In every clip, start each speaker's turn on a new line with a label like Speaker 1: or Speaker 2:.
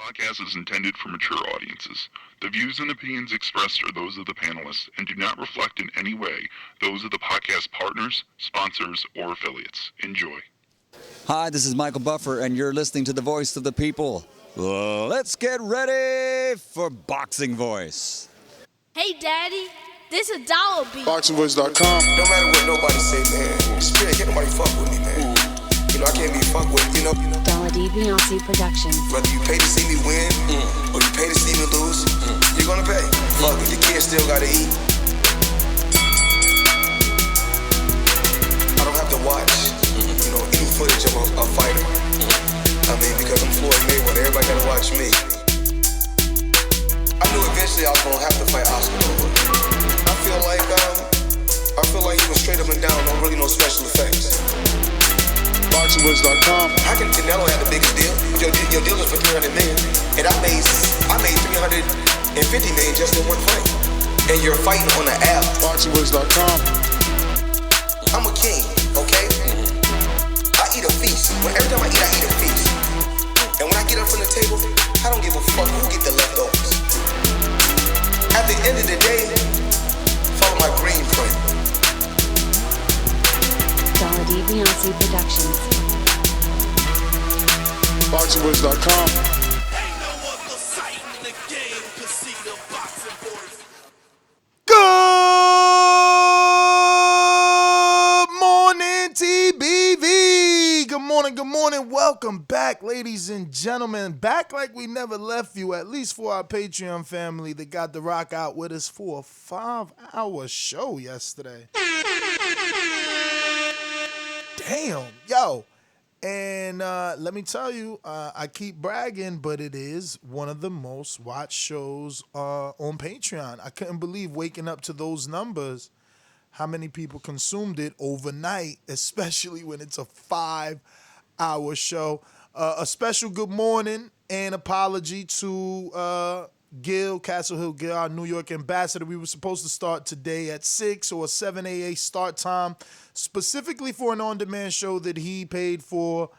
Speaker 1: podcast is intended for mature audiences. The views and opinions expressed are those of the panelists and do not reflect in any way those of the podcast partners, sponsors, or affiliates. Enjoy.
Speaker 2: Hi, this is Michael Buffer, and you're listening to the Voice of the People. Let's get ready for Boxing Voice.
Speaker 3: Hey, Daddy, this is $1 beat.
Speaker 4: BoxingVoice.com.
Speaker 5: No matter what nobody say, man, Spirit, can't nobody fuck with me, man. You know, I can't be fucked with, you know.
Speaker 6: Dazn Beyonce Productions.
Speaker 5: Whether you pay to see me win, or you pay to see me lose, you're gonna pay. Fuck it, your kids still gotta eat. I don't have to watch, you know, any footage of a fighter. I mean, because I'm Floyd Mayweather, everybody gotta watch me. I knew eventually I was gonna have to fight Oscar. I feel like he was straight up and down, no really no special effects.
Speaker 4: BoxingVoice.com.
Speaker 5: How can Canelo have the biggest deal? Your deal is for $300 million, and I made $350 million just in one fight. And you're fighting on the app.
Speaker 4: BoxingVoice.com.
Speaker 5: I'm a king, okay? I eat a feast. Every time I eat a feast. And when I get up from the table, I don't give a fuck who get the leftovers. At the end of the day, follow my green print.
Speaker 6: Dazn Beyonce Productions.
Speaker 4: BoxingVoice.com.
Speaker 7: Ain't no other sight in the game to see the boxing boys.
Speaker 8: Good morning, TBV. Good morning. Welcome back, ladies and gentlemen. Back like we never left you, at least for our Patreon family that got to rock out with us for a 5-hour show yesterday. Damn, yo. And let me tell you, I keep bragging, but it is one of the most watched shows on Patreon. I couldn't believe waking up to those numbers, how many people consumed it overnight, especially when it's a 5-hour show. A special good morning and apology to Gil, Castle Hill Gil, our New York ambassador. We were supposed to start today at 6 or 7 a.m. start time, specifically for an on-demand show that he paid for,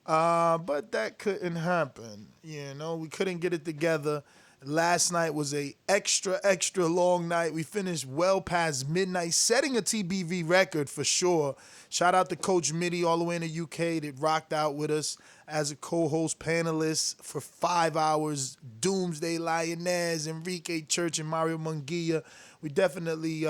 Speaker 8: but that couldn't happen. You know, we couldn't get it together. Last night was a extra long night. We finished well past midnight, setting a TBV record for sure. Shout out to Coach Mitty all the way in the UK that rocked out with us as a co-host panelist for 5 hours. Doomsday Lioness, Enrique Church, and Mario Munguia. We definitely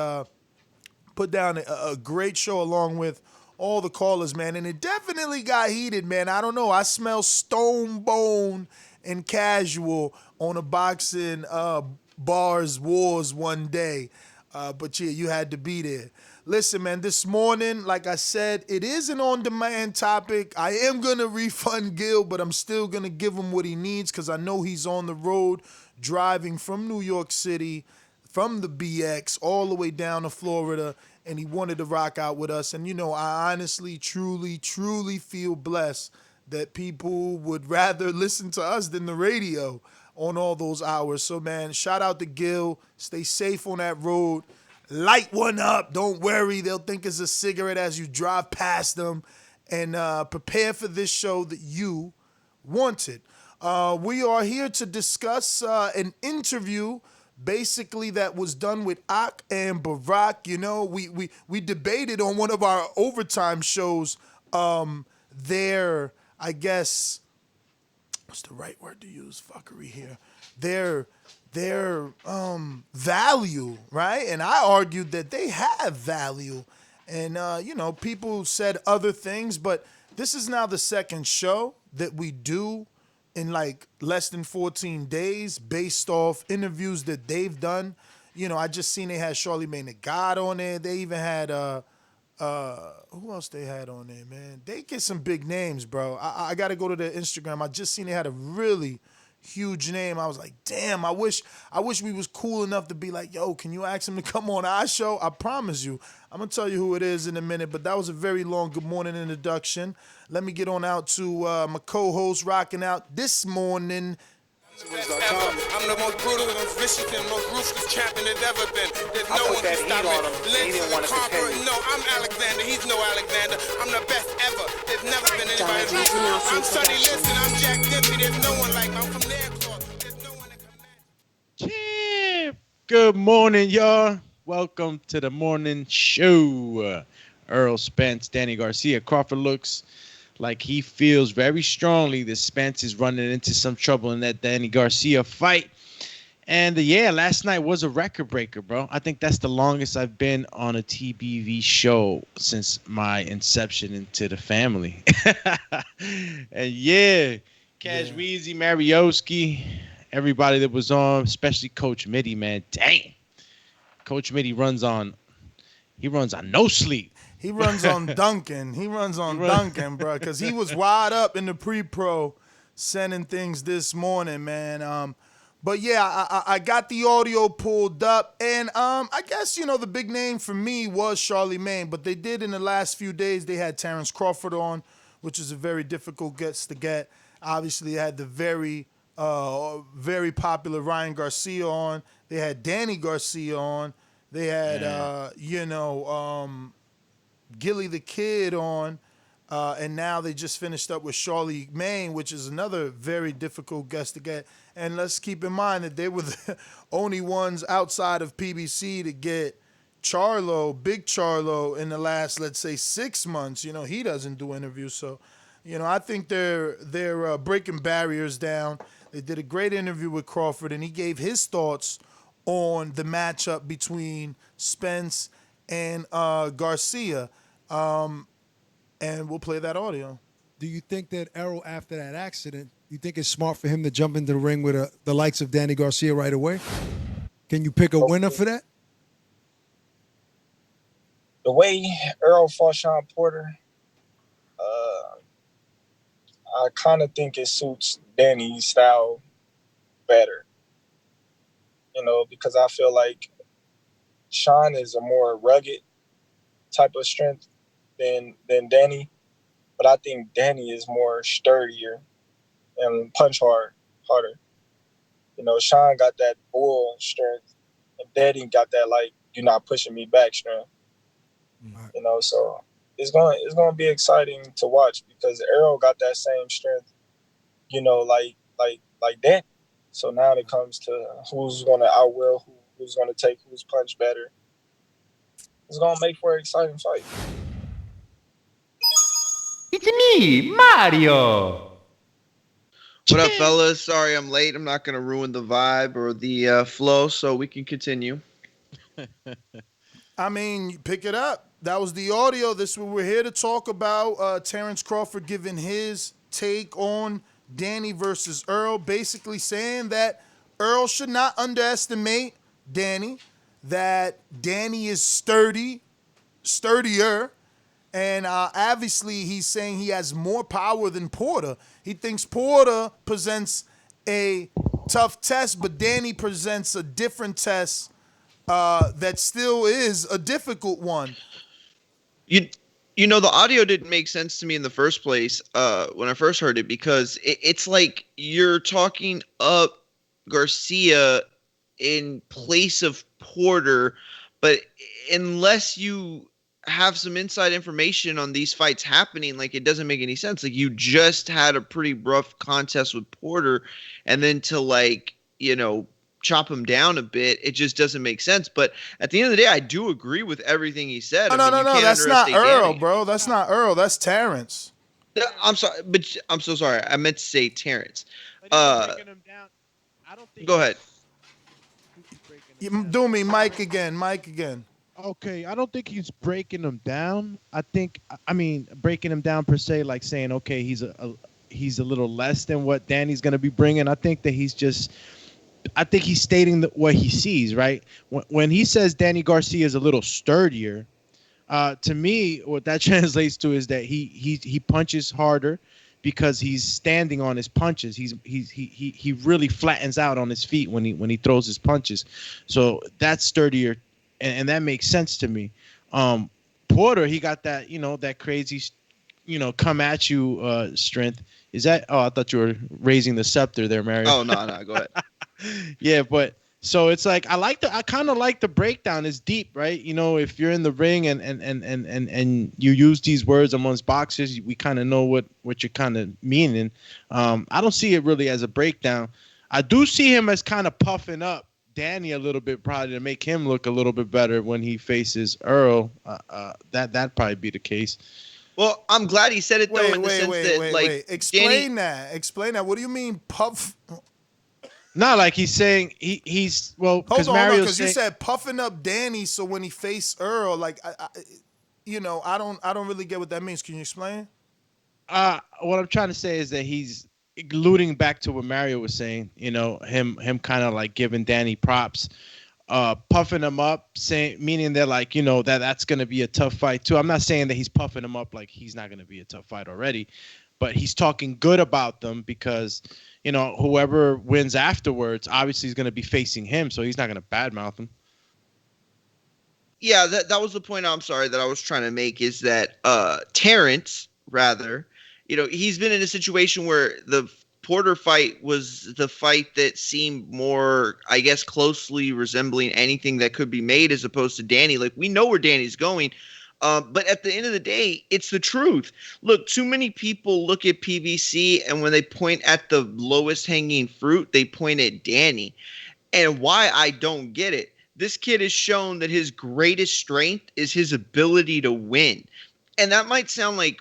Speaker 8: put down a great show along with all the callers, man. And it definitely got heated, man. I don't know. I smell Stone Bone and Casual on a boxing bars wars one day. But yeah, you had to be there. Listen, man, this morning, like I said, it is an on-demand topic. I am going to refund Gil, but I'm still going to give him what he needs because I know he's on the road driving from New York City, from the BX, all the way down to Florida, and he wanted to rock out with us. And, you know, I honestly, truly feel blessed that people would rather listen to us than the radio on all those hours. So, man, shout out to Gil. Stay safe on that road. Light one up. Don't worry. They'll think it's a cigarette as you drive past them. And prepare for this show that you wanted. We are here to discuss an interview basically that was done with Ak and Barack. You know, we debated on one of our overtime shows their, I guess, what's the right word to use? Fuckery here. Their value, right? And I argued that they have value. And, you know, people said other things, but this is now the second show that we do in like less than 14 days based off interviews that they've done. You know, I just seen they had Charlemagne the God on there. They even had, who else they had on there, man? They get some big names, bro. I got to go to their Instagram. I just seen they had a really huge name. I was like, damn, I wish we was cool enough to be like, yo, can you ask him to come on our show? I promise you. I'm going to tell you who it is in a minute, but that was a very long good morning introduction. Let me get on out to my co-host rocking out this morning,
Speaker 7: I'm the most brutal and vicious and most ruthless champion there's ever been. There's no one can stop me. Legs to the conqueror. No, I'm Alexander. He's no Alexander. I'm the best ever. There's never been anybody like me. I'm Sonny Liston. I'm Jack Dempsey. There's no one like me. I'm from their cloth. There's no one that can match.
Speaker 9: Champ. Good morning, y'all. Welcome to the morning show. Errol, Spence, Danny Garcia. Crawford looks like he feels very strongly that Spence is running into some trouble in that Danny Garcia fight. And yeah, last night was a record breaker, bro. I think that's the longest I've been on a TBV show since my inception into the family. And yeah, Cash Weezy, Marioski, everybody that was on, especially Coach Mitty, man. Dang. Coach Mitty runs on no sleep.
Speaker 8: He runs on Duncan. Duncan, bro, because he was wide up in the pre-pro sending things this morning, man. But yeah, I got the audio pulled up, and I guess, the big name for me was Charlemagne, but they did in the last few days, they had Terence Crawford on, which is a very difficult guest to get. Obviously, they had the very popular Ryan Garcia on. They had Danny Garcia on. They had, Gilly the Kid on, and now they just finished up with Charlemagne, which is another very difficult guest to get. And let's keep in mind that they were the only ones outside of PBC to get Big Charlo, in the last, let's say, 6 months. He doesn't do interviews, so I think they're breaking barriers down. They did a great interview with Crawford, and he gave his thoughts on the matchup between Spence and Garcia. And we'll play that audio.
Speaker 10: Do you think that Errol, after that accident, you think it's smart for him to jump into the ring with the likes of Danny Garcia right away? Can you pick a winner for that?
Speaker 11: The way Errol fought Sean Porter, I kind of think it suits Danny's style better. Because I feel like Sean is a more rugged type of strength than Danny, but I think Danny is more sturdier and punch harder. Sean got that bull strength, and Danny got that you're not pushing me back strength. Mm-hmm. So it's going to be exciting to watch because Errol got that same strength, like Danny. So now it comes to who's going to outwill who's going to take who's punch better. It's going to make for an exciting fight.
Speaker 12: It's me, Mario.
Speaker 13: What up, fellas? Sorry I'm late. I'm not going to ruin the vibe or the flow, so we can continue.
Speaker 8: I mean, you pick it up. That was the audio. This is what we're here to talk about. Terence Crawford giving his take on Danny versus Errol, basically saying that Errol should not underestimate Danny, that Danny is sturdier, and obviously he's saying he has more power than Porter. He thinks Porter presents a tough test, but Danny presents a different test that still is a difficult one.
Speaker 13: The audio didn't make sense to me in the first place when I first heard it because it's like you're talking up Garcia in place of Porter, but unless you have some inside information on these fights happening, it doesn't make any sense. You just had a pretty rough contest with Porter, and then to chop him down a bit, it just doesn't make sense. But at the end of the day, I do agree with everything he said.
Speaker 8: No, that's not Errol, bro. That's not Errol. That's Terence.
Speaker 13: I'm sorry, but I'm so sorry. I meant to say Terence.
Speaker 9: Go
Speaker 13: ahead.
Speaker 8: Do me, Mike again.
Speaker 9: Okay, I don't think he's breaking him down. Breaking him down per se, like saying, okay, he's a little less than what Danny's going to be bringing. I think that he's stating what he sees, right? When he says Danny Garcia is a little sturdier, to me, what that translates to is that he punches harder because he's standing on his punches. He really flattens out on his feet when he throws his punches. So that's sturdier, and that makes sense to me. Porter, he got that that crazy, come at you strength. Is that? Oh, I thought you were raising the scepter there, Mario.
Speaker 13: Oh no, go ahead.
Speaker 9: Yeah, but so it's like I kind of like the breakdown. It's deep, right? You know, if you're in the ring and you use these words amongst boxers, we kind of know what you're kind of meaning. I don't see it really as a breakdown. I do see him as kind of puffing up Danny a little bit, probably to make him look a little bit better when he faces Errol. That'd probably be the case.
Speaker 13: Well, I'm glad he said it though.
Speaker 8: Explain that. Explain that. What do you mean puff?
Speaker 9: Not like he's saying he's
Speaker 8: because Mario, because you said puffing up Danny, so when he faced Errol, like I don't really get what that means. Can you explain?
Speaker 9: What I'm trying to say is that he's alluding back to what Mario was saying. You know, him kind of like giving Danny props, puffing him up, meaning that like that's gonna be a tough fight too. I'm not saying that he's puffing him up like he's not gonna be a tough fight already, but he's talking good about them because. Whoever wins afterwards, obviously is going to be facing him, so he's not going to badmouth him.
Speaker 13: Yeah, that was the point. I'm sorry that I was trying to make is that Terence, rather, he's been in a situation where the Porter fight was the fight that seemed more, I guess, closely resembling anything that could be made as opposed to Danny. Like, we know where Danny's going. But at the end of the day, it's the truth. Look, too many people look at PBC, and when they point at the lowest hanging fruit, they point at Danny. And why I don't get it. This kid has shown that his greatest strength is his ability to win. And that might sound like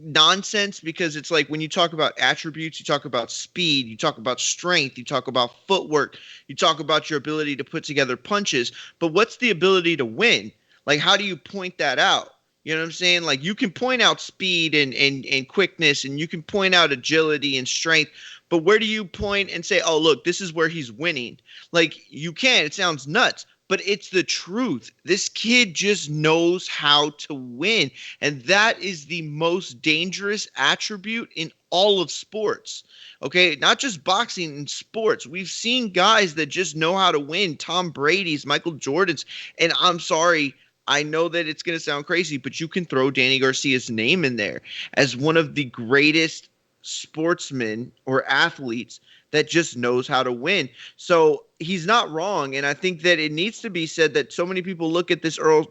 Speaker 13: nonsense because it's like when you talk about attributes, you talk about speed, you talk about strength, you talk about footwork, you talk about your ability to put together punches. But what's the ability to win? Like, how do you point that out? You know what I'm saying? Like, you can point out speed and quickness, and you can point out agility and strength, but where do you point and say, oh, look, this is where he's winning? Like, you can. It sounds nuts, but it's the truth. This kid just knows how to win, and that is the most dangerous attribute in all of sports. Okay, not just boxing, in sports. We've seen guys that just know how to win. Tom Brady's, Michael Jordan's, and I'm sorry, I know that it's going to sound crazy, but you can throw Danny Garcia's name in there as one of the greatest sportsmen or athletes that just knows how to win. So he's not wrong. And I think that it needs to be said that so many people look at this Errol,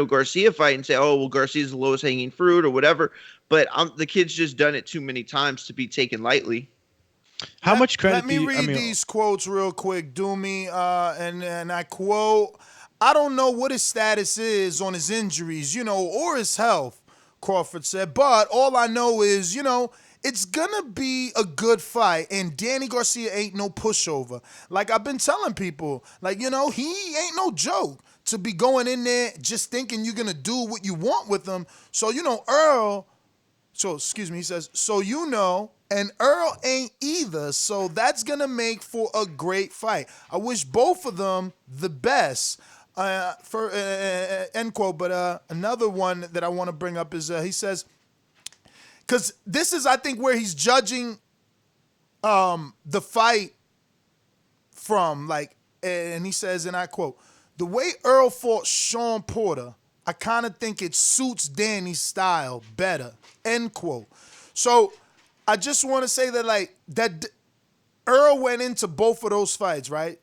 Speaker 13: Garcia fight and say, oh, well, Garcia's the lowest hanging fruit or whatever. But the kid's just done it too many times to be taken lightly.
Speaker 9: How much credit?
Speaker 8: Let me read these quotes real quick, Doomy, and I quote, I don't know what his status is on his injuries, or his health, Crawford said, but all I know is, it's gonna be a good fight, and Danny Garcia ain't no pushover. Like I've been telling people, like, he ain't no joke to be going in there just thinking you're gonna do what you want with him. So, Errol, he says, and Errol ain't either, so that's gonna make for a great fight. I wish both of them the best. End quote. But another one that I want to bring up is he says, because this is, I think, where he's judging the fight from, like, and he says, and I quote, the way Errol fought Sean Porter, I kind of think it suits Danny's style better, end quote. So I just want to say that, like, that Errol went into both of those fights, right?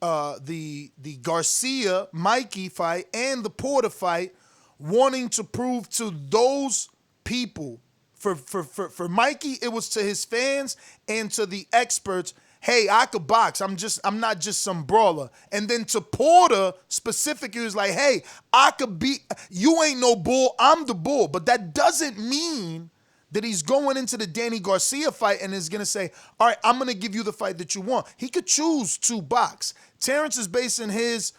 Speaker 8: The Garcia Mikey fight and the Porter fight, wanting to prove to those people, for Mikey, it was to his fans and to the experts, hey, I could box. I'm not just some brawler. And then to Porter specifically, it was like, hey, I could beat, you ain't no bull, I'm the bull. But that doesn't mean that he's going into the Danny Garcia fight and is going to say, all right, I'm going to give you the fight that you want. He could choose to box. Terence is basing his,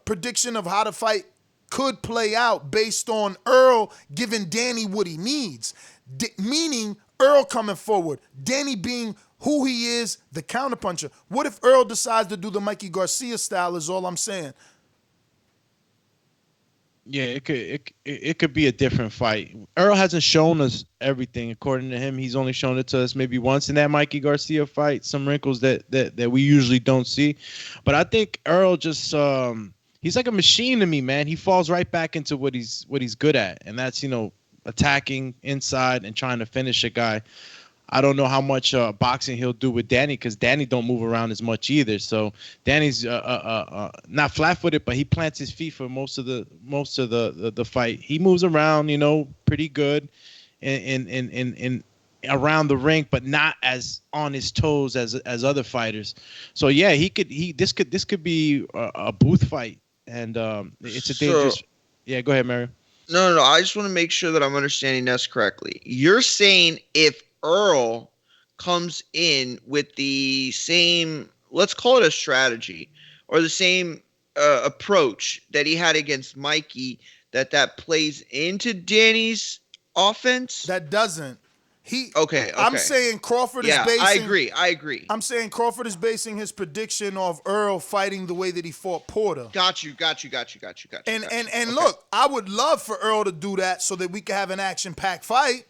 Speaker 8: prediction of how the fight could play out based on Errol giving Danny what he needs, meaning Errol coming forward, Danny being who he is, the counterpuncher. What if Errol decides to do the Mikey Garcia style is all I'm saying.
Speaker 9: Yeah, it could be a different fight. Errol hasn't shown us everything. According to him, he's only shown it to us maybe once in that Mikey Garcia fight, some wrinkles that we usually don't see. But I think Errol just he's like a machine to me, man. He falls right back into what he's good at, and that's attacking inside and trying to finish a guy. I don't know how much boxing he'll do with Danny because Danny don't move around as much either. So Danny's not flat-footed, but he plants his feet for most of the fight. He moves around, pretty good in around the ring, but not as on his toes as other fighters. So yeah, this could be a booth fight, and it's a dangerous. Yeah, go ahead, Mario.
Speaker 13: No. I just want to make sure that I'm understanding this correctly. You're saying if Errol comes in with the same, let's call it a strategy, or the same approach that he had against Mikey, that plays into Danny's offense?
Speaker 8: That doesn't.
Speaker 13: Okay.
Speaker 8: I'm saying Crawford is basing.
Speaker 13: I agree.
Speaker 8: I'm saying Crawford is basing his prediction of Errol fighting the way that he fought Porter.
Speaker 13: Got you.
Speaker 8: And look, I would love for Errol to do that so that we could have an action-packed fight.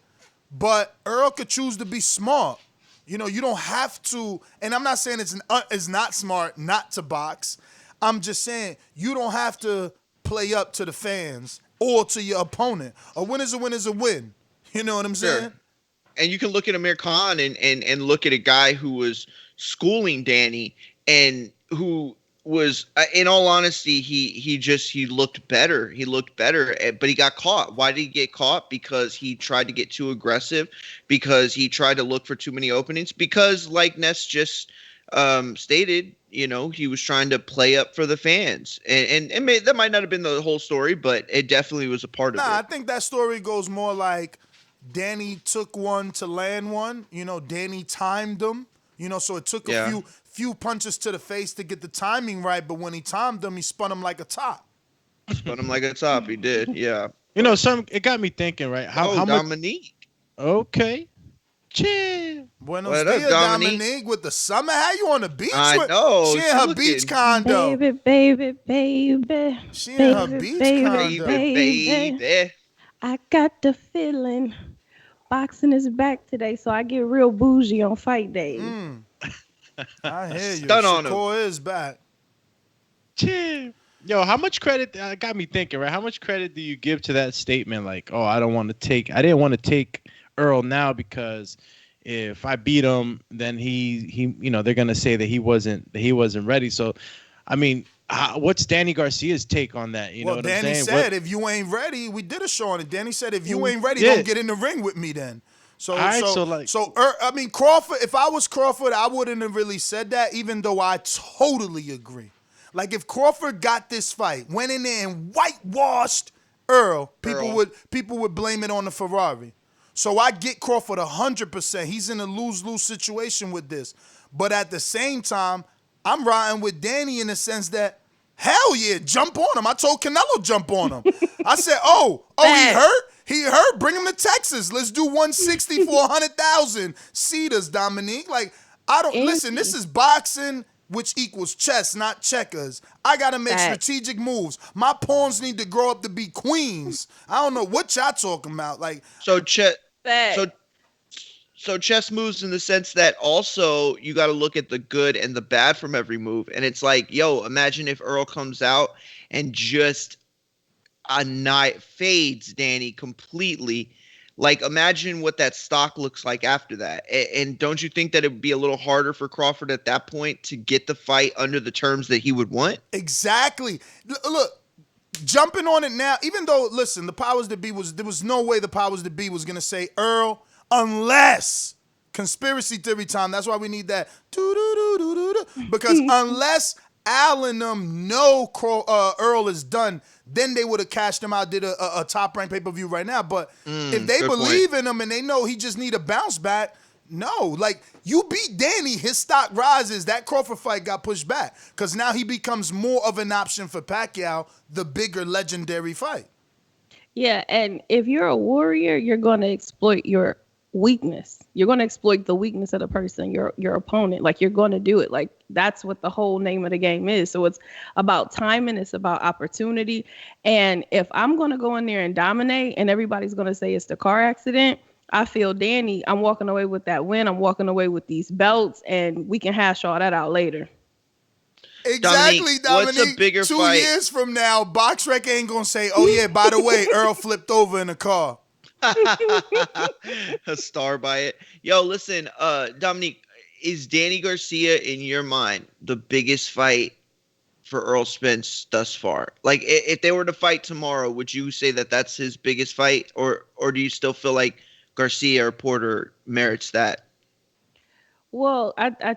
Speaker 8: But Errol could choose to be smart. You don't have to. And I'm not saying it's not smart not to box. I'm just saying you don't have to play up to the fans or to your opponent. A win is a win is a win. You know what I'm saying?
Speaker 13: Sure. And you can look at Amir Khan and look at a guy who was schooling Danny and who was, in all honesty, he looked better. He looked better, but he got caught. Why did he get caught? Because he tried to get too aggressive, because he tried to look for too many openings, because like Ness just stated, he was trying to play up for the fans. And that might not have been the whole story, but it definitely was a part of it.
Speaker 8: I think that story goes more like Danny took one to land one. Danny timed him. So it took a few punches to the face to get the timing right. But when he timed him, he spun him like a top.
Speaker 13: He did, yeah.
Speaker 9: It got me thinking, right? How
Speaker 13: Dominique.
Speaker 9: Much? Okay. Chill.
Speaker 8: Buenos dias, Dominique, with the summer. How you on the beach?
Speaker 13: I know.
Speaker 8: She in her beach condo.
Speaker 6: Baby.
Speaker 8: She in her beach condo.
Speaker 13: Baby.
Speaker 6: I got the feeling boxing is back today, so I get real bougie on fight days.
Speaker 8: I hear you.
Speaker 13: Stun on
Speaker 8: Shakur is back.
Speaker 9: Chill. Yo, how much credit? Got me thinking, right? How much credit do you give to that statement? Like, oh, I didn't want to take Errol now because if I beat him, then he they're gonna say that he wasn't ready. So, I mean, what's Danny Garcia's take on that? You know what
Speaker 8: Danny
Speaker 9: I'm saying?
Speaker 8: said, if you ain't ready, we did a show on it. Danny said, if you ain't ready, don't get in the ring with me then. I mean, Crawford, if I was Crawford, I wouldn't have really said that, even though I totally agree. Like, if Crawford got this fight, went in there and whitewashed Errol, people would blame it on the Ferrari. So I get Crawford 100%. He's in a lose-lose situation with this. But at the same time, I'm riding with Danny in the sense that, hell yeah, jump on him. I told Canelo jump on him. I said, he hurt? He hurt? Bring him to Texas. Let's do 160 for 100,000 Cedars, Dominique. Like, listen, this is boxing, which equals chess, not checkers. I got to make strategic moves. My pawns need to grow up to be queens. I don't know what y'all talking about. Like,
Speaker 13: So chess moves in the sense that also you got to look at the good and the bad from every move. And it's like, imagine if Errol comes out and just fades Danny completely. Like, imagine what that stock looks like after that. And don't you think that it would be a little harder for Crawford at that point to get the fight under the terms that he would want?
Speaker 8: Exactly. Look, jumping on it now, even though, listen, the powers that be there was no way the powers that be was going to say Errol, unless conspiracy theory time. That's why we need that. Because unless Al and them know Errol is done, then they would have cashed him out, did a top-ranked pay-per-view right now. But if they believe in him and they know he just need a bounce back, no. Like, you beat Danny, his stock rises. That Crawford fight got pushed back because now he becomes more of an option for Pacquiao, the bigger legendary fight.
Speaker 6: Yeah, and if you're a warrior, you're going to exploit your weakness. You're going to exploit the weakness of the person, your opponent. Like, you're going to do it. Like, that's what the whole name of the game is. So it's about timing. It's about opportunity. And if I'm going to go in there and dominate and everybody's going to say it's the car accident, I feel Danny, I'm walking away with that win. I'm walking away with these belts, and we can hash all that out later.
Speaker 8: Exactly, Dominique.
Speaker 13: What's a bigger
Speaker 8: 2
Speaker 13: fight?
Speaker 8: years from now, BoxRec ain't going to say, oh, yeah, by the way, Errol flipped over in a car.
Speaker 13: A star by it. Yo, listen, Dominique, is Danny Garcia in your mind the biggest fight for Errol Spence thus far? Like, if they were to fight tomorrow, would you say that that's his biggest fight, or do you still feel like Garcia or Porter merits that?
Speaker 6: Well, I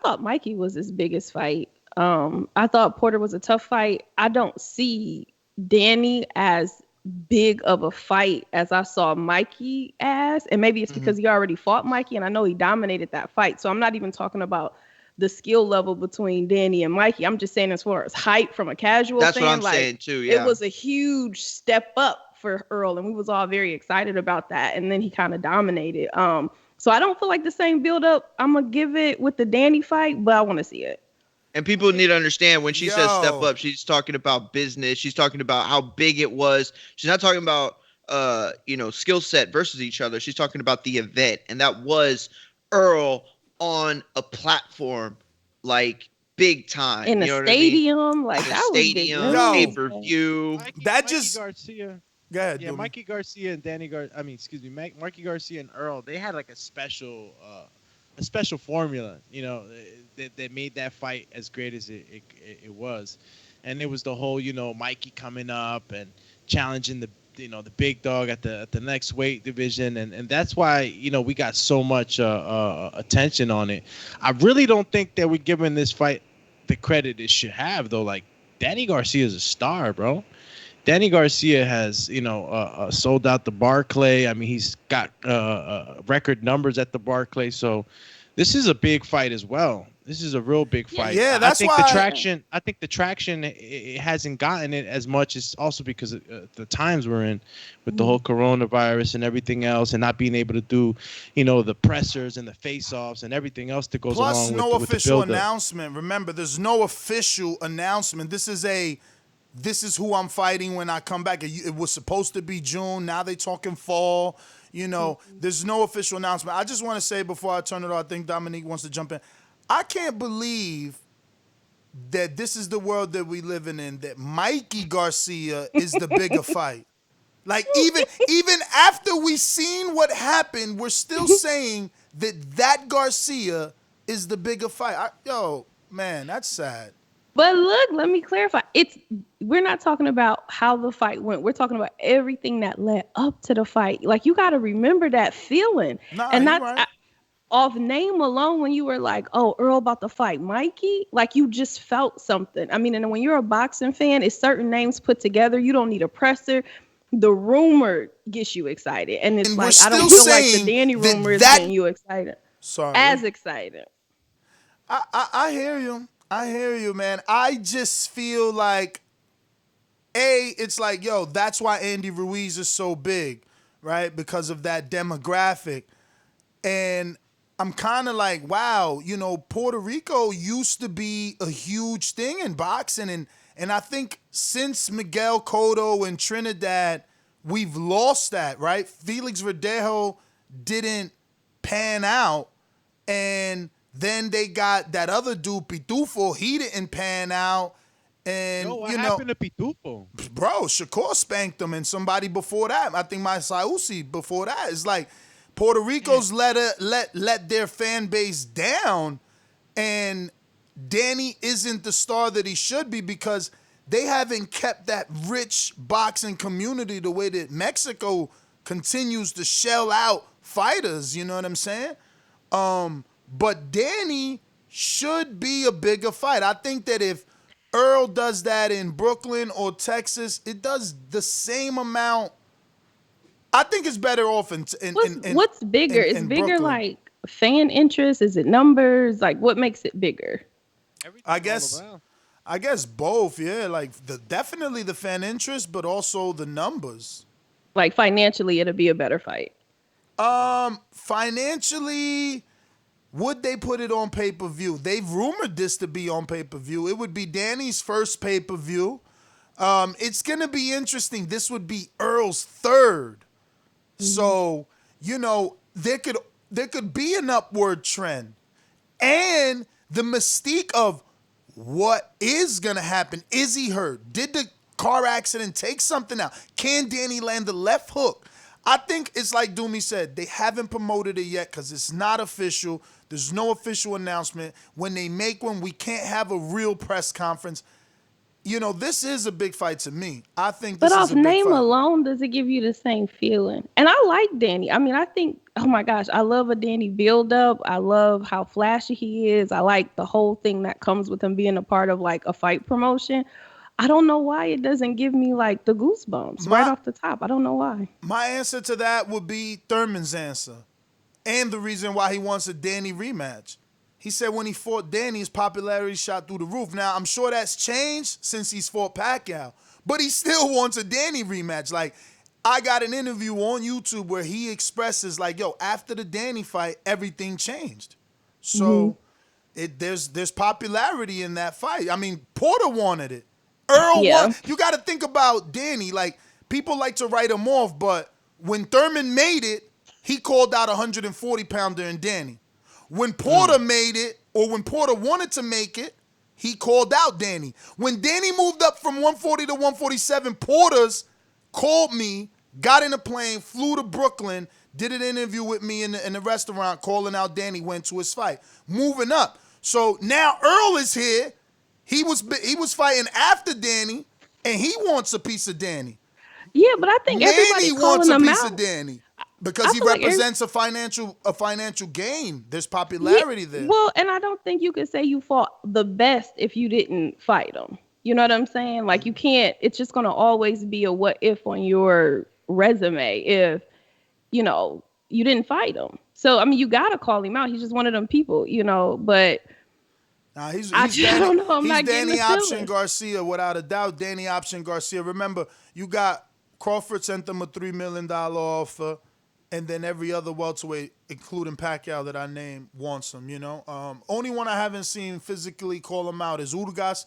Speaker 6: thought Mikey was his biggest fight. I thought Porter was a tough fight. I don't see Danny as big of a fight as I saw Mikey as, and maybe it's because he already fought Mikey, and I know he dominated that fight. So I'm not even talking about the skill level between Danny and Mikey. I'm just saying as far as hype from a casual
Speaker 13: That's
Speaker 6: fan,
Speaker 13: what I'm
Speaker 6: like,
Speaker 13: saying too. Yeah,
Speaker 6: it was a huge step up for Earl, and we was all very excited about that. And then he kind of dominated. So I don't feel like the same build up I'm gonna give it with the Danny fight, but I want to see it.
Speaker 13: And people need to understand when she says step up, she's talking about business. She's talking about how big it was. She's not talking about skill set versus each other. She's talking about the event, and that was Earl on a platform like big time
Speaker 6: in a stadium, I mean? Like
Speaker 13: in
Speaker 6: that
Speaker 13: stadium,
Speaker 6: was big.
Speaker 13: pay-per-view.
Speaker 9: Mikey Garcia.
Speaker 8: Go ahead,
Speaker 9: yeah, Mikey Garcia and Mikey Garcia and Earl. They had like a special formula, that made that fight as great as it was, and it was the whole, Mikey coming up and challenging the big dog at the next weight division, and that's why we got so much attention on it. I really don't think that we're giving this fight the credit it should have, though. Like, Danny Garcia is a star, bro. Danny Garcia has, sold out the Barclay. I mean, he's got record numbers at the Barclay. So this is a big fight as well. This is a real big fight.
Speaker 8: Yeah, that's why.
Speaker 9: I think the traction it hasn't gotten it as much. It's also because of the times we're in with the whole coronavirus and everything else, and not being able to do, the pressers and the face-offs and everything else that goes along with the build-up.
Speaker 8: Plus, no official announcement. Remember, there's no official announcement. This is who I'm fighting when I come back. It was supposed to be June. Now they talking fall. There's no official announcement. I just want to say before I turn it off, I think Dominique wants to jump in. I can't believe that this is the world that we living in, that Mikey Garcia is the bigger fight. Like, even after we seen what happened, we're still saying that Garcia is the bigger fight. Man, that's sad.
Speaker 6: But look, let me clarify. We're not talking about how the fight went. We're talking about everything that led up to the fight. Like, you got to remember that feeling. And that's right. Off name alone, when you were like, oh, Earl about to fight Mikey, like, you just felt something. I mean, and when you're a boxing fan, it's certain names put together. You don't need a presser. The rumor gets you excited. And it's like, I don't feel like the Danny rumor is getting you excited.
Speaker 8: Sorry.
Speaker 6: As excited.
Speaker 8: I hear you. I hear you, man. I just feel like, it's like, that's why Andy Ruiz is so big, right? Because of that demographic. And I'm kind of like, wow, Puerto Rico used to be a huge thing in boxing. And I think since Miguel Cotto and Trinidad, we've lost that, right? Felix Verdejo didn't pan out. And then they got that other dude, Pitufo. He didn't pan out. And,
Speaker 9: what happened to Pitufo?
Speaker 8: Bro, Shakur spanked him, and somebody before that. I think my Sausi before that. It's like Puerto Rico's let their fan base down, and Danny isn't the star that he should be because they haven't kept that rich boxing community the way that Mexico continues to shell out fighters. You know what I'm saying? But Danny should be a bigger fight. I think that if Earl does that in Brooklyn or Texas, it does the same amount. I think it's better off in
Speaker 6: what's bigger? Is bigger Brooklyn. Like fan interest? Is it numbers? Like, what makes it bigger?
Speaker 8: I guess both. Yeah, like definitely the fan interest, but also the numbers.
Speaker 6: Like, financially, it'll be a better fight.
Speaker 8: Financially, would they put it on pay-per-view? They've rumored this to be on pay-per-view. It would be Danny's first pay-per-view. It's going to be interesting. This would be Earl's third. So, there could be an upward trend. And the mystique of what is going to happen. Is he hurt? Did the car accident take something out? Can Danny land the left hook? I think it's like Doomy said, they haven't promoted it yet because it's not official. There's no official announcement. When they make one, we can't have a real press conference. You know, this is a big fight to me. I think this
Speaker 6: But
Speaker 8: is
Speaker 6: off
Speaker 8: a big
Speaker 6: name
Speaker 8: fight.
Speaker 6: alone, does it give you the same feeling? And I like Danny. I mean, I think, oh my gosh, I love a Danny build up. I love how flashy he is. I like the whole thing that comes with him being a part of like a fight promotion. I don't know why it doesn't give me like the goosebumps right off the top. I don't know why.
Speaker 8: My answer to that would be Thurman's answer. And the reason why he wants a Danny rematch. He said when he fought Danny, his popularity shot through the roof. Now, I'm sure that's changed since he's fought Pacquiao. But he still wants a Danny rematch. Like, I got an interview on YouTube where he expresses like, yo, after the Danny fight, everything changed. So there's popularity in that fight. I mean, Porter wanted it. Errol won. You got to think about Danny. Like, people like to write him off, but when Thurman made it, he called out a 140-pounder in Danny. When Porter made it, or when Porter wanted to make it, he called out Danny. When Danny moved up from 140 to 147, Porter's called me, got in a plane, flew to Brooklyn, did an interview with me in the restaurant, calling out Danny, went to his fight. Moving up. So now Errol is here. He was fighting after Danny, and he wants a piece of Danny.
Speaker 6: Yeah, but I think everybody
Speaker 8: wants a
Speaker 6: calling him
Speaker 8: piece
Speaker 6: out.
Speaker 8: of Danny because he represents a financial gain. There's popularity there.
Speaker 6: Well, and I don't think you could say you fought the best if you didn't fight him. You know what I'm saying? Like, you can't. It's just gonna always be a what if on your resume if you didn't fight him. So I mean, you gotta call him out. He's just one of them people, But.
Speaker 8: Nah, he's
Speaker 6: I don't know. I'm not getting
Speaker 8: Danny
Speaker 6: the
Speaker 8: Option
Speaker 6: feeling.
Speaker 8: Garcia, without a doubt. Danny Option Garcia. Remember, you got Crawford sent them a $3 million offer, and then every other welterweight, including Pacquiao that I named, wants him, Only one I haven't seen physically call him out is Ugas,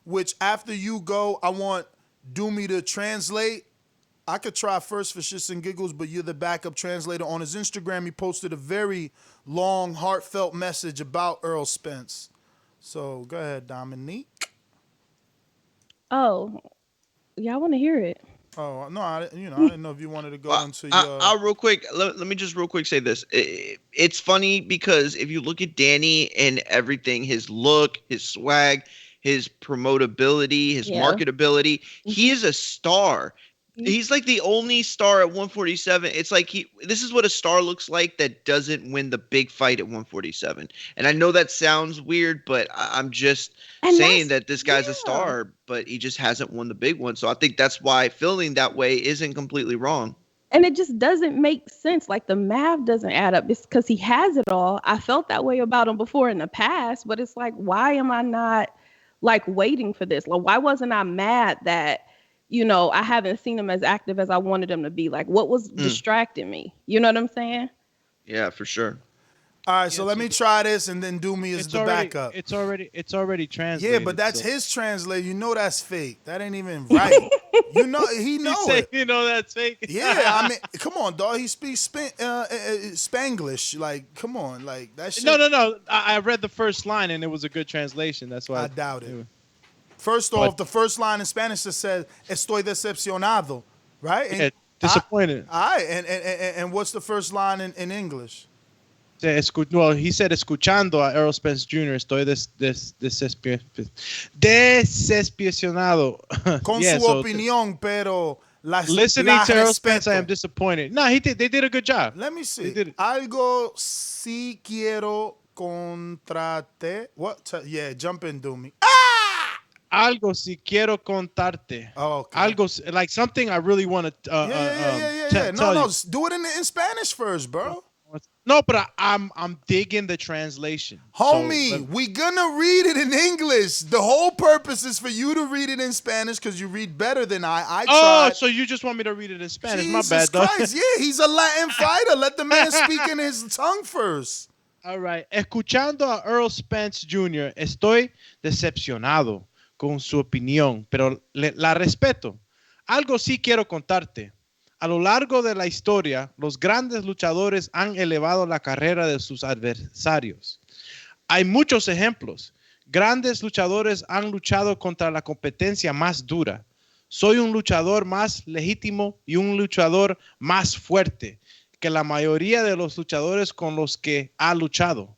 Speaker 8: which after you go, I want Doomy to translate. I could try first for shits and giggles, but you're the backup translator. On his Instagram, he posted a very long, heartfelt message about Errol Spence. So go ahead, Dominique.
Speaker 6: Oh, yeah, I want to hear it.
Speaker 8: Oh no, I didn't know if you wanted to go into your.
Speaker 13: I'll real quick. Let me just real quick say this. It's funny because if you look at Danny and everything, his look, his swag, his promotability, his marketability, he is a star. He's like the only star at 147. It's like this is what a star looks like that doesn't win the big fight at 147. And I know that sounds weird, but I'm just saying that this guy's a star, but he just hasn't won the big one. So I think that's why feeling that way isn't completely wrong.
Speaker 6: And it just doesn't make sense. Like, the math doesn't add up. It's because he has it all. I felt that way about him before in the past, but it's like, why am I not like waiting for this? Like, why wasn't I mad that I haven't seen him as active as I wanted him to be? Like, what was distracting me? You know what I'm saying?
Speaker 13: Yeah, for sure.
Speaker 8: All right, so let me try this, and then Doomy is the backup.
Speaker 9: It's already translated.
Speaker 8: Yeah, but that's his translate. That's fake. That ain't even right. He know it.
Speaker 9: That's fake.
Speaker 8: Yeah, I mean, come on, dog. He speaks Spanglish. Like, come on, like that shit.
Speaker 9: No. I read the first line and it was a good translation. That's why
Speaker 8: I doubt it. First off, the first line in Spanish just says "Estoy decepcionado," right?
Speaker 9: Yeah, disappointed.
Speaker 8: All right, and what's the first line in English?
Speaker 9: Well, he said escuchando a Errol Spence Jr. Estoy decepcionado.
Speaker 8: Con su opinión, pero
Speaker 9: listening to Errol Spence, I am disappointed. No, they did a good job.
Speaker 8: Let me see. Algo si quiero contarte. What? Yeah, jump in, Doomy.
Speaker 9: Algo si quiero contarte.
Speaker 8: Oh, okay.
Speaker 9: Algo like something I really want to.
Speaker 8: Yeah. No, do it in Spanish first, bro.
Speaker 9: No, but I'm digging the translation.
Speaker 8: Homie, we gonna read it in English. The whole purpose is for you to read it in Spanish because you read better than I tried.
Speaker 9: Oh, so you just want me to read it in Spanish?
Speaker 8: Jesus
Speaker 9: My bad, though.
Speaker 8: Christ. Yeah, he's a Latin fighter. Let the man speak in his tongue first.
Speaker 9: All right. Escuchando a Errol Spence Jr., estoy decepcionado con su opinión, pero la respeto. Algo sí quiero contarte. A lo largo de la historia, los grandes luchadores han elevado la carrera de sus adversarios. Hay muchos ejemplos. Grandes luchadores han luchado contra la competencia más dura. Soy un luchador más legítimo y un luchador más fuerte que la mayoría de los luchadores con los que ha luchado.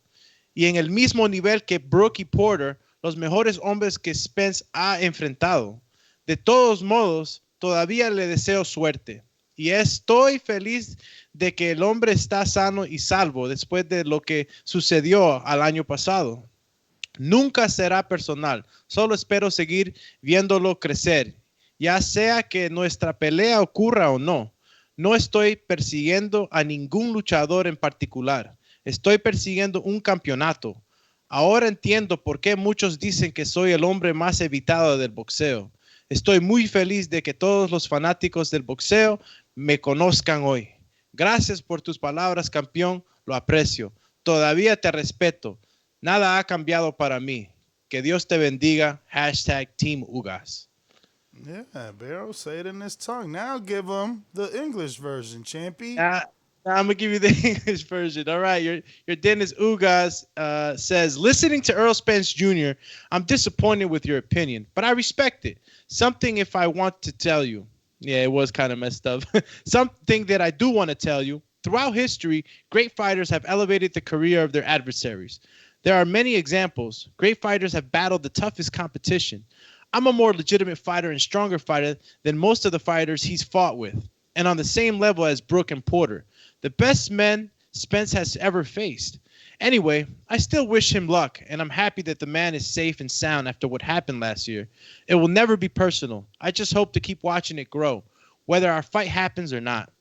Speaker 9: Y en el mismo nivel que Brooke y Porter, los mejores hombres que Spence ha enfrentado. De todos modos, todavía le deseo suerte. Y estoy feliz de que el hombre está sano y salvo después de lo que sucedió al año pasado. Nunca será personal, solo espero seguir viéndolo crecer, ya sea que nuestra pelea ocurra o no. No estoy persiguiendo a ningún luchador en particular, estoy persiguiendo un campeonato. Ahora entiendo por qué muchos dicen que soy el hombre más evitado del boxeo. Estoy muy feliz de que todos los fanáticos del boxeo me conozcan hoy. Gracias por tus palabras, campeón, lo aprecio. Todavía te respeto. Nada ha cambiado para mí. Que Dios te bendiga. #Team Ugas.
Speaker 8: Yeah, Barrow, say it in his tongue. Now give him the English version, Champy.
Speaker 9: I'm going to give you the English version. All right. Your Dennis Ugas says, listening to Errol Spence Jr., I'm disappointed with your opinion, but I respect it. Something if I want to tell you. Yeah, it was kind of messed up. Something that I do want to tell you. Throughout history, great fighters have elevated the career of their adversaries. There are many examples. Great fighters have battled the toughest competition. I'm a more legitimate fighter and stronger fighter than most of the fighters he's fought with, and on the same level as Brooke and Porter, the best men Spence has ever faced. Anyway, I still wish him luck, and I'm happy that the man is safe and sound after what happened last year. It will never be personal. I just hope to keep watching it grow, whether our fight happens or not.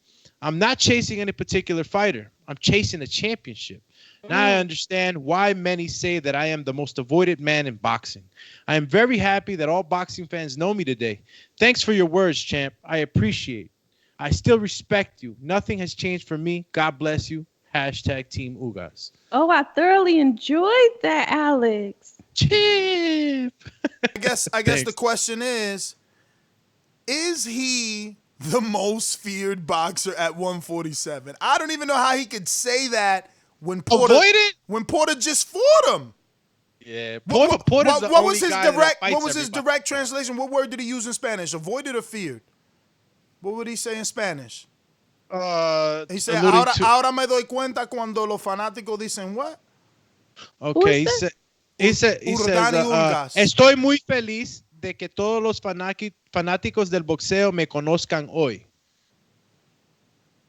Speaker 9: I'm not chasing any particular fighter. I'm chasing a championship. Now I understand why many say that I am the most avoided man in boxing. I am very happy that all boxing fans know me today. Thanks for your words, champ. I appreciate it. I still respect you. Nothing has changed for me. God bless you. #Team Ugas.
Speaker 6: Oh, I thoroughly enjoyed that, Alex.
Speaker 9: Chip.
Speaker 8: I guess the question is he the most feared boxer at 147? I don't even know how he could say that when Porter just fought him.
Speaker 9: Yeah,
Speaker 8: What was his direct?
Speaker 9: What
Speaker 8: was his direct translation? What word did he use in Spanish? Avoided or feared? What would he say in Spanish? He said, ahora me doy cuenta cuando los fanáticos dicen what?
Speaker 9: Okay, he said, estoy muy feliz de que todos los fanáticos del boxeo me conozcan hoy.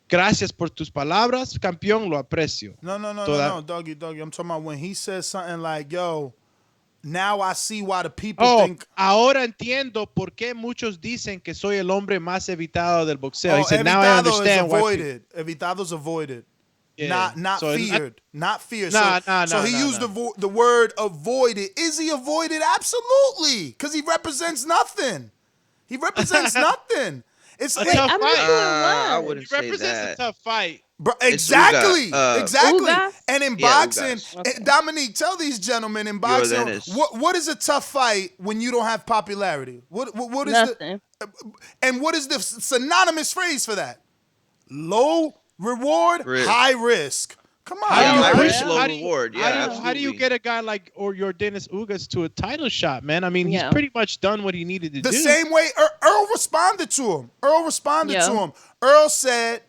Speaker 9: Gracias por tus palabras, campeón, lo aprecio.
Speaker 8: No, Doggy. I'm talking about when he says something like, yo, now I see why the people think.
Speaker 9: Ahora entiendo por qué muchos dicen que soy el hombre más evitado del boxeo. He said, now I understand why.
Speaker 8: Evitado's avoided.
Speaker 9: Yeah.
Speaker 8: Not
Speaker 9: So
Speaker 8: feared. Not feared.
Speaker 9: So
Speaker 8: he used the word avoided. Is he avoided? Absolutely. Because he represents nothing. He represents nothing. It's
Speaker 9: a tough fight.
Speaker 13: I wouldn't
Speaker 9: He
Speaker 13: say
Speaker 9: represents
Speaker 13: that.
Speaker 9: a tough fight.
Speaker 8: Bro, exactly.
Speaker 6: Ugas?
Speaker 8: And in boxing, Dominique, tell these gentlemen in boxing, what is a tough fight when you don't have popularity? What is
Speaker 6: Nothing.
Speaker 8: And what is the synonymous phrase for that? Low reward, high risk. Come on.
Speaker 13: High risk, low reward.
Speaker 9: How do you get a guy like your Dennis Ugas to a title shot, man? I mean, he's pretty much done what he needed to do.
Speaker 8: The same way Earl responded to him. Earl said,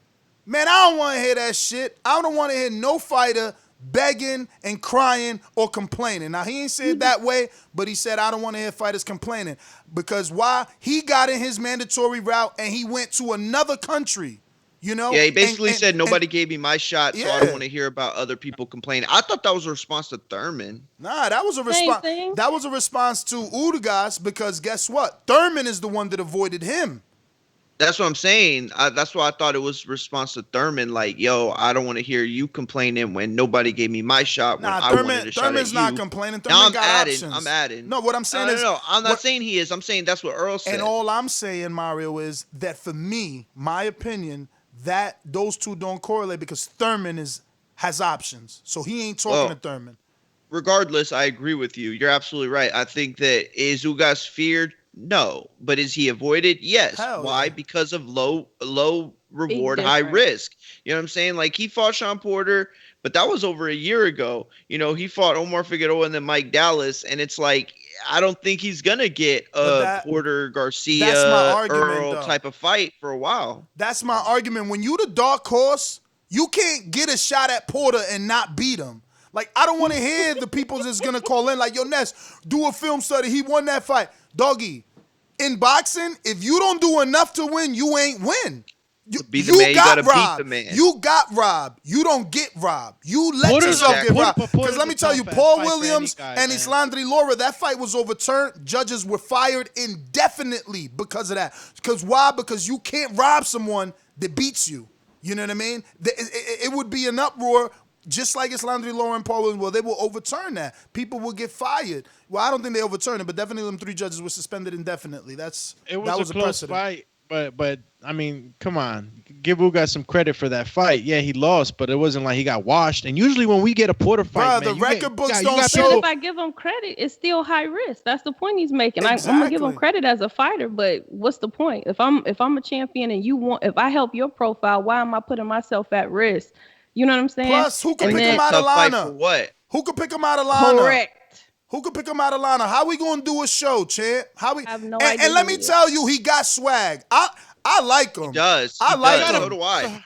Speaker 8: man, I don't want to hear that shit. I don't want to hear no fighter begging and crying or complaining. Now, he ain't said it that way, but he said, I don't want to hear fighters complaining. Because why? He got in his mandatory route and he went to another country. You know?
Speaker 13: Yeah, he basically said nobody gave me my shot, so I don't want to hear about other people complaining. I thought that was a response to Thurman.
Speaker 8: Nah, that was a response. That was a response to Ugas because guess what? Thurman is the one that avoided him.
Speaker 13: That's what I'm saying. That's why I thought it was a response to Thurman. Like, yo, I don't want to hear you complaining when nobody gave me my shot. When I wanted a shot
Speaker 8: Thurman's
Speaker 13: at
Speaker 8: not
Speaker 13: you.
Speaker 8: complaining. Thurman got options.
Speaker 13: I'm adding.
Speaker 8: No, what I'm saying is.
Speaker 13: No. I'm not saying he is. I'm saying that's what Earl said.
Speaker 8: And all I'm saying, Mario, is that for me, my opinion, that those two don't correlate because Thurman has options. So he ain't talking to Thurman.
Speaker 13: Regardless, I agree with you. You're absolutely right. I think that is Ugas feared? No. But is he avoided? Yes. Why? Yeah. Because of low reward, high risk. You know what I'm saying? Like he fought Sean Porter, but that was over a year ago. You know, he fought Omar Figueroa and then Mike Dallas. And it's like, I don't think he's gonna get Porter, Garcia,
Speaker 8: that's my argument,
Speaker 13: Errol
Speaker 8: though.
Speaker 13: type of fight for a while.
Speaker 8: That's my argument. When you the dark horse, you can't get a shot at Porter and not beat him. Like, I don't want to hear the people that's going to call in like, yo, Ness, do a film study. He won that fight. Doggy, in boxing, if you don't do enough to win, you ain't win. You got robbed. You got robbed. You don't get robbed. You let yourself get robbed. Because let me tell you, Paul Williams and Islandri Laura, that fight was overturned. Judges were fired indefinitely because of that. Because why? Because you can't rob someone that beats you. You know what I mean? It would be an uproar, just like Islandri Laura and Paul Williams. Well, they will overturn that. People will get fired. Well, I don't think they overturned it, but definitely them 3 judges were suspended indefinitely. That was a close fight.
Speaker 9: But I mean, come on, give Ugas some credit for that fight. Yeah, he lost, but it wasn't like he got washed. And usually when we get a Porter fight,
Speaker 8: the record books don't
Speaker 6: But
Speaker 8: show.
Speaker 6: if I give him credit, it's still high risk. That's the point he's making. I'm gonna give him credit as a fighter, but what's the point? If I'm a champion and if I help your profile, why am I putting myself at risk? You know what I'm saying?
Speaker 8: Plus, who can pick him out of Lana?
Speaker 13: What?
Speaker 8: Who can pick him out of Lana?
Speaker 6: Correct.
Speaker 8: Who could pick him out of Lana? How we gonna do a show, champ? I
Speaker 6: have no idea.
Speaker 8: And let me tell you, he got swag. I like him.
Speaker 13: He does.
Speaker 8: I like him.
Speaker 13: So do I.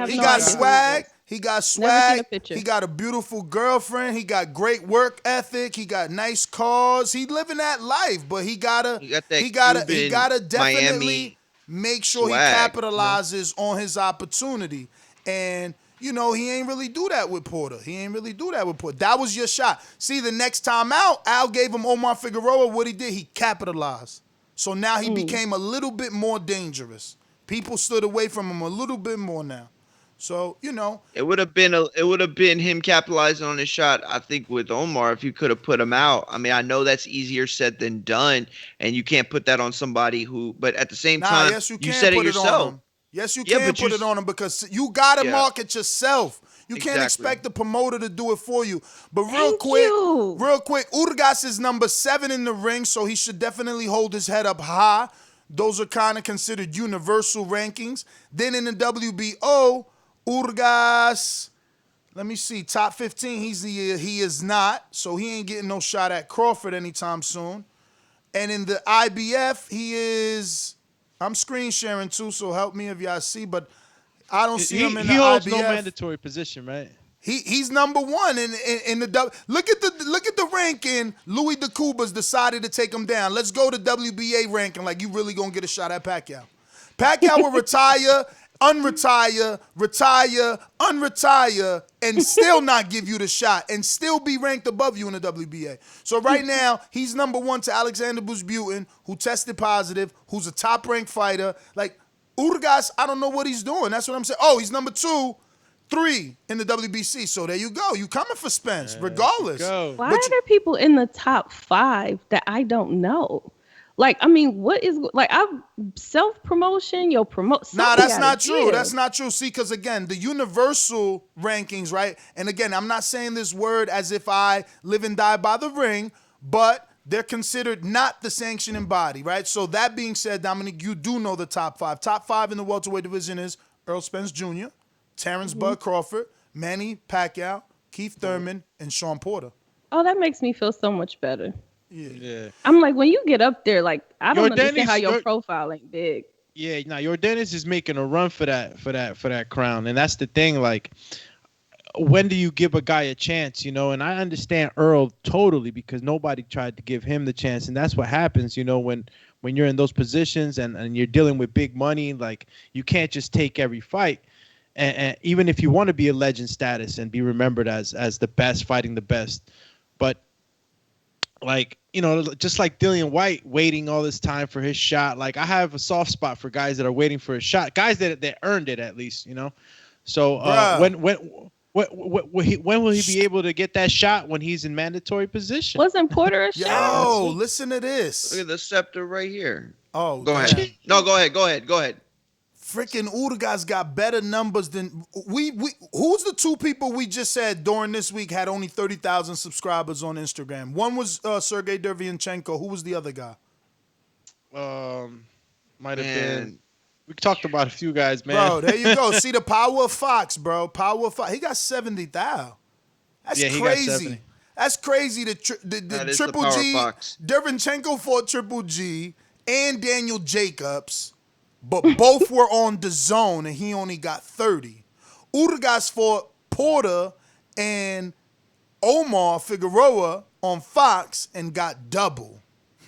Speaker 8: He got swag. He got swag. He got a beautiful girlfriend. He got great work ethic. He got nice cars. He living that life, but he gotta definitely
Speaker 13: Miami
Speaker 8: make sure
Speaker 13: swag,
Speaker 8: he capitalizes on his opportunity. And you know, he ain't really do that with Porter. That was your shot. See, the next time out, Al gave him Omar Figueroa. What he did, he capitalized. So now he became a little bit more dangerous. People stood away from him a little bit more now. So, you know.
Speaker 13: It would have been him capitalizing on his shot, I think, with Omar if you could have put him out. I mean, I know that's easier said than done, and you can't put that on somebody but at the same time,
Speaker 8: yes, you
Speaker 13: said it yourself.
Speaker 8: Yes, you can put it on him because you got to market yourself. You can't expect the promoter to do it for you. But real quick, Ugas is number 7 in the ring, so he should definitely hold his head up high. Those are kind of considered universal rankings. Then in the WBO, Ugas, let me see, top 15, he is not, so he ain't getting no shot at Crawford anytime soon. And in the IBF, he is, I'm screen sharing too, so help me if y'all see, but I don't see him in the IBF.
Speaker 9: He holds no mandatory position, right?
Speaker 8: He's number 1 in the look at the ranking. Louis DeCuba's decided to take him down. Let's go to WBA ranking like you really gonna get a shot at Pacquiao. Pacquiao will retire, unretire, retire, unretire, and still not give you the shot and still be ranked above you in the WBA. So right now, he's number 1 to Alexander Bushbutin, who tested positive, who's a top-ranked fighter. Like, Ugas, I don't know what he's doing. That's what I'm saying. Oh, he's number 2, 3 in the WBC. So there you go. You coming for Spence, regardless.
Speaker 6: Why are there people in the top 5 that I don't know? Like, I mean, what is, like, I'm self-promotion,
Speaker 8: Nah, that's not true. That's not true. See, because, again, the universal rankings, right? And, again, I'm not saying this word as if I live and die by the ring, but they're considered not the sanctioning body, right? So that being said, Dominic, you do know the top 5. Top 5 in the welterweight division is Errol Spence Jr., Terence Bud Crawford, Manny Pacquiao, Keith Thurman, and Sean Porter.
Speaker 6: Oh, that makes me feel so much better.
Speaker 8: Yeah.
Speaker 6: I'm like, when you get up there, like, I don't understand how your profile ain't big.
Speaker 9: Yeah, now Yordenis is making a run for that crown, and that's the thing. Like, when do you give a guy a chance, you know? And I understand Errol totally because nobody tried to give him the chance, and that's what happens, you know, when you're in those positions and you're dealing with big money. Like, you can't just take every fight. And even if you want to be a legend status and be remembered as the best, fighting the best, but like, you know, just like Dillian White waiting all this time for his shot. Like, I have a soft spot for guys that are waiting for a shot, guys that earned it at least, you know. So when will he be able to get that shot when he's in mandatory position?
Speaker 6: Wasn't Porter a shot?
Speaker 8: Yo, listen to this.
Speaker 13: Look at the scepter right here.
Speaker 8: Oh,
Speaker 13: go ahead. No, go ahead.
Speaker 8: Freaking Ugas got better numbers than who's the 2 people we just said during this week had only 30,000 subscribers on Instagram? One was Sergey Derevyanchenko. Who was the other guy?
Speaker 9: Might have been. We talked about a few guys, man.
Speaker 8: Bro, there you go. See the power of Fox, bro. Power of Fox. He got 70,000. That's crazy. That's crazy. The
Speaker 13: That is the
Speaker 8: Triple
Speaker 13: power
Speaker 8: G,
Speaker 13: box.
Speaker 8: Derevchenko fought Triple G and Daniel Jacobs, but both were on Dazn, and he only got 30. Ugas fought Porter and Omar Figueroa on Fox and got double.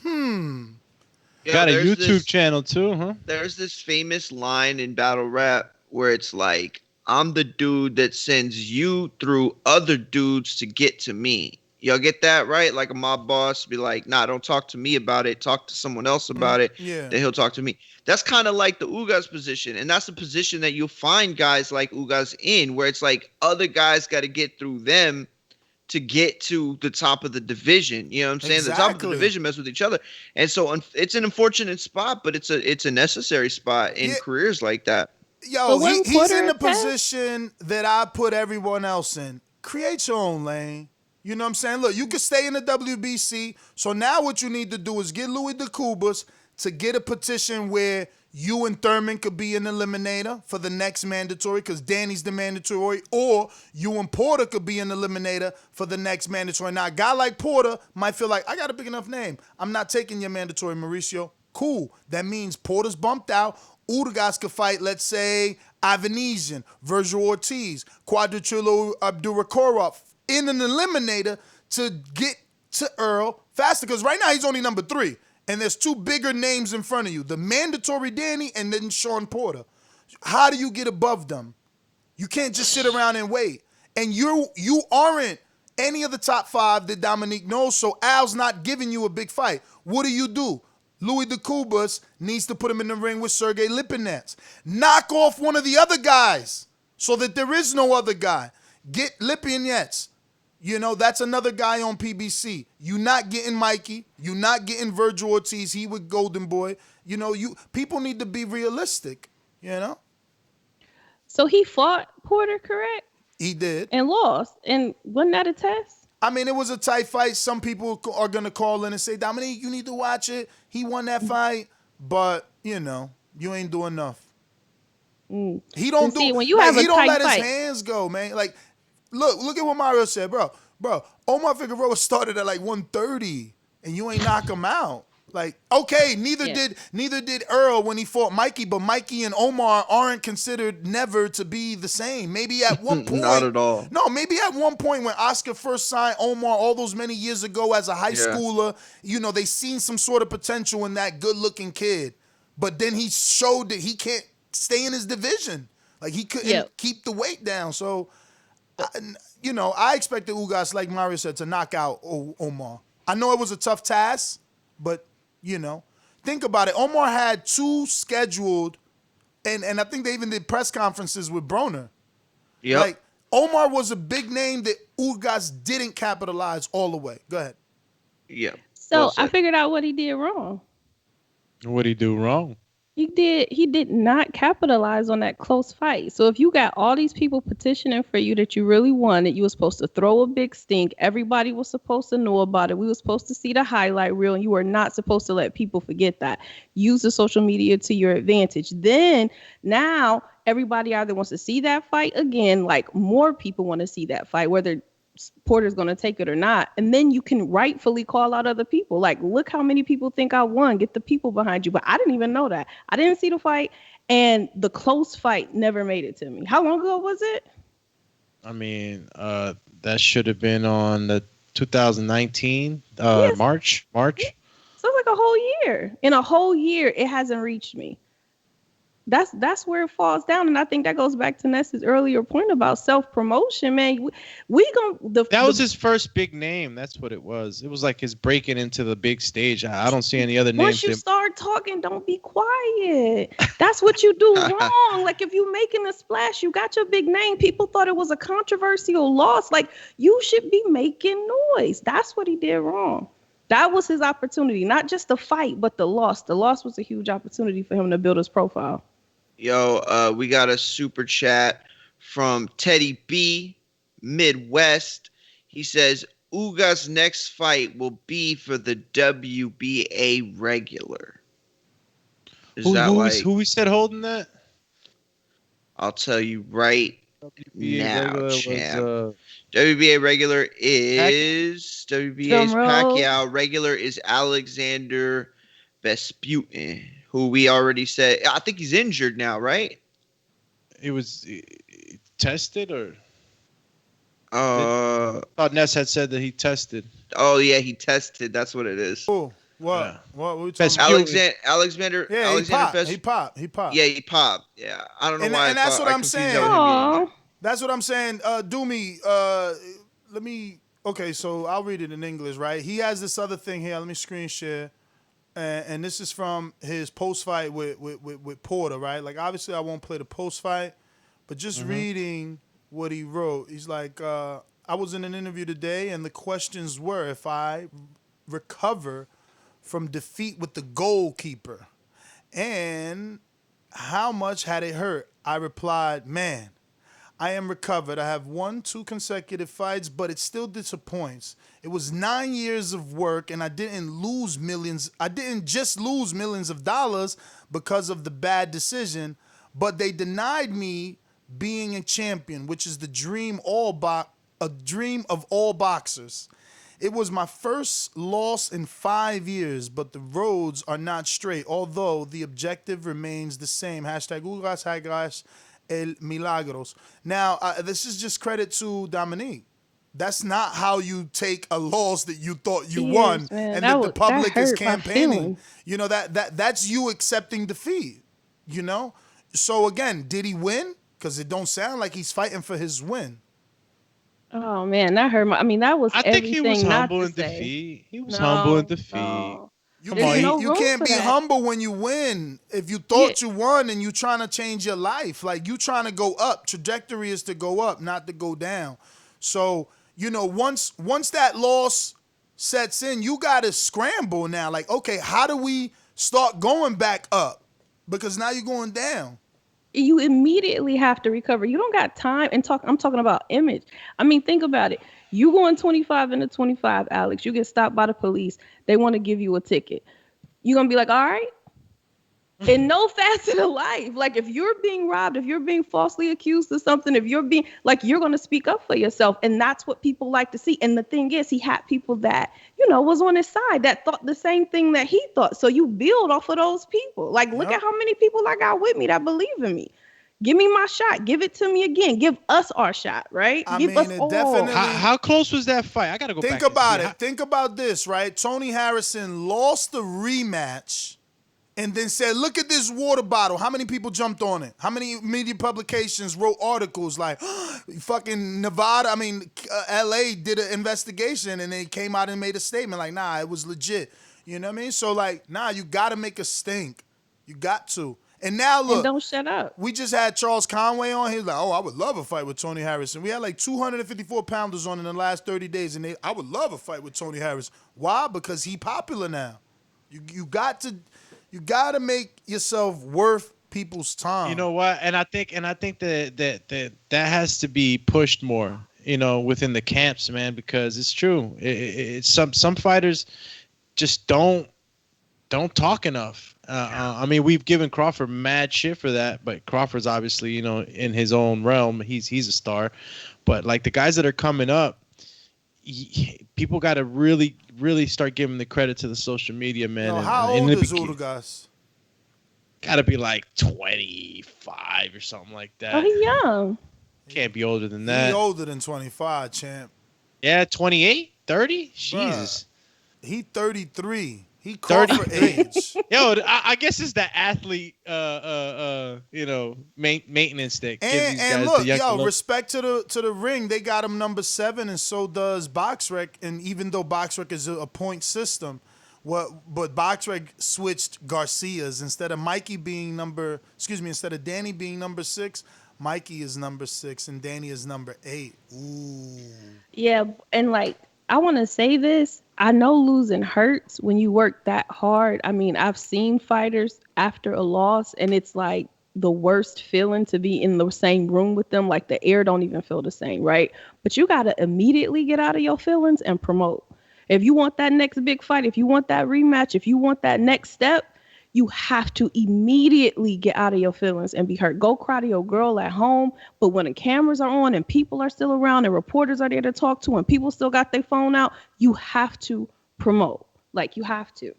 Speaker 13: Yeah,
Speaker 9: Got a
Speaker 13: there's
Speaker 9: YouTube channel too, huh?
Speaker 13: There's this famous line in battle rap where it's like, I'm the dude that sends you through other dudes to get to me. Y'all get that, right? Like a mob boss be like, nah, don't talk to me about it. Talk to someone else about it.
Speaker 8: Yeah.
Speaker 13: Then he'll talk to me. That's kind of like the Ugas position. And that's the position that you'll find guys like Ugas in, where it's like other guys got to get through them to get to the top of the division. You know what I'm saying? The top of the division mess with each other. And so it's an unfortunate spot, but it's a necessary spot in careers like that.
Speaker 8: Yo, he's in the position that I put everyone else in. Create your own lane. You know what I'm saying? Look, you can stay in the WBC. So now what you need to do is get Louis DeCubas to get a petition where you and Thurman could be an eliminator for the next mandatory, because Danny's the mandatory, or you and Porter could be an eliminator for the next mandatory. Now, a guy like Porter might feel like, I got a big enough name. I'm not taking your mandatory, Mauricio. Cool. That means Porter's bumped out. Ugas could fight, let's say, Ivanesian, Virgil Ortiz, Quadrichilo Abdurakorov in an eliminator to get to Errol faster, because right now he's only number 3. And there's 2 bigger names in front of you, the mandatory Danny and then Sean Porter. How do you get above them? You can't just sit around and wait. And you aren't any of the top 5 that Dominique knows, so Al's not giving you a big fight. What do? Louis DeCubas needs to put him in the ring with Sergey Lipinets. Knock off one of the other guys so that there is no other guy. Get Lipinets. You know, that's another guy on PBC. You not getting Mikey. You not getting Virgil Ortiz. He with Golden Boy. You know, people need to be realistic, you know?
Speaker 6: So he fought Porter, correct?
Speaker 8: He did.
Speaker 6: And lost. And wasn't that a test?
Speaker 8: I mean, it was a tight fight. Some people are going to call in and say, Dominique, you need to watch it. He won that fight. But, you know, you ain't doing enough. He don't do.
Speaker 6: When you have
Speaker 8: he
Speaker 6: a
Speaker 8: don't
Speaker 6: tight
Speaker 8: let
Speaker 6: fight.
Speaker 8: his hands go, man. Like, look at what Mario said, bro. Omar Figueroa started at like 130, and you ain't knock him out. Like, okay, neither did Errol when he fought Mikey, but Mikey and Omar aren't considered never to be the same. Maybe at one point.
Speaker 13: Not at all.
Speaker 8: No, maybe at one point when Oscar first signed Omar all those many years ago as a high schooler, you know, they seen some sort of potential in that good-looking kid. But then he showed that he can't stay in his division. Like, he couldn't keep the weight down. So, I expected Ugas, like Mario said, to knock out Omar. I know it was a tough task, but, you know, think about it. Omar had 2 scheduled, and I think they even did press conferences with Broner.
Speaker 13: Yeah.
Speaker 8: Like, Omar was a big name that Ugas didn't capitalize all the way. Go ahead.
Speaker 13: Yeah.
Speaker 6: So I figured out what he did wrong.
Speaker 9: What'd he do wrong?
Speaker 6: He did not capitalize on that close fight. So if you got all these people petitioning for you that you really wanted, you were supposed to throw a big stink. Everybody was supposed to know about it. We were supposed to see the highlight reel, and you were not supposed to let people forget that. Use the social media to your advantage. Then now everybody either wants to see that fight again, like more people want to see that fight, whether Porter's going to take it or not. And then you can rightfully call out other people. Like, look how many people think I won. Get the people behind you. But I didn't even know that. I didn't see the fight. And the close fight never made it to me. How long ago was it?
Speaker 9: I mean, that should have been on the 2019 March.
Speaker 6: So it's like a whole year. In a whole year, it hasn't reached me. That's where it falls down, and I think that goes back to Ness's earlier point about self-promotion, man. That
Speaker 9: was his first big name. That's what it was. It was like his breaking into the big stage. I don't see any other names.
Speaker 6: Once you start talking, don't be quiet. That's what you do wrong. Like, if you making a splash, you got your big name. People thought it was a controversial loss. Like, you should be making noise. That's what he did wrong. That was his opportunity, not just the fight, but the loss. The loss was a huge opportunity for him to build his profile.
Speaker 13: Yo, we got a super chat from Teddy B, Midwest. He says, Ugas' next fight will be for the WBA regular.
Speaker 9: Who he said holding that?
Speaker 13: I'll tell you right
Speaker 9: WBA
Speaker 13: Now,
Speaker 9: regular was
Speaker 13: champ. WBA regular is WBA's
Speaker 6: Drum roll.
Speaker 13: Pacquiao. Regular is Alexander Vesputin, who we already said. I think he's injured now, right?
Speaker 9: he was tested or
Speaker 13: Uh
Speaker 9: I thought Ness had said that he tested.
Speaker 13: oh yeah, he tested. That's what it is.
Speaker 8: Oh, what?
Speaker 9: Yeah.
Speaker 8: What we talking about?
Speaker 13: Alexander.
Speaker 8: Yeah,
Speaker 13: Alexander
Speaker 8: he popped.
Speaker 13: Yeah, he popped. Yeah, I don't know why.
Speaker 8: And that's what I'm saying.
Speaker 6: Aw.
Speaker 8: That's what I'm saying. Doomy, let me. Okay, so I'll read it in English, right? He has this other thing here. Let me screen share. And this is from his post fight with Porter, right? Like, obviously, I won't play the post fight, but just reading what he wrote, he's like, I was in an interview today, and the questions were if I recover from defeat with the goalkeeper, and how much had it hurt? I replied, man, I am recovered. I have won 2 consecutive fights, but it still disappoints. It was 9 years of work, and I didn't lose millions. I didn't just lose millions of dollars because of the bad decision, but they denied me being a champion, which is the dream a dream of all boxers. It was my first loss in 5 years, but the roads are not straight, although the objective remains the same. Hashtag Ugas, hashtag El Milagros. Now, this is just credit to Dominique. That's not how you take a loss that you thought you won,
Speaker 6: man.
Speaker 8: and
Speaker 6: That
Speaker 8: that the public
Speaker 6: that
Speaker 8: is
Speaker 6: hurt my
Speaker 8: campaigning.
Speaker 6: feelings.
Speaker 8: You know, that's you accepting defeat. You know. So again, did he win? Because it don't sound like he's fighting for his win.
Speaker 6: Oh man, that hurt my. I mean, that was.
Speaker 9: I think he was
Speaker 6: everything not
Speaker 9: humble
Speaker 6: to
Speaker 9: in
Speaker 6: say.
Speaker 9: defeat. He was
Speaker 6: No,
Speaker 9: humble in defeat.
Speaker 6: no.
Speaker 8: You
Speaker 6: There's
Speaker 8: can't,
Speaker 6: no
Speaker 8: you
Speaker 6: room
Speaker 8: can't
Speaker 6: for
Speaker 8: be
Speaker 6: that.
Speaker 8: humble when you win. If you thought you won and you trying to change your life, like you trying to go up, trajectory is to go up, not to go down. So, you know, once that loss sets in, you got to scramble now. Like, okay, how do we start going back up? Because now you're going down.
Speaker 6: You immediately have to recover. You don't got time and talk. I'm talking about image. I mean, think about it. You going 25 into 25, Alex. You get stopped by the police. They want to give you a ticket. You're going to be like, all right. In no facet of life. Like if you're being robbed, if you're being falsely accused of something, if you're being like, you're going to speak up for yourself. And that's what people like to see. And the thing is, he had people that, you know, was on his side that thought the same thing that he thought. So you build off of those people. Like, look at how many people I got with me that believe in me. Give me my shot. Give it to me again. Give us our shot, right? Give us all.
Speaker 8: Definitely.
Speaker 9: How close was that fight? I gotta go
Speaker 8: Think
Speaker 9: back.
Speaker 8: about it. Think about this, right? Tony Harrison lost the rematch and then said, look at this water bottle. How many people jumped on it? How many media publications wrote articles like, fucking Nevada, LA did an investigation and they came out and made a statement like, nah, it was legit. You know what I mean? So like, nah, you got to make a stink. You got to. And now look,
Speaker 6: and don't shut up.
Speaker 8: We just had Charles Conway on. He was like, "Oh, I would love a fight with Tony Harrison." We had like 254 pounders on in the last 30 days, and I would love a fight with Tony Harrison. Why? Because he popular now. You got to make yourself worth people's time.
Speaker 9: You know what? And I think that has to be pushed more. You know, within the camps, man, because it's true. It's some fighters just don't talk enough. I mean, we've given Crawford mad shit for that, but Crawford's obviously, you know, in his own realm, he's a star. But like the guys that are coming up, people got to really, really start giving the credit to the social media, man.
Speaker 8: How old is Ugas?
Speaker 9: Got to be like 25 or something like that.
Speaker 6: Oh, he's young.
Speaker 9: Can't be older than that.
Speaker 8: He's older than 25, champ.
Speaker 9: Yeah, 28, 30? Jesus.
Speaker 8: He 33. He called for age.
Speaker 9: Yo, I guess it's the athlete, you know, maintenance that gives these guys
Speaker 8: look,
Speaker 9: the young
Speaker 8: respect to the ring. They got him number 7, and so does BoxRec. And even though BoxRec is a point system, but BoxRec switched Garcia's instead of instead of Danny being number 6, Mikey is number 6, and Danny is number 8. Ooh.
Speaker 6: Yeah, and like I want to say this. I know losing hurts when you work that hard. I mean, I've seen fighters after a loss, and it's like the worst feeling to be in the same room with them. Like the air don't even feel the same, right? But you got to immediately get out of your feelings and promote. If you want that next big fight, if you want that rematch, if you want that next step, you have to immediately get out of your feelings and be hurt. Go cry to your girl at home, but when the cameras are on and people are still around and reporters are there to talk to and people still got their phone out, you have to promote. Like, you have to.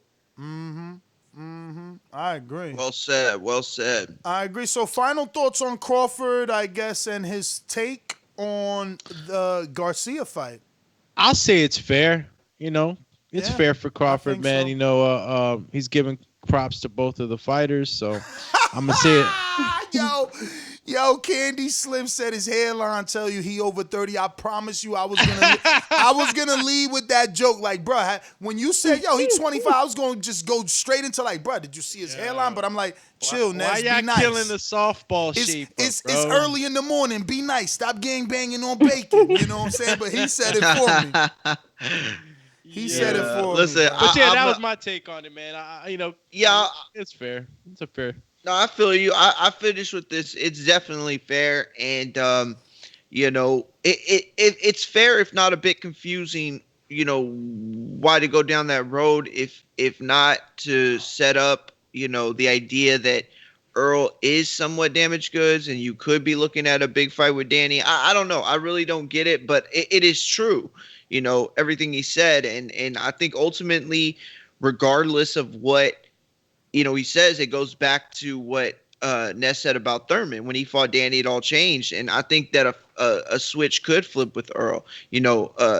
Speaker 8: I agree.
Speaker 13: Well said. Well said.
Speaker 8: I agree. So final thoughts on Crawford, I guess, and his take on the Garcia fight.
Speaker 9: I'll say it's fair. It's fair for Crawford, man.
Speaker 8: So.
Speaker 9: He's giving props to both of the fighters, so I'm gonna say it.
Speaker 8: Yo, Candy Slim said his hairline tell you he over 30. I promise you, I was gonna lead with that joke. Like, bro, when you said, yo, he 25, I was gonna just go straight into like, bro, did you see his hairline? But I'm like, chill, Ness,
Speaker 9: why y'all
Speaker 8: be nice.
Speaker 9: killing the softball shape?
Speaker 8: It's early in the morning. Be nice. Stop gang banging on bacon. You know what I'm saying? But he said it for me. He said it for me.
Speaker 13: Listen,
Speaker 9: but that was my take on it, man. It's fair. It's a fair.
Speaker 13: No, I feel you. I finished with this. It's definitely fair, and it's fair, if not a bit confusing. Why to go down that road if not to set up the idea that Errol is somewhat damaged goods, and you could be looking at a big fight with Danny. I don't know. I really don't get it, but it is true. Everything he said, and I think ultimately, regardless of what he says, it goes back to what Ness said about Thurman. When he fought Danny, it all changed. And I think that a switch could flip with Errol.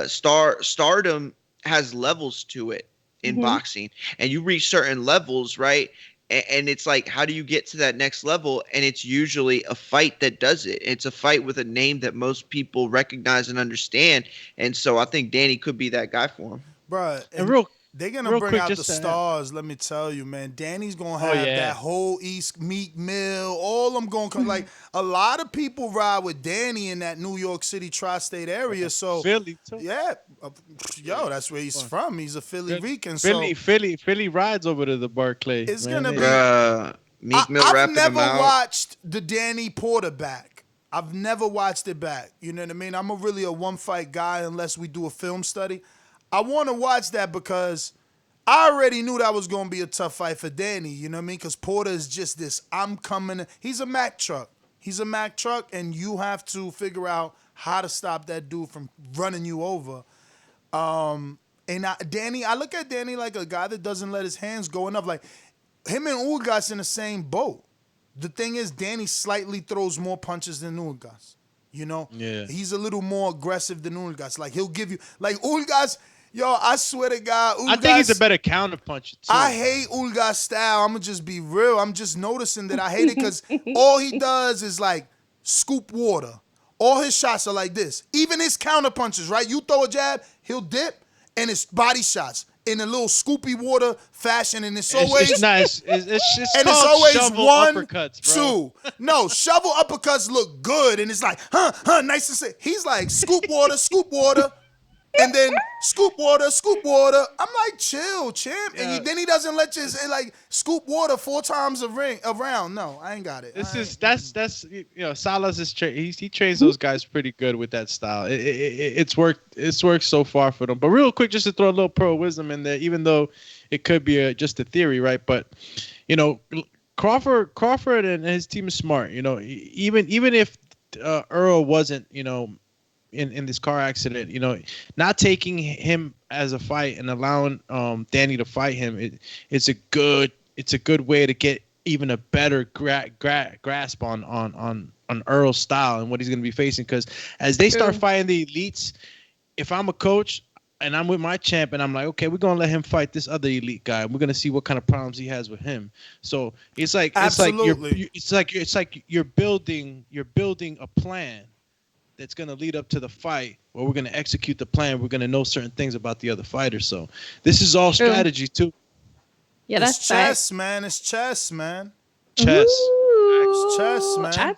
Speaker 13: Stardom has levels to it in boxing. And you reach certain levels, right? And it's like, how do you get to that next level? And it's usually a fight that does it. It's a fight with a name that most people recognize and understand. And so I think Danny could be that guy for him.
Speaker 8: Bruh,
Speaker 9: and
Speaker 8: they're going to bring out the stars, let me tell you, man. Danny's going to have that whole East Meat Mill. All them going to come. Like, a lot of people ride with Danny in that New York City tri-state area. So
Speaker 9: Philly, too.
Speaker 8: Yeah. Yo, that's where he's from. He's a Philly Rican.
Speaker 9: Philly rides over to the Barclay.
Speaker 8: It's going to be...
Speaker 13: Meek Mill
Speaker 8: I've never watched the Danny Porter back. I've never watched it back. You know what I mean? I'm really a one-fight guy unless we do a film study. I want to watch that because I already knew that was going to be a tough fight for Danny, you know what I mean? Because Porter is just this, I'm coming. He's a Mack truck. He's a Mack truck, and you have to figure out how to stop that dude from running you over. Danny, I look at Danny like a guy that doesn't let his hands go enough. Like, him and Ugas in the same boat. The thing is, Danny slightly throws more punches than Ugas.
Speaker 9: Yeah.
Speaker 8: He's a little more aggressive than Ugas. Like, he'll give you, like, Ugas... Yo, I swear to God, Ugas,
Speaker 9: I think he's a better counter puncher, too.
Speaker 8: I hate Ugas' style. I'm going to just be real. I'm just noticing that I hate it because all he does is, like, scoop water. All his shots are like this. Even his counter punches, right? You throw a jab, he'll dip, and it's body shots in a little scoopy water fashion, and it's always...
Speaker 9: It's nice. It's
Speaker 8: and
Speaker 9: called
Speaker 8: it's always
Speaker 9: shovel
Speaker 8: one,
Speaker 9: uppercuts, bro.
Speaker 8: two. No, shovel uppercuts look good, and it's like, nice to say. He's like, scoop water, and then scoop water. I'm like, chill, champ.
Speaker 9: Yeah.
Speaker 8: And then he doesn't let you like scoop water 4 times around. No, I ain't got it.
Speaker 9: That's Salas is he trains those guys pretty good with that style. It's worked so far for them. But real quick, just to throw a little pro wisdom in there, even though it could be just a theory, right? But Crawford and his team is smart. Even if Errol wasn't in this car accident, not taking him as a fight and allowing Danny to fight him, it's a good way to get even a better grasp on Errol's style and what he's going to be facing. Because as they start fighting the elites, if I'm a coach and I'm with my champ and I'm like, okay, we're going to let him fight this other elite guy, we're going to see what kind of problems he has with him. So it's like you're building a plan that's going to lead up to the fight, where we're going to execute the plan. We're going to know certain things about the other fighter. So this is all strategy too.
Speaker 6: Yeah, that's
Speaker 8: chess, man. It's chess, man.
Speaker 9: Chess.
Speaker 8: It's chess, man.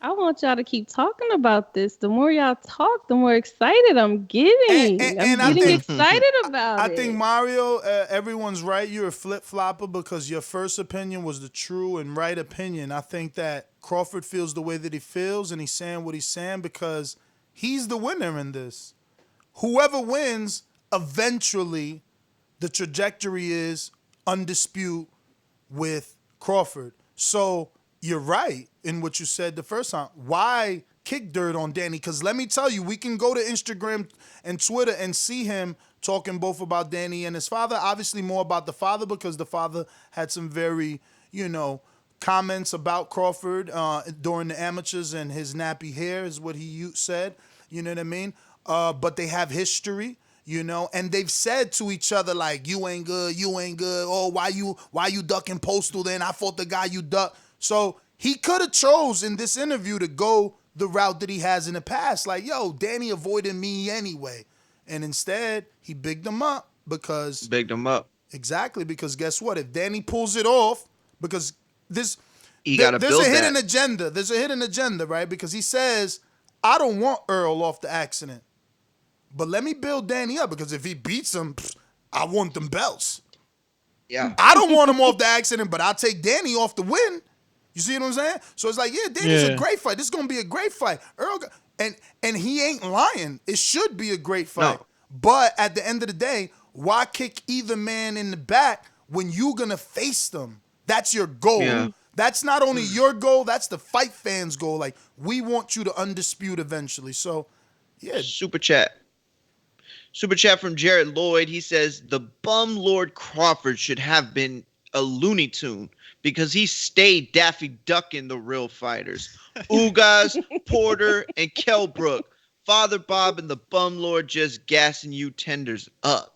Speaker 6: I want y'all to keep talking about this. The more y'all talk, the more excited I'm getting. I'm getting excited about it.
Speaker 8: I think, Mario, everyone's right. You're a flip-flopper because your first opinion was the true and right opinion. I think that Crawford feels the way that he feels, and he's saying what he's saying because he's the winner in this. Whoever wins, eventually, the trajectory is undisputed with Crawford. So you're right in what you said the first time. Why kick dirt on Danny? Because let me tell you, we can go to Instagram and Twitter and see him talking both about Danny and his father. Obviously more about the father because the father had some very, comments about Crawford during the amateurs, and his nappy hair is what he said. You know what I mean? But they have history. And they've said to each other like, you ain't good. Oh, why you ducking Postal then? I fought the guy you ducked. So he could have chose in this interview to go the route that he has in the past. Like, yo, Danny avoided me anyway. And instead, he bigged him up because...
Speaker 13: Bigged him up.
Speaker 8: Exactly, because guess what? If Danny pulls it off, because there's a hidden agenda. There's a hidden agenda, right? Because he says, I don't want Errol off the accident. But let me build Danny up, because if he beats him, I want them belts.
Speaker 13: Yeah.
Speaker 8: I don't want him off the accident, but I'll take Danny off the win. You see what I'm saying? So it's like, yeah, Danny's a great fight. This is going to be a great fight. Errol, and he ain't lying. It should be a great fight. No. But at the end of the day, why kick either man in the back when you're going to face them? That's your goal. Yeah. That's not only your goal, that's the fight fans' goal. Like, we want you to undispute eventually. So, yeah.
Speaker 13: Super chat from Jared Lloyd. He says, the bum Lord Crawford should have been a Looney Tune because he stayed Daffy Ducking the real fighters. Ugas, Porter, and Kelbrook. Father Bob and the bum Lord just gassing you tenders up.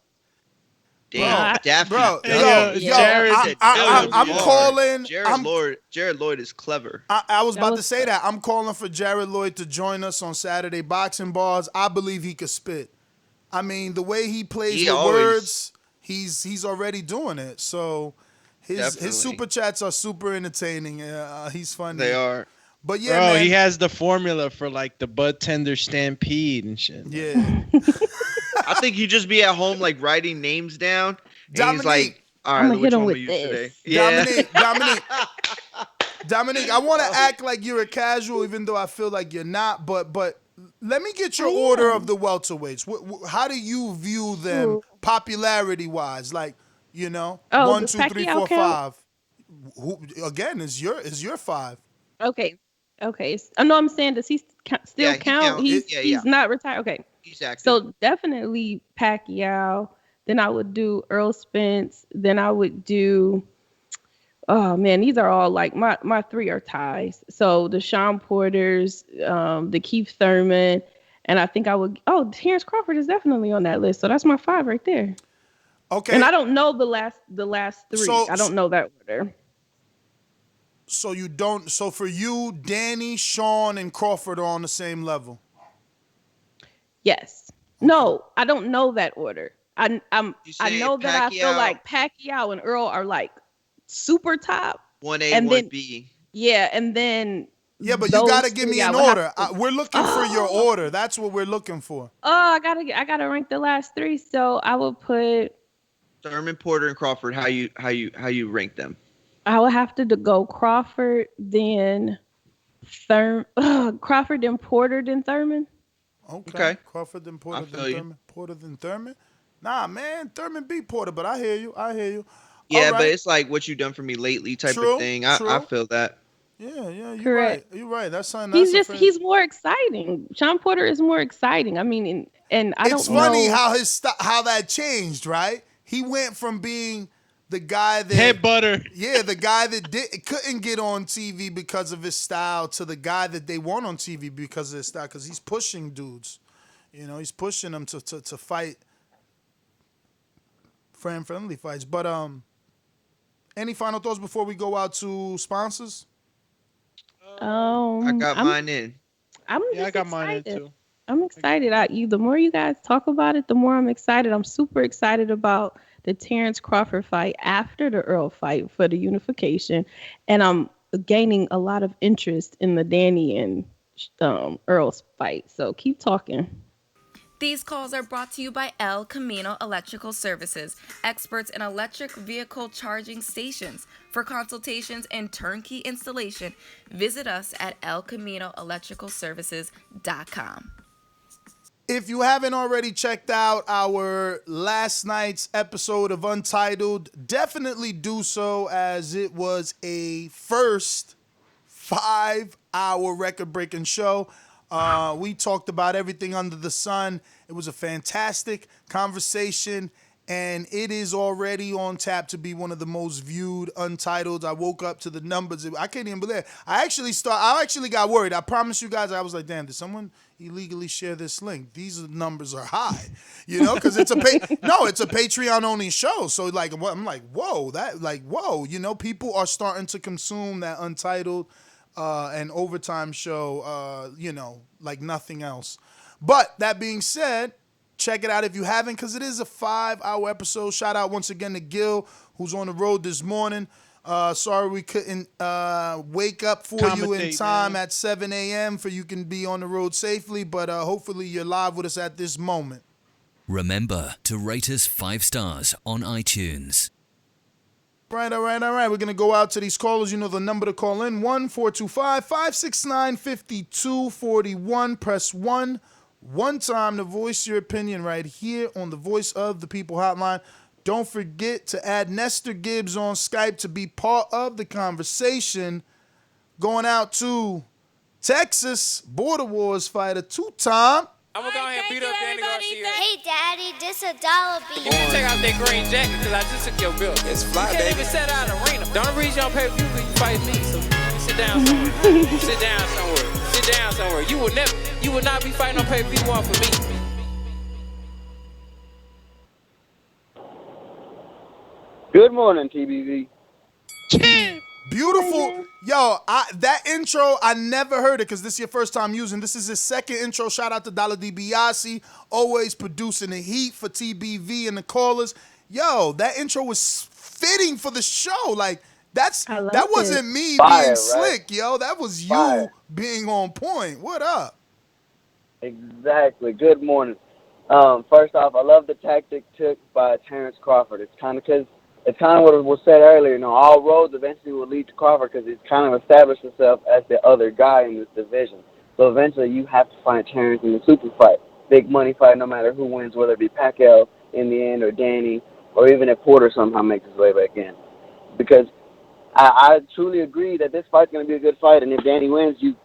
Speaker 13: Damn, Daffy.
Speaker 8: Bro,
Speaker 13: Jared,
Speaker 8: I'm calling.
Speaker 13: Jared Lloyd is clever.
Speaker 8: I was about to say that. I'm calling for Jared Lloyd to join us on Saturday Boxing Bars. I believe he could spit. I mean, the way he plays with words, he's already doing it. So his super chats are super entertaining. He's funny.
Speaker 13: They are.
Speaker 8: But yeah,
Speaker 9: bro,
Speaker 8: man.
Speaker 9: He has the formula for like the Bud Tender Stampede and shit.
Speaker 8: Yeah.
Speaker 13: I think he'd just be at home like writing names down. And he's like, all right, which one we use today?
Speaker 8: Yeah. Dominique, I want to act like you're a casual, even though I feel like you're not. But let me get your order of the welterweights. How do you view them popularity-wise? Like, 1, 2, 3, 4, 5. Who, again, is your 5?
Speaker 6: Okay. No, I'm saying, does he still count? He's not retired. Okay.
Speaker 13: He's active.
Speaker 6: So definitely Pacquiao. Then I would do Errol Spence. Then I would do, oh man, these are all like my 3 are ties. So the Sean Porters, the Keith Thurman, and I think I would. Oh, Terence Crawford is definitely on that list. So that's my 5 right there.
Speaker 8: Okay.
Speaker 6: And I don't know the last 3. I don't know that order.
Speaker 8: So you don't. So for you, Danny, Sean, and Crawford are on the same level.
Speaker 6: Yes. Okay. No, I don't know that order. I know that Pacquiao, I feel like Pacquiao and Errol are like super top.
Speaker 13: 1A, 1B.
Speaker 6: Yeah, and then.
Speaker 8: Yeah, but you gotta give me an order. We're looking for your order. That's what we're looking for.
Speaker 6: Oh, I gotta rank the last 3. So I would put
Speaker 13: Thurman, Porter, and Crawford. How you rank them?
Speaker 6: I would have to go Crawford, then Crawford, then Porter, then Thurman.
Speaker 8: Okay. Crawford, then Porter, then Thurman. Porter, then Thurman. Nah, man, Thurman beat Porter, but I hear you.
Speaker 13: Yeah, but it's like what you done for me lately type of thing. I feel that.
Speaker 8: Yeah, you're
Speaker 6: correct.
Speaker 8: Right. You're right. That's something.
Speaker 6: He's more exciting. Sean Porter is more exciting. I mean, and I don't know.
Speaker 8: It's funny how that changed, right? He went from being the guy that
Speaker 9: head butter.
Speaker 8: Yeah, the guy that couldn't get on TV because of his style to the guy that they want on TV because of his style. Because he's pushing dudes, he's pushing them to fight friendly fights. But any final thoughts before we go out to sponsors?
Speaker 13: I got mine in.
Speaker 6: I
Speaker 9: got mine in too.
Speaker 6: I'm excited. The more you guys talk about it, the more I'm excited. I'm super excited about the Terence Crawford fight after the Errol fight for the unification. And I'm gaining a lot of interest in the Danny and Errol's fight. So keep talking.
Speaker 14: These calls are brought to you by El Camino Electrical Services, experts in electric vehicle charging stations. For consultations and turnkey installation, visit us at elcaminoelectricalservices.com.
Speaker 8: If you haven't already checked out our last night's episode of Untitled, definitely do so, as it was a first 5-hour record-breaking show. We talked about everything under the sun. It was a fantastic conversation, and it is already on tap to be one of the most viewed Untitled. I woke up to the numbers. I can't even believe it. I actually got worried. I promise you guys, I was like, damn, did someone illegally share this link? These numbers are high, because it's it's a Patreon only show. So like, I'm like, whoa, people are starting to consume that Untitled and overtime show, like nothing else. But that being said, check it out if you haven't, because it is a 5-hour episode. Shout out once again to Gil, who's on the road this morning. Sorry we couldn't wake up for you in time at 7 a.m. for you can be on the road safely, but hopefully you're live with us at this moment.
Speaker 15: Remember to rate us 5 stars on iTunes.
Speaker 8: All right. We're going to go out to these callers. You know the number to call in, 1-425-569-5241. Press 1 time to voice your opinion right here on the Voice of the People hotline. Don't forget to add Nestor Gibbs on Skype to be part of the conversation. Going out to Texas, Border Wars fighter, 2-time.
Speaker 16: I'm gonna go ahead and beat up Danny Garcia.
Speaker 3: Hey, Daddy, this $1 bill.
Speaker 16: You need to take out that green jacket because I just took your bill. It's fly, you can't even set out an arena. The only reason y'all pay per view because you fight me. So you sit down somewhere. Sit down somewhere. You will not be fighting on pay-per-view one for me.
Speaker 17: Good morning, TBV.
Speaker 8: Beautiful. Yo, that intro, I never heard it because this is your first time using. This is his second intro. Shout out to Dollar DiBiase, always producing the heat for TBV and the callers. Yo, that intro was fitting for the show. Like, that wasn't me being slick, yo. That was you being on point. What up?
Speaker 17: Exactly. Good morning. First off, I love the tactic took by Terence Crawford. It's kind of what was said earlier. All roads eventually will lead to Crawford because he's kind of established himself as the other guy in this division. So eventually you have to find Terence in the super fight. Big money fight, no matter who wins, whether it be Pacquiao in the end or Danny, or even if Porter somehow makes his way back in. Because I truly agree that this fight's going to be a good fight, and if Danny wins, you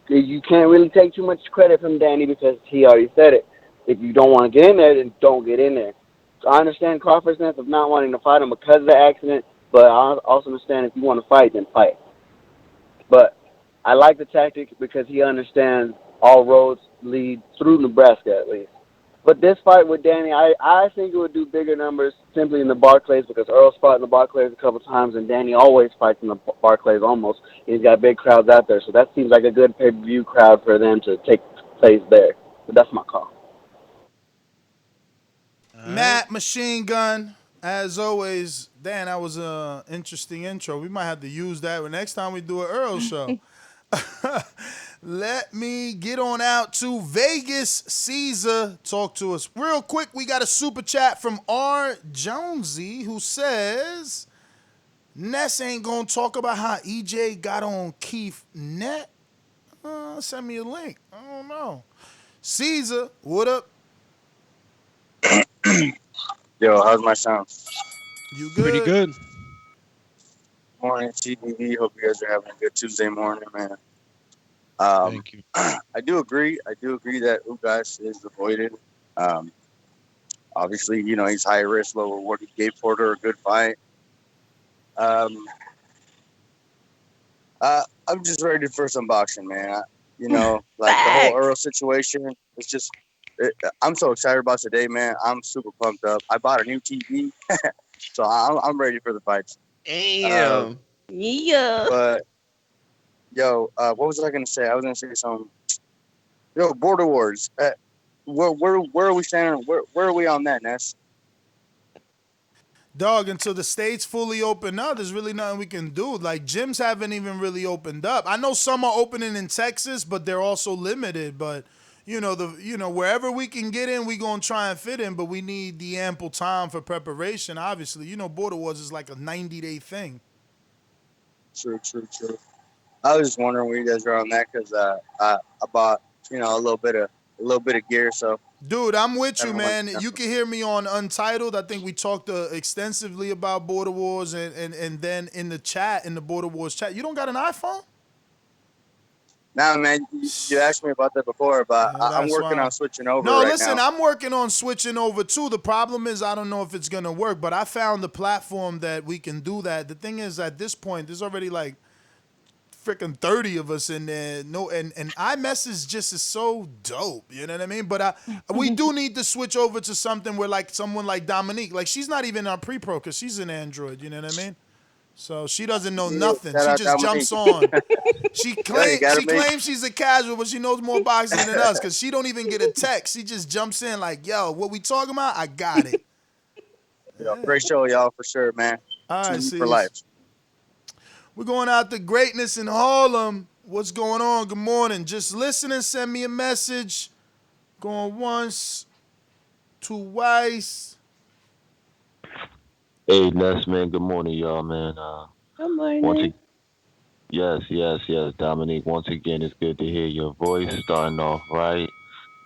Speaker 17: can't really take too much credit from Danny because he already said it. If you don't want to get in there, then don't get in there. So I understand Crawford's sense of not wanting to fight him because of the accident, but I also understand if you want to fight, then fight. But I like the tactic because he understands all roads lead through Nebraska at least. But this fight with Danny, I think it would do bigger numbers simply in the Barclays because Earl's fought in the Barclays a couple times, and Danny always fights in the Barclays almost. He's got big crowds out there, so that seems like a good pay-per-view crowd for them to take place there. But that's my call.
Speaker 8: Matt Machine Gun, as always. Dan, that was an interesting intro. We might have to use that next time we do an Earl show. Let me get on out to Vegas. Caesar, talk to us real quick. We got a super chat from R. Jonesy who says, Ness ain't gonna talk about how EJ got on Keith Net. Send me a link. I don't know. Caesar, what up?
Speaker 18: Yo, how's my sound?
Speaker 8: You good?
Speaker 9: Pretty good.
Speaker 18: Morning, TBV. Hope you guys are having a good Tuesday morning, man. Thank you. I do agree that Ugas is avoided. Obviously, he's high risk, low reward. He gave Porter a good fight. I'm just ready for some boxing, man. Like the whole Errol situation. It's just, I'm so excited about today, man. I'm super pumped up. I bought a new TV, so I'm ready for the fights.
Speaker 13: Damn.
Speaker 6: Yeah.
Speaker 18: But yo, what was I gonna say? I was gonna say something. Yo, Border Wars. Where are we standing? Where are we on that, Ness?
Speaker 8: Dog, until the states fully open up, there's really nothing we can do. Like, gyms haven't even really opened up. I know some are opening in Texas, but they're also limited. But wherever we can get in, we gonna try and fit in. But we need the ample time for preparation. Obviously, Border Wars is like a 90-day thing.
Speaker 18: True. I was just wondering where you guys are on that because I bought a little bit of gear. So
Speaker 8: Dude, I'm with you,
Speaker 18: Everyone,
Speaker 8: man. You can hear me on Untitled. I think we talked extensively about Border Wars, and then in the chat, in the Border Wars chat. You don't got an iPhone?
Speaker 18: Nah, man, you asked me about that before, but I'm
Speaker 8: That's
Speaker 18: working
Speaker 8: why.
Speaker 18: on switching over
Speaker 8: No,
Speaker 18: right
Speaker 8: listen,
Speaker 18: now.
Speaker 8: I'm working on switching over too. The problem is I don't know if it's gonna work, but I found the platform that we can do that. The thing is, at this point, there's already like freaking 30 of us in there. No, and iMessage just is so dope. You know what I mean? But we do need to switch over to something where like someone like Dominique, like she's not even on pre-pro because she's an Android. You know what I mean? So she doesn't know nothing.
Speaker 18: Shout
Speaker 8: She
Speaker 18: out
Speaker 8: just
Speaker 18: Dominique.
Speaker 8: jumps on. She
Speaker 18: You
Speaker 8: claims she's a casual, but she knows more boxing than us because she don't even get a text. She just jumps in like, "Yo, what we talking about? I got it."
Speaker 18: Great show, y'all, for sure, man.
Speaker 8: All right,
Speaker 18: TV for life.
Speaker 8: We're going out to greatness in Harlem. What's going on? Good morning. Just listening. Send me a message. Going once, twice.
Speaker 19: Hey, Les, man. Good morning, y'all, man.
Speaker 6: Good morning.
Speaker 19: Yes, Dominique. Once again, it's good to hear your voice starting off right.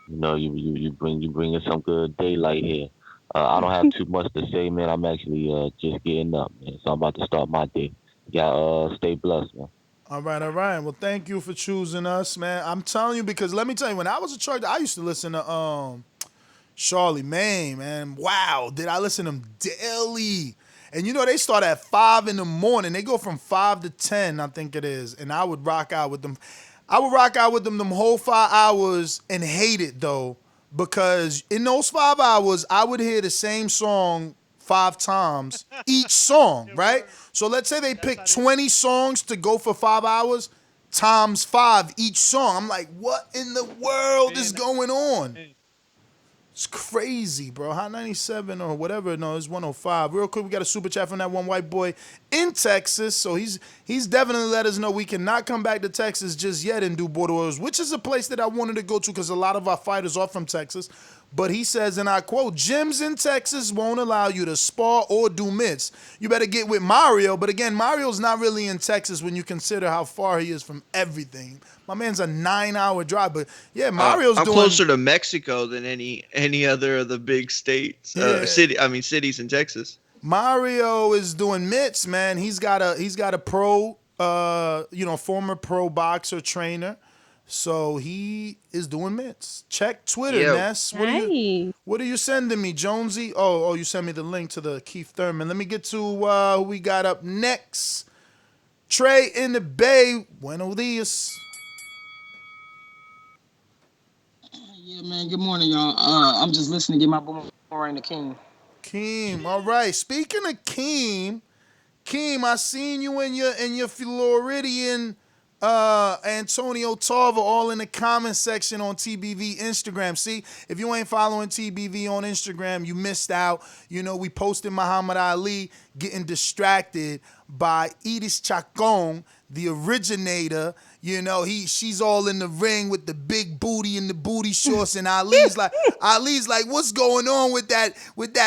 Speaker 19: You know, you bringing some good daylight here. I don't have too much to say, man. I'm actually just getting up, man. So I'm about to start my day. Y'all stay blessed, man.
Speaker 8: All right. Well, thank you for choosing us, man. I'm telling you because let me tell you, when I was a child, I used to listen to Charlie Maine, man. Wow, did I listen to them daily? And you know they start at 5 in the morning. They go from 5 to 10, I think it is. And I would rock out with them. I would rock out with them whole 5 hours and hate it though, because in those 5 hours I would hear the same song 5 times each song, right? So let's say they pick 20 songs to go for 5 hours times 5 each song. I'm like, what in the world is going on? It's crazy, bro. Hot 97 or whatever. No, it's 105. Real quick, we got a super chat from that one white boy in Texas. So he's definitely let us know we cannot come back to Texas just yet and do Border Wars, which is a place that I wanted to go to because a lot of our fighters are from Texas. But he says, and I quote, gyms in Texas won't allow you to spar or do mitts. You better get with Mario. But again, Mario's not really in Texas when you consider how far he is from everything. My man's a 9-hour drive. But yeah, Mario's
Speaker 13: I'm
Speaker 8: doing
Speaker 13: closer to Mexico than any other of the big states, cities in Texas.
Speaker 8: Mario is doing mitts, man. He's got a pro, former pro boxer trainer. So he is doing mitts. Check Twitter, Ness. What are you sending me, Jonesy? Oh, you sent me the link to the Keith Thurman. Let me get to who we got up next. Trey in the Bay. Buenos dias.
Speaker 20: Yeah, man. Good morning, y'all. I'm just listening to get my boomerang to King.
Speaker 8: Keem, all right. Speaking of Keem, I seen you in your Floridian Antonio Tarver all in the comment section on TBV Instagram. See, if you ain't following TBV on Instagram, you missed out. You know, we posted Muhammad Ali getting distracted by Edis Chacon, the originator. You know, she's all in the ring with the big booty and the booty shorts, and Ali's like, what's going on with that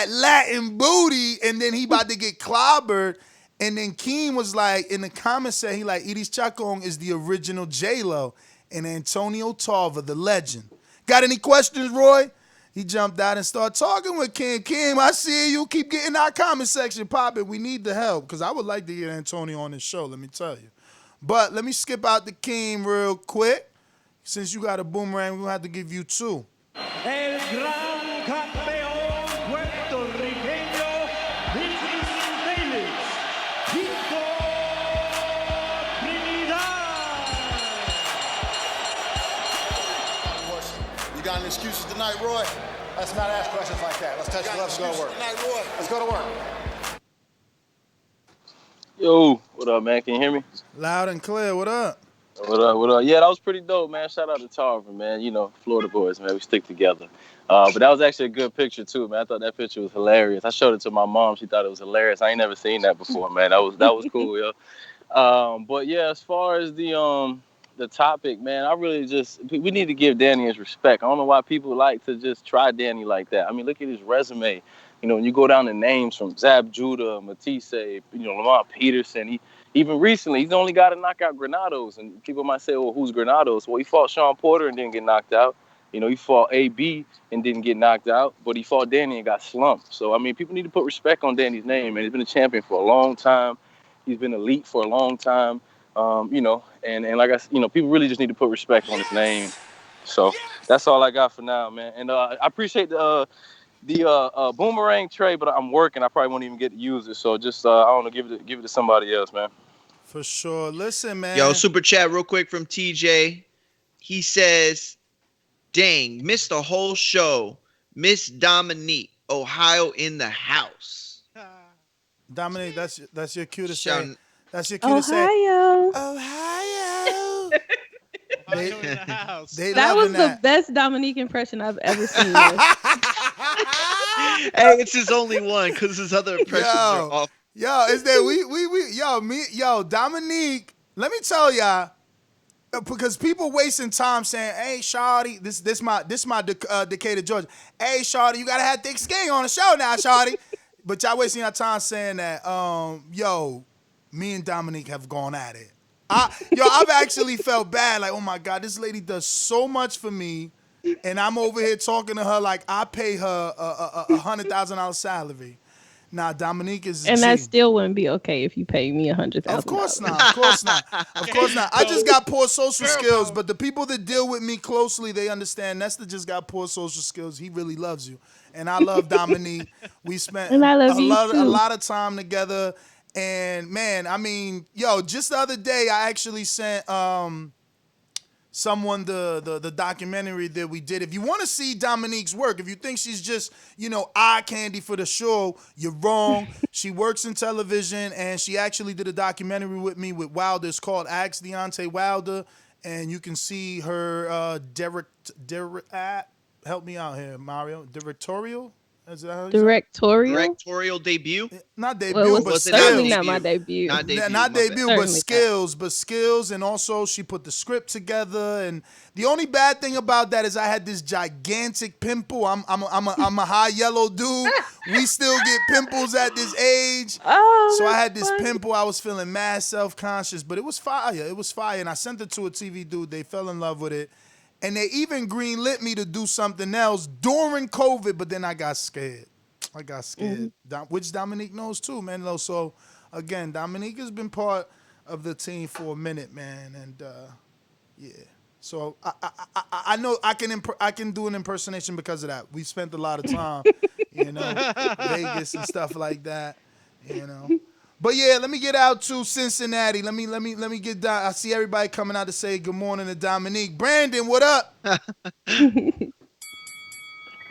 Speaker 8: Latin booty? And then he about to get clobbered. And then Keem was like, in the comments said, he like, Edis Chacon is the original J-Lo and Antonio Tarver, the legend. Got any questions, Roy? He jumped out and started talking with Keem. Keem, I see you. Keep getting our comment section popping. We need the help because I would like to get Antonio on this show, let me tell you. But let me skip out the Keem real quick. Since you got a boomerang, we're going to have to give you 2.
Speaker 21: El gran campeón puertorriqueño,
Speaker 22: You got any excuses tonight, Roy? Let's not ask questions like that. Let's touch gloves and go to work. Let's go to work.
Speaker 23: Yo, what up, man? Can you hear me?
Speaker 8: Loud and clear. What up?
Speaker 23: What up? Yeah, that was pretty dope, man. Shout out to Tarver, man. You know, Florida boys, man. We stick together. But that was actually a good picture, too, man. I thought that picture was hilarious. I showed it to my mom. She thought it was hilarious. I ain't never seen that before, man. That was cool, yo. But, yeah, as far as the topic, man, I really we need to give Danny his respect. I don't know why people like to just try Danny like that. I mean, look at his resume. You know, when you go down the names from Zab Judah, Matisse, Lamont Peterson, even recently, he's the only guy to knock out Granados. And people might say, well, who's Granados? Well, he fought Sean Porter and didn't get knocked out. He fought AB and didn't get knocked out, but he fought Danny and got slumped. So, I mean, people need to put respect on Danny's name, man. He's been a champion for a long time. He's been elite for a long time, and like I said, people really just need to put respect on his name. So that's all I got for now, man. And I appreciate the boomerang tray, but I'm working. I probably won't even get to use it. So just, I don't know, give it to somebody else, man.
Speaker 8: For sure. Listen, man.
Speaker 13: Yo, super chat real quick from TJ. He says, dang, missed the whole show. Miss Dominique, Ohio in the house.
Speaker 8: Dominique, that's your cue to
Speaker 13: Shout-
Speaker 8: say. That's your cue to say.
Speaker 6: Ohio.
Speaker 8: Ohio.
Speaker 6: That was the best Dominique impression I've ever seen.
Speaker 13: Hey, it's his only one because his other impressions are off.
Speaker 8: Yo, is that Dominique, let me tell y'all, because people wasting time saying, hey, Shawty, this my Decatur, Georgia. Hey, Shawty, you gotta have thick skin on the show now, Shawty. But y'all wasting your time saying that, me and Dominique have gone at it. I've actually felt bad, like, oh my God, this lady does so much for me, and I'm over here talking to her like I pay her a $100,000 salary. Nah, Dominique is
Speaker 6: and
Speaker 8: G.
Speaker 6: that still wouldn't be okay if you paid me $100,000.
Speaker 8: Of course not. Of course not. Of course not. I just got poor social skills, but the people that deal with me closely, they understand. Nestor just got poor social skills. He really loves you, and I love Dominique. We spent
Speaker 6: And I love you
Speaker 8: a
Speaker 6: too.
Speaker 8: lot of time together. And man, I mean, just the other day, I actually sent someone the documentary that we did. If you want to see Dominique's work, if you think she's just, eye candy for the show, you're wrong. She works in television, and she actually did a documentary with me with Wilder. It's called Ask Deontay Wilder, and you can see her help me out here, Mario. Directorial? Is that how you say it?
Speaker 13: Directorial debut?
Speaker 8: Not debut,
Speaker 6: Well,
Speaker 8: but
Speaker 6: certainly
Speaker 8: skills.
Speaker 6: not my debut.
Speaker 13: Not debut,
Speaker 8: Not
Speaker 13: my
Speaker 8: debut,
Speaker 13: bad.
Speaker 8: but
Speaker 6: Certainly
Speaker 8: skills, and also she put the script together. And the only bad thing about that is I had this gigantic pimple. I'm a high yellow dude. We still get pimples at this age.
Speaker 6: Oh,
Speaker 8: So I had this pimple. I was feeling mad self-conscious, but it was fire. It was fire, and I sent it to a TV dude. They fell in love with it. And they even greenlit me to do something else during COVID, but then I got scared. Which Dominique knows too, man. So, again, Dominique has been part of the team for a minute, man. And, yeah. So, I know I can do an impersonation because of that. We spent a lot of time, Vegas and stuff like that, But yeah, let me get out to Cincinnati. Let me get down. I see everybody coming out to say good morning to Dominique. Brandon, what up?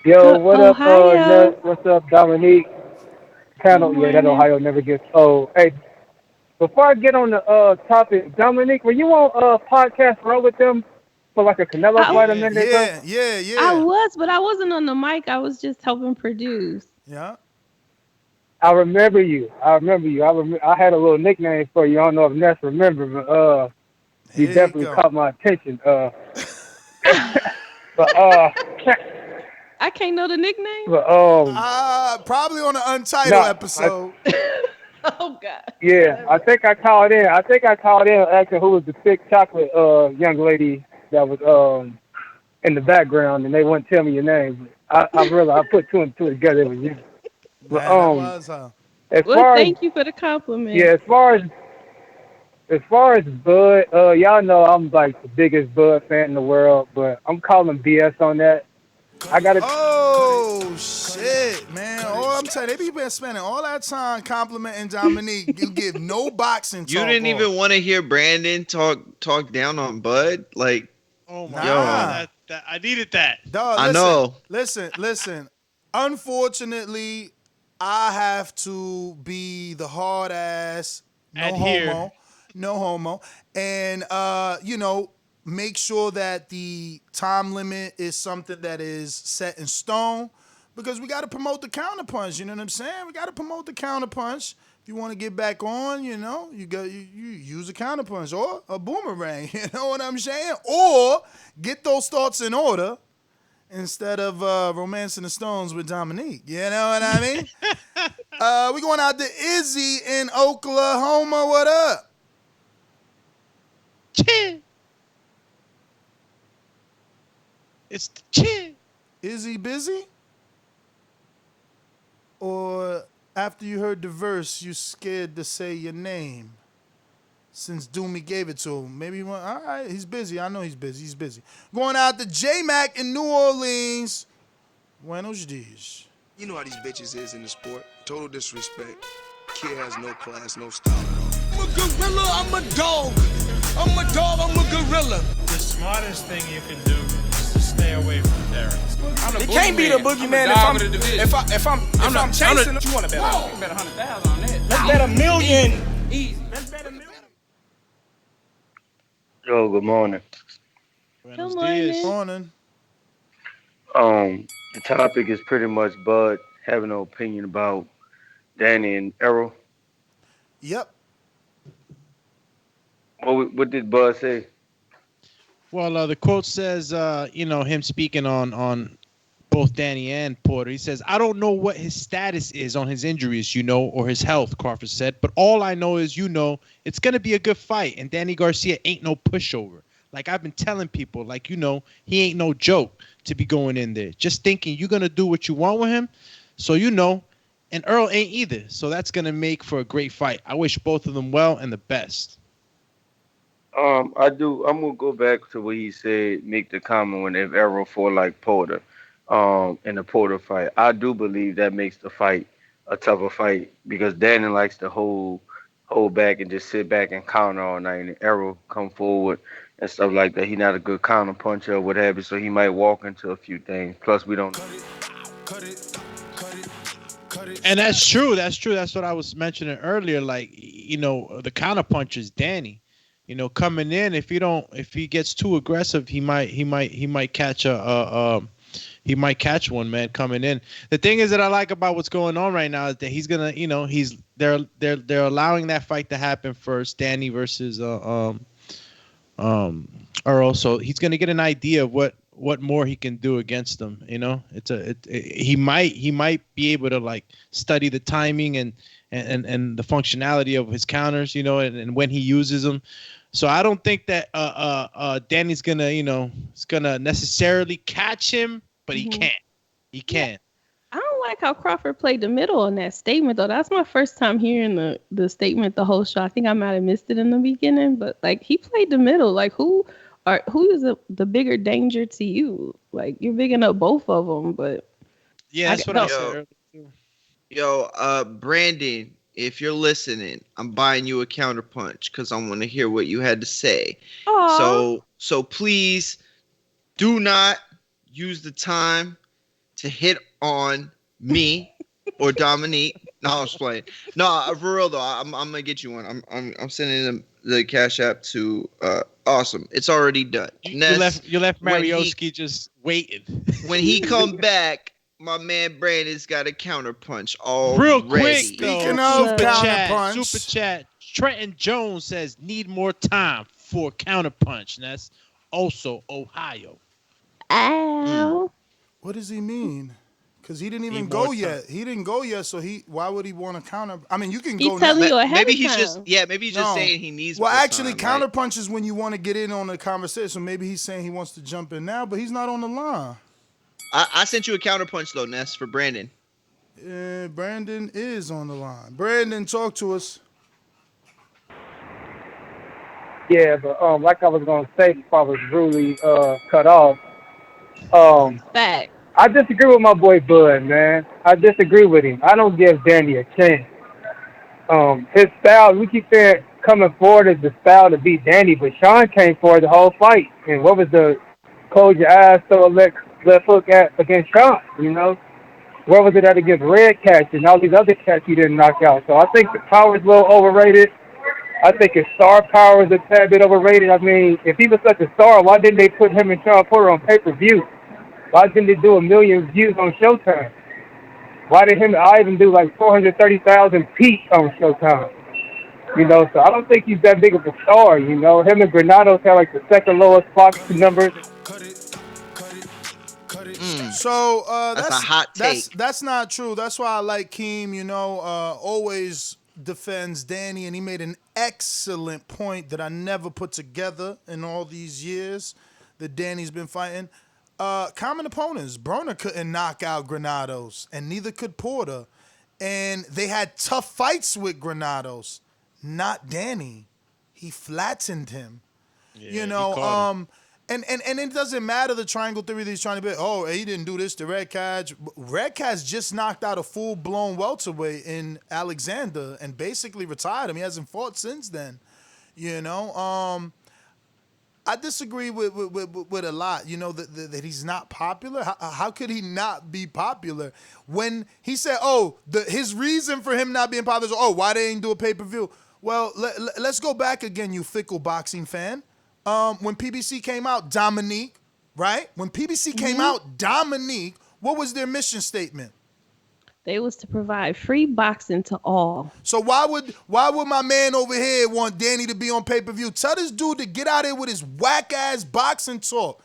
Speaker 1: Yo, what up,
Speaker 6: Ohio.
Speaker 1: what's up, Dominique? Panel, yeah, that Ohio never gets old. Hey, before I get on the topic, Dominique, were you on podcast row with them for like a Canelo fight a minute ago?
Speaker 8: Yeah.
Speaker 6: I was, but I wasn't on the mic. I was just helping produce.
Speaker 8: Yeah.
Speaker 1: I remember you. I had a little nickname for you. I don't know if Ness remember, but you definitely caught my attention. But
Speaker 6: I can't know the nickname.
Speaker 1: But
Speaker 8: probably on the Untitled episode.
Speaker 6: Oh God.
Speaker 1: Yeah, I think I called in. Asking who was the thick chocolate young lady that was in the background, and they wouldn't tell me your name. I realized I put two and two together. It was you. But,
Speaker 6: thank you for the compliment.
Speaker 1: Yeah, as far as Bud, y'all know I'm like the biggest Bud fan in the world, but I'm calling BS on that.
Speaker 8: Oh shit, man! Oh, I'm telling you, they be spending all that time complimenting Dominique. You give no boxing talk.
Speaker 13: You didn't even want to hear Brandon talk down on Bud, like.
Speaker 9: Oh my God, I needed that.
Speaker 8: Dog,
Speaker 13: I know.
Speaker 8: Listen. Unfortunately, I have to be the hard ass, no homo, and make sure that the time limit is something that is set in stone, because we got to promote the counterpunch. You know what I'm saying? We got to promote the counterpunch. If you want to get back on, you use a counterpunch or a boomerang. You know what I'm saying? Or get those thoughts in order instead of romancing the stones with Dominique. You know what I mean? We going out to Izzy in Oklahoma. What up?
Speaker 9: It's the chin.
Speaker 8: Is he busy? Or after you heard the verse, you scared to say your name? Since Doomy gave it to him. Maybe he went, all right, he's busy. I know he's busy. He's busy. Going out to J-Mac in New Orleans. Buenos dias.
Speaker 2: You know how these bitches is in the sport. Total disrespect. Kid has no class, no style. I'm a gorilla, I'm a dog. I'm a dog, I'm a gorilla.
Speaker 4: The smartest thing you can do is to stay away from Terence.
Speaker 22: It can't be the boogeyman if I'm chasing him. You want to bet?
Speaker 16: You bet 100,000 on that.
Speaker 22: Let's bet $1 million.
Speaker 16: Easy.
Speaker 22: Let's bet $1 million.
Speaker 5: Yo, good morning.
Speaker 6: Good morning.
Speaker 8: Morning.
Speaker 5: The topic is pretty much Bud having an opinion about Danny and Errol.
Speaker 8: Yep.
Speaker 5: What did Bud say?
Speaker 9: Well, the quote says, him speaking on both Danny and Porter. He says, I don't know what his status is on his injuries, or his health, Crawford said. But all I know is, it's going to be a good fight. And Danny Garcia ain't no pushover. Like I've been telling people, he ain't no joke to be going in there. Just thinking you're going to do what you want with him. So, and Errol ain't either. So that's going to make for a great fight. I wish both of them well and the best.
Speaker 5: I do. I'm gonna go back to what he said. Make the comment when if Errol fought like Porter, in the Porter fight. I do believe that makes the fight a tougher fight because Danny likes to hold back and just sit back and counter all night, and Errol come forward and stuff like that. He's not a good counter puncher or what have you, so he might walk into a few things. Plus, we don't.
Speaker 9: And that's true. That's true. That's what I was mentioning earlier. The counter puncher is Danny. Coming in, if he gets too aggressive, he might catch he might catch one, man, coming in. The thing is that I like about what's going on right now is that he's gonna, they're allowing that fight to happen first, Danny versus Errol. So he's gonna get an idea of what more he can do against them. He might be able to study the timing and the functionality of his counters, and when he uses them. So I don't think that Danny's gonna necessarily catch him, but he can't. He can.
Speaker 6: I don't like how Crawford played the middle in that statement though. That's my first time hearing the statement the whole show. I think I might have missed it in the beginning, but he played the middle. Who is the bigger danger to you? You're bigging up both of them, but
Speaker 9: yeah, that's what I said.
Speaker 13: Yo, Brandon, if you're listening, I'm buying you a counterpunch because I want to hear what you had to say.
Speaker 6: Aww.
Speaker 13: So please do not use the time to hit on me or Dominique. No, I'm just playing. No, for real though, I'm gonna get you one. I'm sending them the Cash App to Awesome. It's already done.
Speaker 9: You left Marioski just waiting.
Speaker 13: When he come back, my man Brandon's got a counterpunch already.
Speaker 9: Real quick,
Speaker 8: Speaking of counterpunch,
Speaker 9: super chat. Trenton Jones says need more time for counterpunch, and that's also Ohio.
Speaker 6: Ow.
Speaker 8: What does he mean? Because he didn't even go yet. He didn't go yet, so why would he want to counter? I mean, you can go.
Speaker 6: Telling you ahead
Speaker 13: maybe
Speaker 6: of
Speaker 13: he's
Speaker 6: time.
Speaker 13: just saying he needs.
Speaker 8: Well,
Speaker 13: more
Speaker 8: actually,
Speaker 13: time,
Speaker 8: counterpunch is when you want to get in on the conversation. So maybe he's saying he wants to jump in now, but he's not on the line.
Speaker 13: I sent you a counterpunch though, Ness, for Brandon.
Speaker 8: Brandon is on the line. Brandon, talk to us.
Speaker 1: Yeah, but like I was gonna say before I was rudely cut off.
Speaker 6: Fact.
Speaker 1: I disagree with my boy Bud, man. I disagree with him. I don't give Danny a chance. His style, we keep saying coming forward is the style to beat Danny, but Sean came forward the whole fight. And what was the close your eyes, throw a left hook against Sean, Where was it at against Red Cats and all these other cats he didn't knock out? So I think the power is a little overrated. I think his star power is a tad bit overrated. I mean, if he was such a star, why didn't they put him and Sean Porter on pay-per-view? Why didn't they do 1 million views on Showtime? Why did him and Ivan do 430,000 peaks on Showtime? So I don't think he's that big of a star, Him and Granados had the second lowest boxing numbers.
Speaker 8: So
Speaker 13: that's a hot take.
Speaker 8: That's not true. That's why I like Keem, always defends Danny, and he made an excellent point that I never put together in all these years that Danny's been fighting. Common opponents. Broner couldn't knock out Granados, and neither could Porter. And they had tough fights with Granados. Not Danny. He flattened him.
Speaker 9: Yeah,
Speaker 8: And it doesn't matter the triangle theory that he's trying to be. Oh, he didn't do this to Red Catch. Red Catch just knocked out a full-blown welterweight in Alexander and basically retired him. He hasn't fought since then. I disagree with a lot. That he's not popular. How could he not be popular when he said, his reason for him not being popular is, why they ain't do a pay-per-view? Well, let's go back again, you fickle boxing fan. When PBC came out, Dominique, right? When PBC came out, Dominique, what was their mission statement?
Speaker 6: They was to provide free boxing to all.
Speaker 8: So why would my man over here want Danny to be on pay-per-view? Tell this dude to get out of here with his whack-ass boxing talk.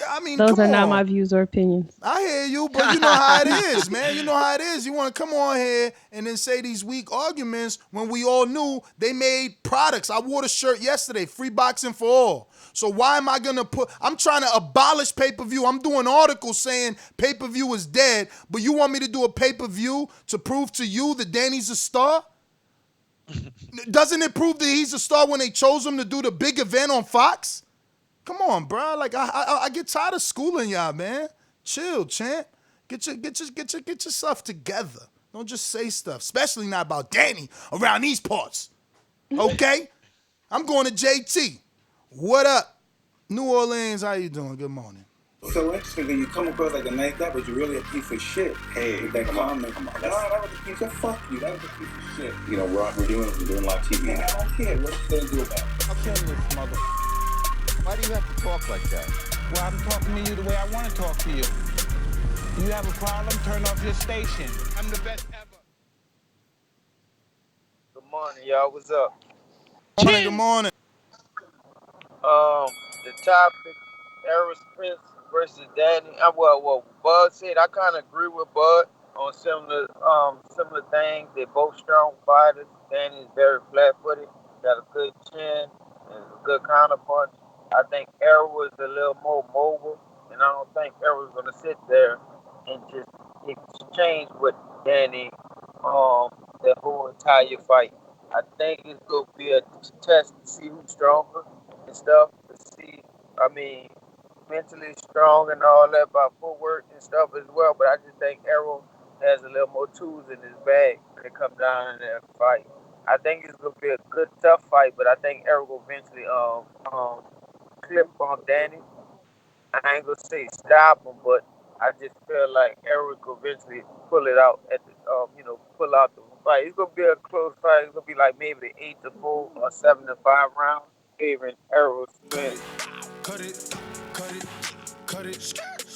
Speaker 8: I mean,
Speaker 6: those are not my views or opinions.
Speaker 8: I hear you, but you know how it is, man. You know how it is. You want to come on here and then say these weak arguments when we all knew they made products. I wore the shirt yesterday, free boxing for all. So why am I going to I'm trying to abolish pay-per-view. I'm doing articles saying pay-per-view is dead, but you want me to do a pay-per-view to prove to you that Danny's a star? Doesn't it prove that he's a star when they chose him to do the big event on Fox? Come on, bro. Like I get tired of schooling y'all, man. Chill, champ. Get yourself together. Don't just say stuff, especially not about Danny around these parts. Okay? I'm going to JT. What up? New Orleans, how you doing? Good morning.
Speaker 7: So interesting that you come across like a nice guy, but you're really a piece of shit. Hey, with that comment. Come on. That was a piece of fuck you. That was a piece of shit. We're doing live TV. Man, I don't care. What you gonna do about it?
Speaker 10: I'll kill this mother. Why do you have to talk like that? Well, I'm talking to you the way I want to talk to you. You have a problem, turn off your station. I'm the best ever.
Speaker 11: Good morning, y'all. What's up?
Speaker 8: Good morning.
Speaker 11: The topic, Errol Spence versus Danny. Bud said, I kind of agree with Bud on similar things. They're both strong fighters. Danny is very flat-footed, got a good chin, and a good counterpunch. I think Errol is a little more mobile, and I don't think Errol's going to sit there and just exchange with Danny the whole entire fight. I think it's going to be a test to see who's stronger and stuff, to see, mentally strong and all that by footwork and stuff as well, but I just think Errol has a little more tools in his bag when it comes down in that fight. I think it's going to be a good, tough fight, but I think Errol will eventually clip on Danny. I ain't gonna say stop him, but I just feel like Errol will eventually pull it out at the pull out the fight. It's gonna be a close fight. It's gonna be like maybe the 8-4 or 7-5 round, favoring Errol Spence.
Speaker 2: Cut it.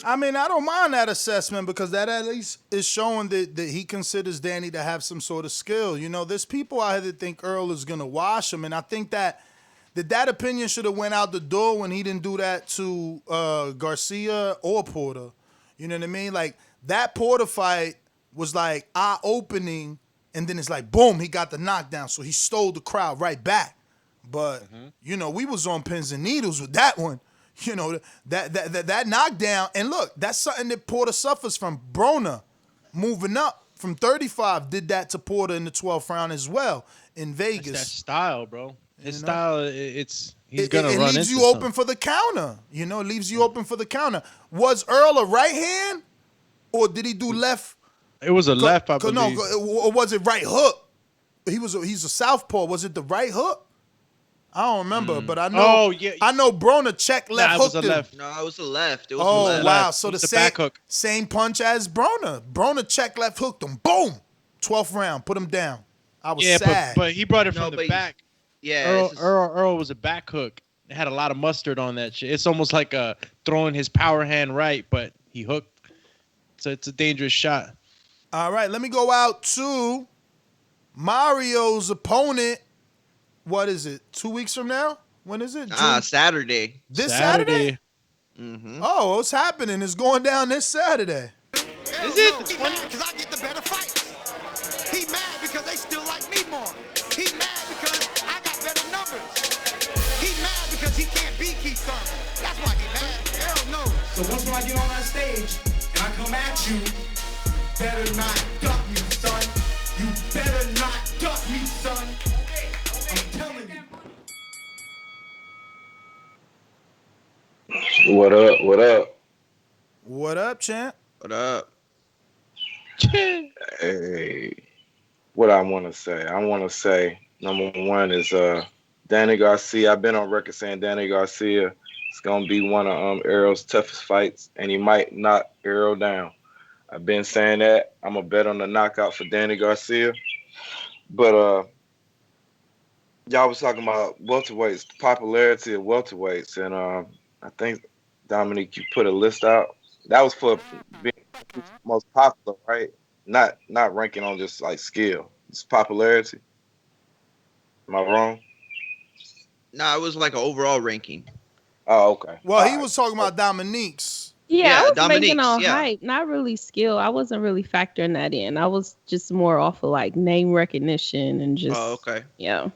Speaker 8: I mean, I don't mind that assessment because that at least is showing that he considers Danny to have some sort of skill. There's people out here that think Earl is gonna wash him, and I think that opinion should have went out the door when he didn't do that to Garcia or Porter. You know what I mean? Like, that Porter fight was like eye-opening, and then it's like, boom, he got the knockdown, so he stole the crowd right back. But, we was on pins and needles with that one. That knockdown, and look, that's something that Porter suffers from. Broner, moving up from 35, did that to Porter in the 12th round as well in Vegas.
Speaker 9: That's that style, bro. His style, he's gonna run into. It leaves you
Speaker 8: open for the counter. It leaves you open for the counter. Was Earl a right hand, or did he do left?
Speaker 9: It was a left, I believe.
Speaker 8: No, or was it right hook? He's a southpaw. Was it the right hook? I don't remember, but I know.
Speaker 9: Oh yeah,
Speaker 8: I know Broner check left hook.
Speaker 11: No, it was a left.
Speaker 8: Wow! So the
Speaker 9: back hook.
Speaker 8: Same punch as Broner. Broner check left hooked him. Boom! 12th round, put him down. I was sad.
Speaker 9: But he brought it from the back.
Speaker 11: Yeah,
Speaker 9: Earl was a back hook. It had a lot of mustard on that shit. It's almost like throwing his power hand right, but he hooked. So it's a dangerous shot.
Speaker 8: All right, let me go out to Mario's opponent. What is it? 2 weeks from now? When is it?
Speaker 11: Saturday.
Speaker 8: This Saturday?
Speaker 11: Mm-hmm.
Speaker 8: Oh, what's happening? It's going down this Saturday.
Speaker 2: Is it? He mad because I get the better fights. He mad because they still like me more. He mad because I got better numbers. He mad because he can't beat Keith Thurman. That's why he mad. Hell no.
Speaker 21: So once when I get on that stage and I come at you, better not duck me, son. You better not duck me, son. I'm telling you.
Speaker 5: What up? What up?
Speaker 8: What up, champ?
Speaker 13: What up?
Speaker 5: Hey, what I want to say? I want to say number one is Danny Garcia. I've been on record saying Danny Garcia is gonna be one of Errol's toughest fights, and he might knock Errol down. I've been saying that. I'm gonna bet on the knockout for Danny Garcia. But y'all was talking about welterweights, the popularity of welterweights, and I think Dominique, you put a list out. That was for being most popular, right? Not ranking on just like skill. It's popularity. Am I wrong?
Speaker 13: Nah, it was like an overall ranking.
Speaker 5: Oh, okay.
Speaker 8: Well, he was talking about Dominique's.
Speaker 6: Yeah, I was making
Speaker 13: Dominique's,
Speaker 6: on
Speaker 13: yeah.
Speaker 6: hype, not really skill. I wasn't really factoring that in. I was just more off of like name recognition and just.
Speaker 13: Oh, okay.
Speaker 6: Yeah.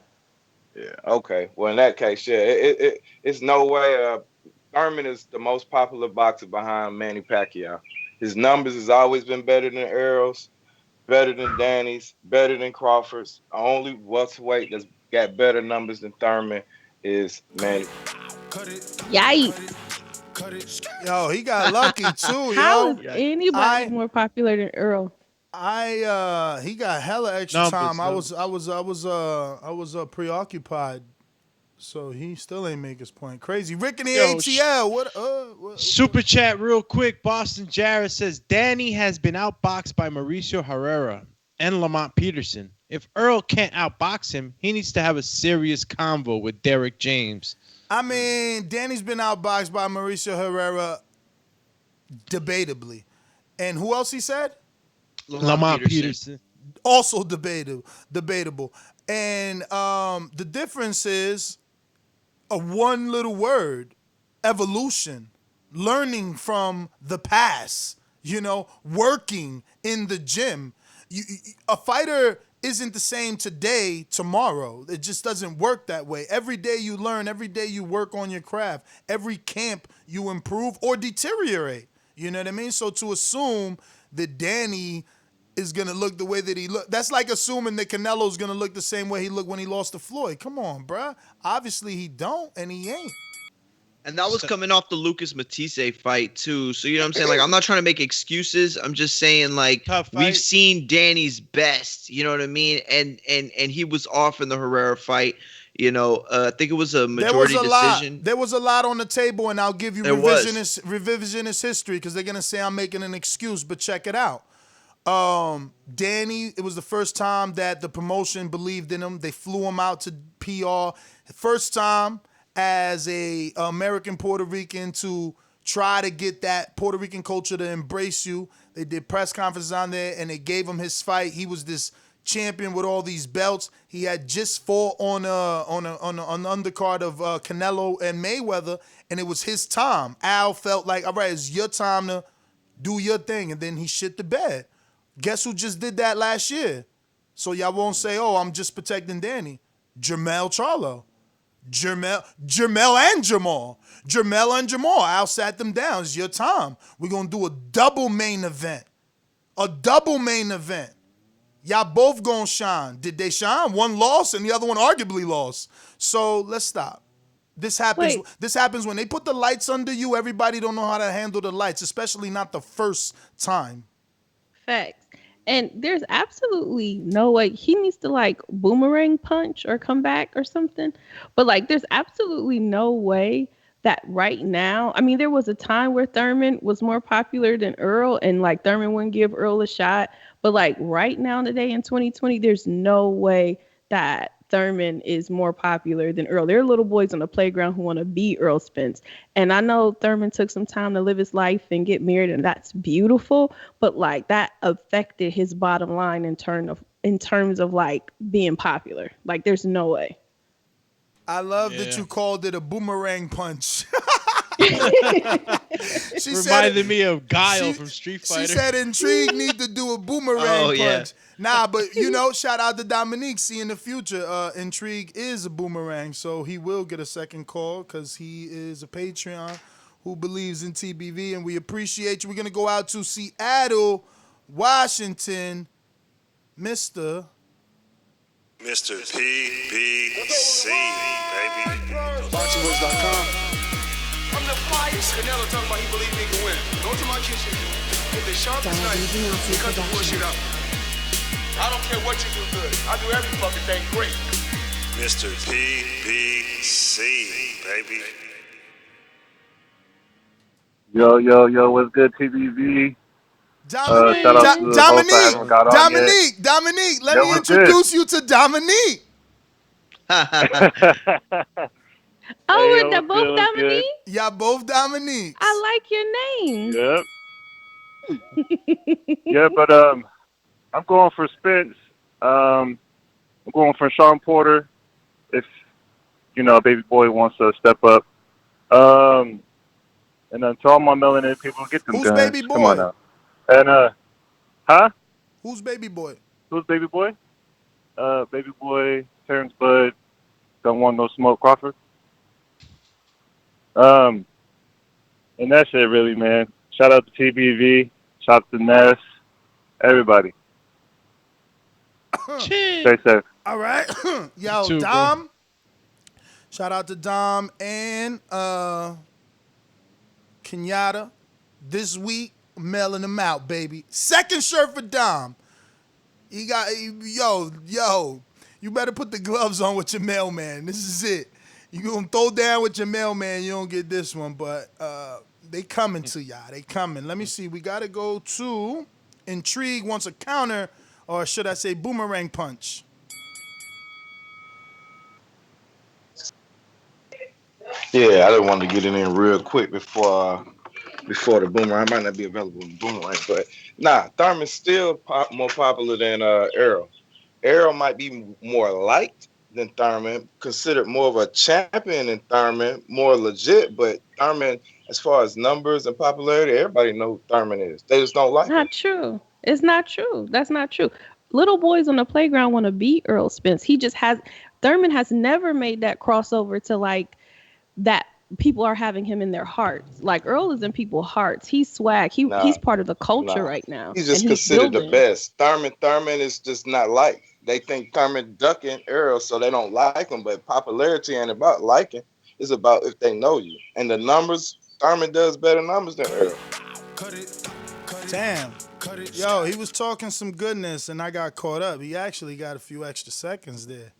Speaker 5: Yeah. Okay. Well, in that case, yeah, it's no way. Thurman is the most popular boxer behind Manny Pacquiao. His numbers has always been better than Errol's, better than Danny's, better than Crawford's. The only welterweight that's got better numbers than Thurman is Manny.
Speaker 6: Yikes.
Speaker 8: Yo, he got lucky too,
Speaker 6: How
Speaker 8: yo.
Speaker 6: is anybody more popular than Earl?
Speaker 8: He got hella extra
Speaker 9: Numbers,
Speaker 8: time.
Speaker 9: numbers.
Speaker 8: I was preoccupied, so he still ain't make his point. Crazy. Rick in the
Speaker 9: Yo,
Speaker 8: ATL. What?
Speaker 9: Super chat real quick. Boston Jarrett says Danny has been outboxed by Mauricio Herrera and Lamont Peterson. If Earl can't outbox him, he needs to have a serious convo with Derek James.
Speaker 8: I mean, Danny's been outboxed by Mauricio Herrera, debatably, and who else he said?
Speaker 9: Lamont Peterson.
Speaker 8: Also debatable. And the difference is a one little word: evolution. Learning from the past. Working in the gym. A fighter isn't the same today, tomorrow. It just doesn't work that way. Every day you learn, every day you work on your craft. Every camp you improve or deteriorate. You know what I mean? So to assume that Danny is going to look the way that he looked, that's like assuming that Canelo's going to look the same way he looked when he lost to Floyd. Come on, bruh. Obviously he don't, and he ain't.
Speaker 13: And that was coming off the Lucas Matisse fight too. So you know what I'm saying? Like, I'm not trying to make excuses. I'm just saying, like, we've seen Danny's best. You know what I mean? And he was off in the Herrera fight. I think it was a majority decision.
Speaker 8: There was a lot on the table, and I'll give you revisionist history because they're gonna say I'm making an excuse. But check it out. Danny, it was the first time that the promotion believed in him. They flew him out to PR. First time as a American Puerto Rican to try to get that Puerto Rican culture to embrace you. They did press conferences on there, and they gave him his fight. He was this champion with all these belts. He had just fought on an undercard of Canelo and Mayweather, and it was his time. Al felt like, all right, it's your time to do your thing, and then he shit the bed. Guess who just did that last year? So y'all won't say, oh, I'm just protecting Danny. Jermell Charlo. Jermell and Jamal. Jermell and Jamal. Al sat them down. It's your time. We're going to do a double main event. Y'all both going to shine. Did they shine? One lost and the other one arguably lost. So let's stop. This happens when they put the lights under you. Everybody don't know how to handle the lights, especially not the first time.
Speaker 6: Facts. And there's absolutely no way he needs to like boomerang punch or come back or something. But like, there's absolutely no way that right now, I mean, there was a time where Thurman was more popular than Errol, and like Thurman wouldn't give Errol a shot. But like right now today in 2020, there's no way that Thurman is more popular than Errol. There are little boys on the playground who want to be Errol Spence. And I know Thurman took some time to live his life and get married, and that's beautiful. But like that affected his bottom line in terms of like being popular. Like there's no way.
Speaker 8: I love that you called it a boomerang punch.
Speaker 9: Reminded me of Guile from Street Fighter.
Speaker 8: She said Intrigue need to do a boomerang punch. Yeah. Nah, but shout out to Dominique. See, in the future, Intrigue is a boomerang, so he will get a second call because he is a Patreon who believes in TBV, and we appreciate you. We're going to go out to Seattle, Washington, Mr.
Speaker 2: PBC, baby.
Speaker 21: BoxingWords.com. I'm the flyest. Canelo talking about he believe he can win. Go to my kitchen. Get the sharpest knife and cut the bullshit up. I don't care what you do good. I do every fucking thing great.
Speaker 2: Mr. PBC, baby.
Speaker 12: Yo, what's good, TBV?
Speaker 8: Dominique,
Speaker 12: shout out to the host I haven't got on yet.
Speaker 8: Dominique, let me introduce you to Dominique.
Speaker 6: Oh, they're both Dominique?
Speaker 12: Good.
Speaker 8: Yeah, both Dominique.
Speaker 6: I like your name.
Speaker 12: Yep. Yeah, but I'm going for Spence. I'm going for Sean Porter. If baby boy wants to step up. And then to all my melanated people, get them
Speaker 8: Who's
Speaker 12: guns.
Speaker 8: baby boy?
Speaker 12: Come on now. And huh?
Speaker 8: Who's baby boy?
Speaker 12: Who's baby boy? Baby boy, Terrence Bud, don't want no smoke Crawford. And that's it really, man. Shout out to TBV, shout out to Ness, everybody. Stay safe.
Speaker 8: All right. Yo,
Speaker 12: too,
Speaker 8: Dom.
Speaker 12: bro.
Speaker 8: Shout out to Dom and Kenyatta. This week, mailing them out, baby. Second shirt for Dom. You got yo. You better put the gloves on with your mailman. This is it. You gonna throw down with your mailman, you don't get this one, but they coming to y'all. They coming. Let me see. We gotta go to Intrigue wants a counter, or should I say boomerang punch?
Speaker 14: Yeah, I just wanted to get in there real quick before the boomerang. I might not be available in the boomerang, but Thurman's still more popular than Errol. Errol might be more liked than Thurman, considered more of a champion than Thurman, more legit, but Thurman, as far as numbers and popularity, everybody know who Thurman is. They just don't like him.
Speaker 6: Not true. It's not true. That's not true. Little boys on the playground want to beat Errol Spence. Thurman has never made that crossover to like that people are having him in their hearts. Like Earl is in people's hearts. He's swag. He's part of the culture right now.
Speaker 14: He's just considered the best. Thurman is just not liked. They think Thurman ducking Errol, so they don't like him. But popularity ain't about liking. It's about if they know you. And the numbers, Thurman does better numbers than Errol.
Speaker 8: Damn. Yo, he was talking some goodness, and I got caught up. He actually got a few extra seconds there.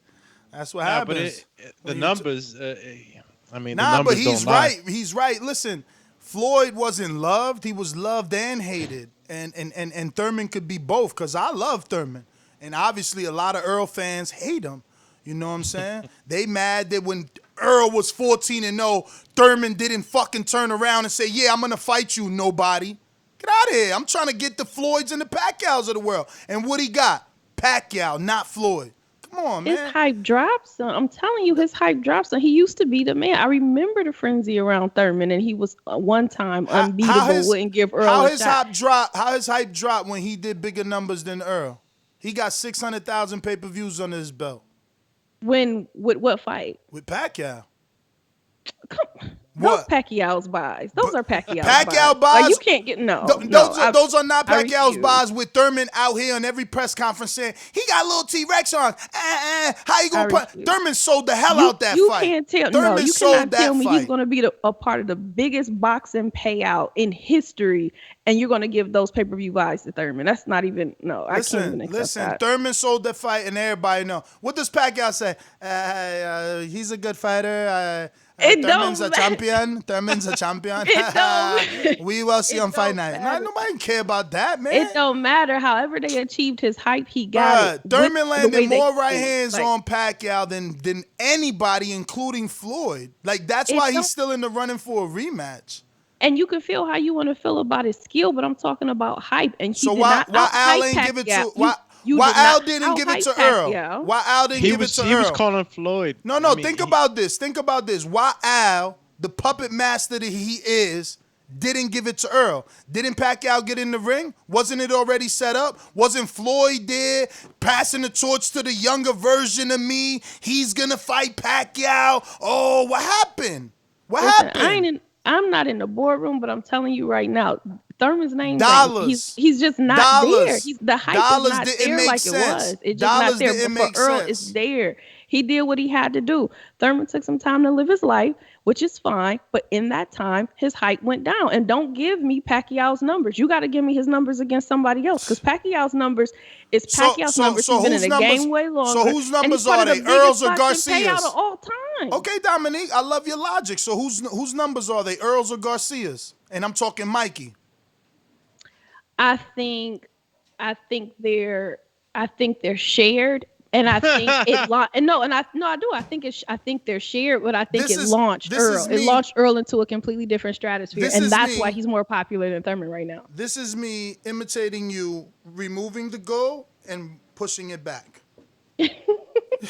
Speaker 8: That's what happens.
Speaker 9: The numbers, I mean, the
Speaker 8: but
Speaker 9: numbers
Speaker 8: he's
Speaker 9: don't lie.
Speaker 8: right. He's right. Listen, Floyd wasn't loved. He was loved and hated. And Thurman could be both, because I love Thurman. And obviously a lot of Earl fans hate him. You know what I'm saying? They mad that when Earl was 14-0, Thurman didn't fucking turn around and say, yeah, I'm going to fight you, nobody. Get out of here. I'm trying to get the Floyds and the Pacquiaos of the world. And what he got? Pacquiao, not Floyd. Come on, man.
Speaker 6: His hype drops. I'm telling you, his hype drops. He used to be the man. I remember the frenzy around Thurman, and he was one time unbeatable. Wouldn't give Earl a shot.
Speaker 8: How his hype dropped when he did bigger numbers than Earl? He got 600,000 pay-per-views under his belt.
Speaker 6: With what fight?
Speaker 8: With Pacquiao.
Speaker 6: Those Pacquiao's buys. Those are Pacquiao's
Speaker 8: Pacquiao
Speaker 6: buys.
Speaker 8: buys.
Speaker 6: Like, you can't get
Speaker 8: Those are not Pacquiao's buys. With Thurman out here on every press conference saying he got a little T-Rex on. How you gonna put? Thurman sold the hell out that fight.
Speaker 6: You can't tell.
Speaker 8: Thurman
Speaker 6: you
Speaker 8: sold
Speaker 6: cannot
Speaker 8: that
Speaker 6: tell me
Speaker 8: fight.
Speaker 6: he's gonna be a part of the biggest boxing payout in history, and you're gonna give those pay-per-view buys to Thurman. That's not even I can't even accept that.
Speaker 8: Thurman sold that fight, and everybody know. What does Pacquiao say? He's a good fighter. Thurman's a champion. Thurman's a champion. We will see on Fight Night. Nobody care about that, man.
Speaker 6: It don't matter. However they achieved his hype, he got it.
Speaker 8: Thurman landed more right hands on Pacquiao than anybody, including Floyd. Like, that's why he's still in the running for a rematch.
Speaker 6: And you can feel how you want to feel about his skill, but I'm talking about hype. And he
Speaker 8: why Al ain't give it to why Al didn't give it to Earl? Why Al didn't give it to Earl?
Speaker 9: He was calling Floyd.
Speaker 8: No. Think about this. Why Al, the puppet master that he is, didn't give it to Earl? Didn't Pacquiao get in the ring? Wasn't it already set up? Wasn't Floyd there passing the torch to the younger version of me? He's gonna fight Pacquiao. Oh, what happened? What happened?
Speaker 6: I'm not in the boardroom, but I'm telling you right now, Thurman's name.
Speaker 8: Dollars.
Speaker 6: He's just not there. The hype
Speaker 8: Dollars
Speaker 6: is not
Speaker 8: didn't
Speaker 6: there
Speaker 8: make
Speaker 6: like
Speaker 8: sense.
Speaker 6: it was. It's just
Speaker 8: Dollars
Speaker 6: not there.
Speaker 8: didn't
Speaker 6: But for
Speaker 8: make
Speaker 6: Earl,
Speaker 8: sense.
Speaker 6: it's there. He did what he had to do. Thurman took some time to live his life, which is fine. But in that time, his height went down. And don't give me Pacquiao's numbers. You got to give me his numbers against somebody else, because Pacquiao's numbers is Pacquiao's numbers. He's been in the game way longer.
Speaker 8: So whose numbers
Speaker 6: and
Speaker 8: are
Speaker 6: he's
Speaker 8: they?
Speaker 6: part of the biggest
Speaker 8: Earl's or
Speaker 6: boxing payout
Speaker 8: Garcia's?
Speaker 6: of all time.
Speaker 8: Okay, Dominique, I love your logic. So whose numbers are they? Earl's or Garcia's? And I'm talking Mikey.
Speaker 6: I think they're shared, and I think it I do. I think they're shared, but I think launched Earl. It launched Earl into a completely different stratosphere, and that's why he's more popular than Thurman right now.
Speaker 8: This is me imitating you, removing the goal and pushing it back.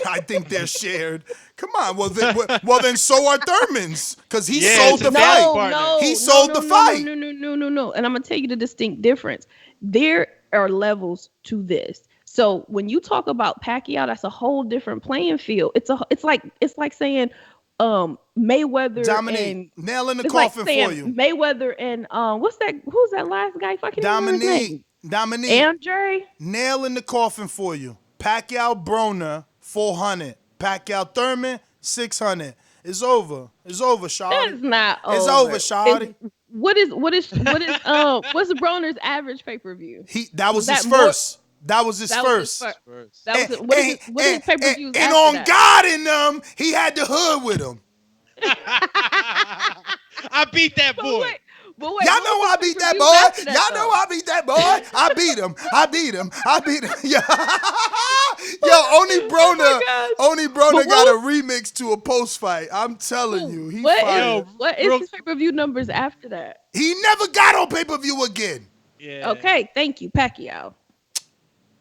Speaker 8: I think they're shared. Come on, well then so are Thurman's, because he sold the fight. He sold the fight.
Speaker 6: No. And I'm gonna tell you the distinct difference. There are levels to this. So when you talk about Pacquiao, that's a whole different playing field. It's like saying Mayweather.
Speaker 8: Dominique, nail in the coffin for you.
Speaker 6: Mayweather and who's that last guy? Fucking
Speaker 8: Dominique.
Speaker 6: Andre.
Speaker 8: Nail in the coffin for you. Pacquiao Broner 400. Pacquiao Thurman 600. It's over. It's over, Shawty.
Speaker 6: That's not over.
Speaker 8: It's over, Shawty.
Speaker 6: What's Broner's average pay-per-view?
Speaker 8: That was his first. That was his first.
Speaker 6: What is his pay-per-views
Speaker 8: and
Speaker 6: after
Speaker 8: on
Speaker 6: that?
Speaker 8: God in them, he had the hood with him.
Speaker 9: I beat that boy.
Speaker 8: Y'all know I beat that boy. Y'all know I beat that boy. I beat him. Only Broner got a remix to a post fight. I'm telling you.
Speaker 6: What is his pay-per-view numbers after that?
Speaker 8: He never got on pay-per-view again.
Speaker 9: Yeah.
Speaker 6: Okay, thank you, Pacquiao.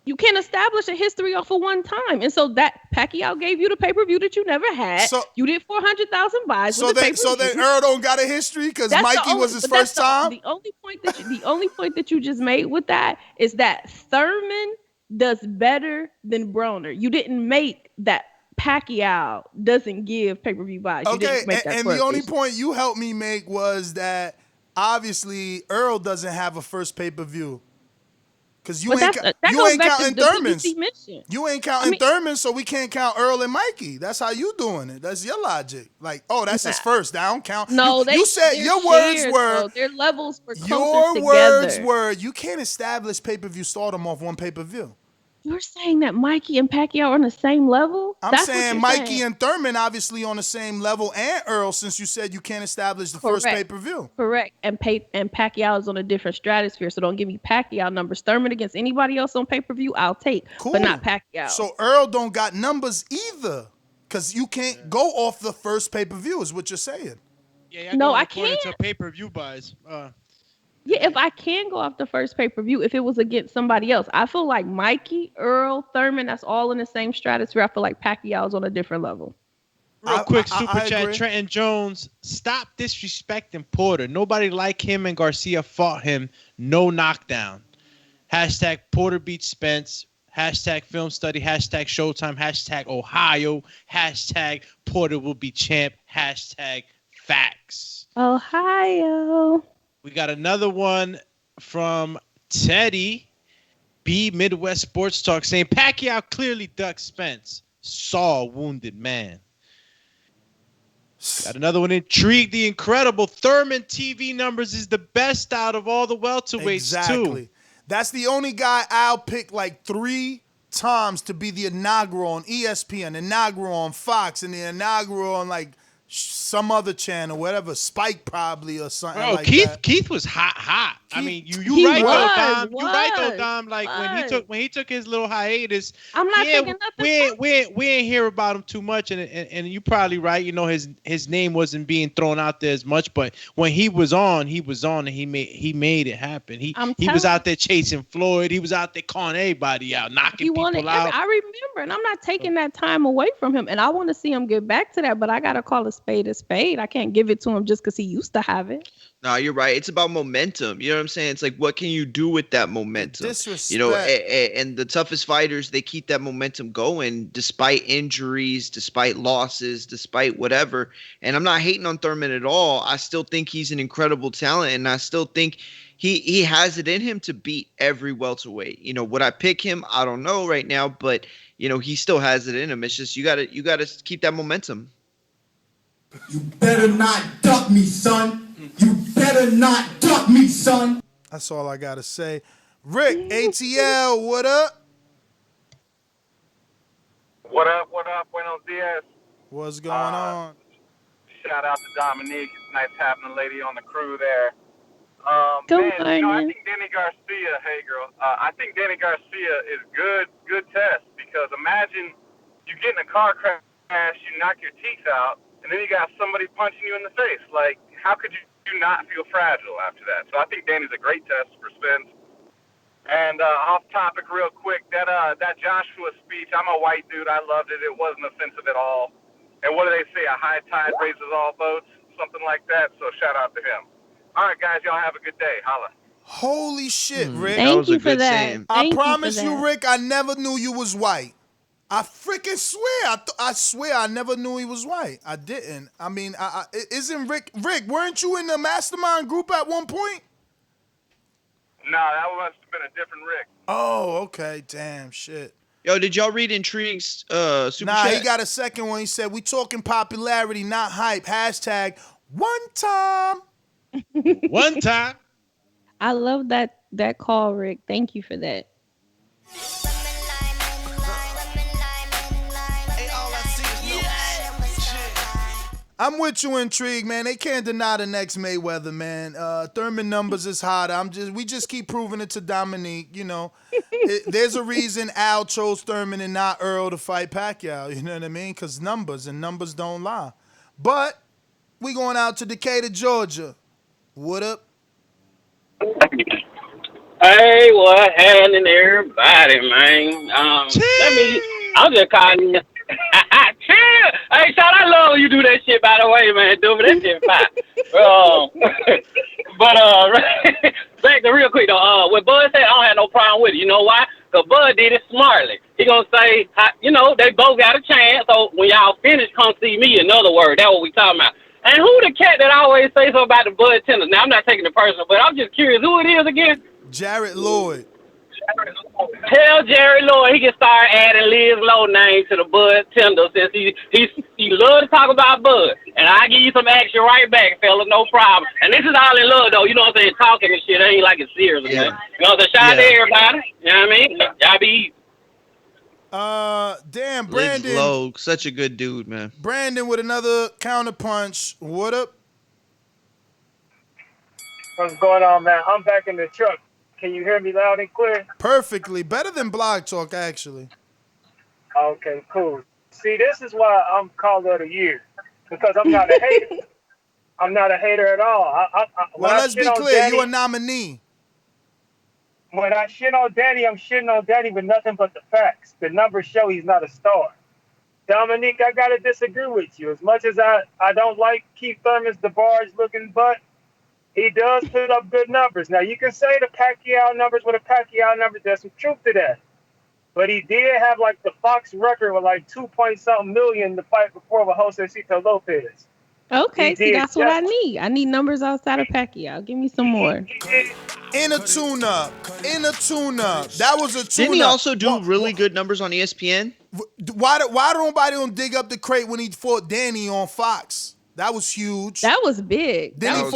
Speaker 6: You can't establish a history off of one time. And so that Pacquiao gave you the pay-per-view that you never had. So, you did 400,000 buys with the pay-per-view.
Speaker 8: So then Errol don't got a history because Mikey was his first time?
Speaker 6: The only point that you just made with that is that Thurman does better than Broner. You didn't make that Pacquiao doesn't give pay-per-view buys. You didn't make that
Speaker 8: and the only point you helped me make was that obviously Errol doesn't have a first pay-per-view. Because you ain't counting Thurman's. You ain't counting Thurman's, so we can't count Earl and Mikey. That's how you doing it. That's your logic. Like, oh, that's his first. I don't count.
Speaker 6: No,
Speaker 8: you said your words were.
Speaker 6: Their levels were closer
Speaker 8: your
Speaker 6: together.
Speaker 8: Words were you can't establish pay-per-view stardom off one pay-per-view.
Speaker 6: You're saying that Mikey and Pacquiao are on the same level?
Speaker 8: I'm saying Mikey and Thurman obviously on the same level, and Earl, since you said you can't establish the first pay-per-view.
Speaker 6: Correct. And Pacquiao is on a different stratosphere, so don't give me Pacquiao numbers. Thurman against anybody else on pay-per-view, I'll take, but not Pacquiao.
Speaker 8: So Earl don't got numbers either, because you can't go off the first pay-per-view is what you're saying.
Speaker 9: Yeah,
Speaker 6: no, I can't.
Speaker 9: To pay-per-view buys.
Speaker 6: Yeah, if I can go off the first pay-per-view, if it was against somebody else, I feel like Mikey, Earl, Thurman, that's all in the same stratosphere. I feel like Pacquiao's on a different level.
Speaker 9: Real quick, super chat, Trenton Jones, stop disrespecting Porter. Nobody like him and Garcia fought him. No knockdown. Hashtag Porter beats Spence. Hashtag film study. Hashtag Showtime. Hashtag Ohio. Hashtag Porter will be champ. Hashtag facts.
Speaker 6: Ohio.
Speaker 9: We got another one from Teddy B. Midwest Sports Talk saying Pacquiao clearly ducked Spence. Saw a wounded man. Got another one. Intrigued the incredible Thurman TV numbers is the best out of all the welterweights too.
Speaker 8: That's the only guy I'll pick like 3 times to be the inaugural on ESPN, inaugural on Fox, and the inaugural on like some other channel, whatever, Spike probably or something like that.
Speaker 9: Keith was hot. I mean, you right though, Dom. You right though, Dom. Like when he took his little hiatus.
Speaker 6: I'm not thinking nothing.
Speaker 9: We ain't hear about him too much, and you probably right. You know his name wasn't being thrown out there as much, but when he was on, and he made it happen. He was out there chasing Floyd. He was out there calling everybody out, knocking people out.
Speaker 6: I remember, and I'm not taking that time away from him, and I want to see him get back to that. But I gotta call a spade a spade. I can't give it to him just because he used to have it.
Speaker 13: No, you're right. It's about momentum. You know what I'm saying? It's like, what can you do with that momentum?
Speaker 8: Disrespect.
Speaker 13: You know, and the toughest fighters, they keep that momentum going despite injuries, despite losses, despite whatever. And I'm not hating on Thurman at all. I still think he's an incredible talent, and I still think he has it in him to beat every welterweight. You know, would I pick him? I don't know right now, but you know, he still has it in him. It's just you gotta keep that momentum.
Speaker 3: You better not duck me, son. You better not duck me, son.
Speaker 8: That's all I gotta say. Rick, ATL, what up?
Speaker 15: What up? What up? Buenos dias.
Speaker 8: What's going on?
Speaker 15: Shout out to Dominique. It's nice having a lady on the crew there.
Speaker 6: Good
Speaker 15: man,
Speaker 6: morning.
Speaker 15: I think Danny Garcia, hey girl, I think Danny Garcia is good test, because imagine you get in a car crash, you knock your teeth out, and then you got somebody punching you in the face. Like, how could you not feel fragile after that? So I think Danny's a great test for Spence. And off topic real quick, that Joshua speech, I'm a white dude, I loved it. It wasn't offensive at all. And what do they say? A high tide raises all boats, something like that. So shout out to him. All right, guys, y'all have a good day. Holla.
Speaker 8: Holy shit, Rick.
Speaker 6: Thank you for that.
Speaker 8: I promise you, Rick, I never knew you was white. I freaking swear. I swear I never knew he was white. I didn't. I mean, isn't Rick, weren't you in the mastermind group at one point?
Speaker 15: No, that must have been a different Rick.
Speaker 8: Oh, okay. Damn, shit.
Speaker 13: Yo, did y'all read Intrigue's super chat?
Speaker 8: He got a second one. He said, we talking popularity, not hype. Hashtag one time.
Speaker 9: One time.
Speaker 6: I love that call, Rick. Thank you for that.
Speaker 8: I'm with you, Intrigue, man. They can't deny the next Mayweather, man. Thurman numbers is hot. We just keep proving it to Dominique. You know, there's a reason Al chose Thurman and not Errol to fight Pacquiao. You know what I mean? Because numbers don't lie. But we going out to Decatur, Georgia. What up?
Speaker 17: Hey, what happening, everybody, man? I'm just calling you. Chill. Hey, Sean, I love when you do that shit, by the way, man. Dude, that shit fine. Back to real quick, though. What Bud said, I don't have no problem with it. You know why? Because Bud did it smartly. He gonna say, you know, they both got a chance. So when y'all finish, come see me. In other words, that's what we talking about. And who the cat that always say something about the Bud tenders? Now, I'm not taking it personal, but I'm just curious who it is again.
Speaker 8: Jared Lloyd.
Speaker 17: Tell Jerry Lloyd he can start adding Liz Lowe name to the Bud tender, since he love to talk about Bud. And I give you some action right back, fella, no problem. And this is all in love, though. You know what I'm saying? Talking and shit. It ain't like it's serious, man. You know, so shout out to everybody. You know what I mean? Y'all be easy.
Speaker 8: Damn, Brandon.
Speaker 13: Liz Lowe, such a good dude, man.
Speaker 8: Brandon with another counterpunch. What up?
Speaker 1: What's going on, man? I'm back in the truck. Can you hear me loud and clear?
Speaker 8: Perfectly. Better than Blog Talk, actually.
Speaker 1: Okay, cool. See, this is why I'm caller of the year. Because I'm not a hater. I'm not a hater at all.
Speaker 8: Well, let's be clear. Danny, you're a nominee.
Speaker 1: When I shit on Danny, I'm shitting on Danny with nothing but the facts. The numbers show he's not a star. Dominique, I got to disagree with you. As much as I don't like Keith Thurman's DeBarge-looking butt, he does put up good numbers. Now, you can say the Pacquiao numbers with a Pacquiao number. There's some truth to that. But he did have, like, the Fox record with, like, 2-point-something million to fight before with Josecito Lopez.
Speaker 6: Okay, see, that's what I need. I need numbers outside of Pacquiao. Give me some more.
Speaker 8: In a tune-up. That was a tune-up.
Speaker 13: Didn't he also do really good numbers on ESPN?
Speaker 8: Why nobody don't dig up the crate when he fought Danny on Fox? That was huge.
Speaker 6: That was big.
Speaker 8: Then he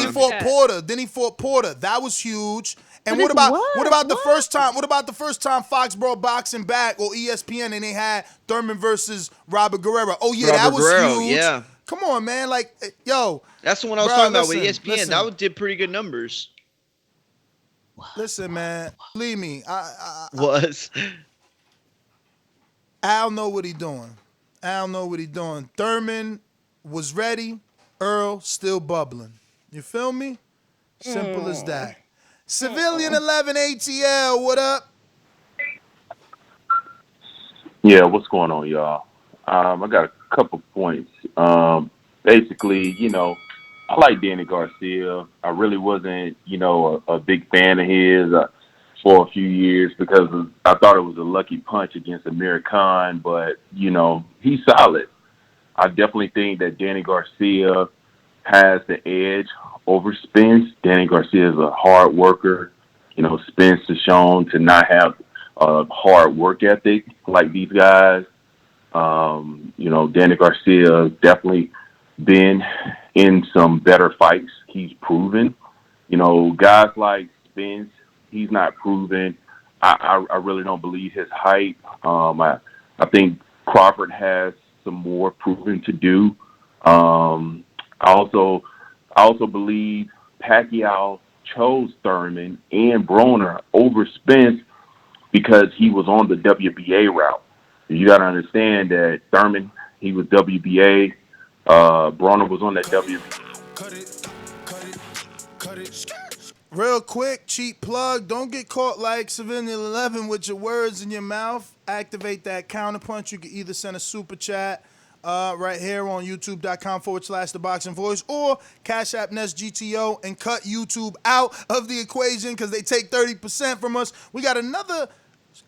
Speaker 8: fought Porter. That was huge. And what about the first time? What about the first time Fox brought boxing back, or ESPN, and they had Thurman versus Robert Guerrero? Oh yeah, that was huge.
Speaker 13: Yeah.
Speaker 8: Come on, man. Like, yo.
Speaker 13: That's the one I was talking about with ESPN. That did pretty good numbers.
Speaker 8: Listen, man. Believe me. Al know what he doing. Thurman was ready. Earl still bubbling. You feel me? Simple as that. Civilian 11 ATL, what up?
Speaker 24: Yeah, what's going on, y'all? I got a couple points.
Speaker 12: basically, I like Danny Garcia. I really wasn't, a big fan of his for a few years because I thought it was a lucky punch against Amir Khan, but, he's solid. I definitely think that Danny Garcia has the edge over Spence. Danny Garcia is a hard worker. Spence is shown to not have a hard work ethic like these guys. Danny Garcia definitely been in some better fights. He's proven. Guys like Spence, he's not proven. I really don't believe his hype. I think Crawford has some more proving to do. I also believe Pacquiao chose Thurman and Broner over Spence because he was on the WBA route. You got to understand that Thurman, he was WBA. Broner was on that WBA.
Speaker 8: Real quick, cheap plug. Don't get caught like Civilian 11 with your words in your mouth. Activate that counterpunch. You can either send a super chat right here on youtube.com/The Boxing Voice or Cash App Nest GTO and cut YouTube out of the equation because they take 30% from us. We got another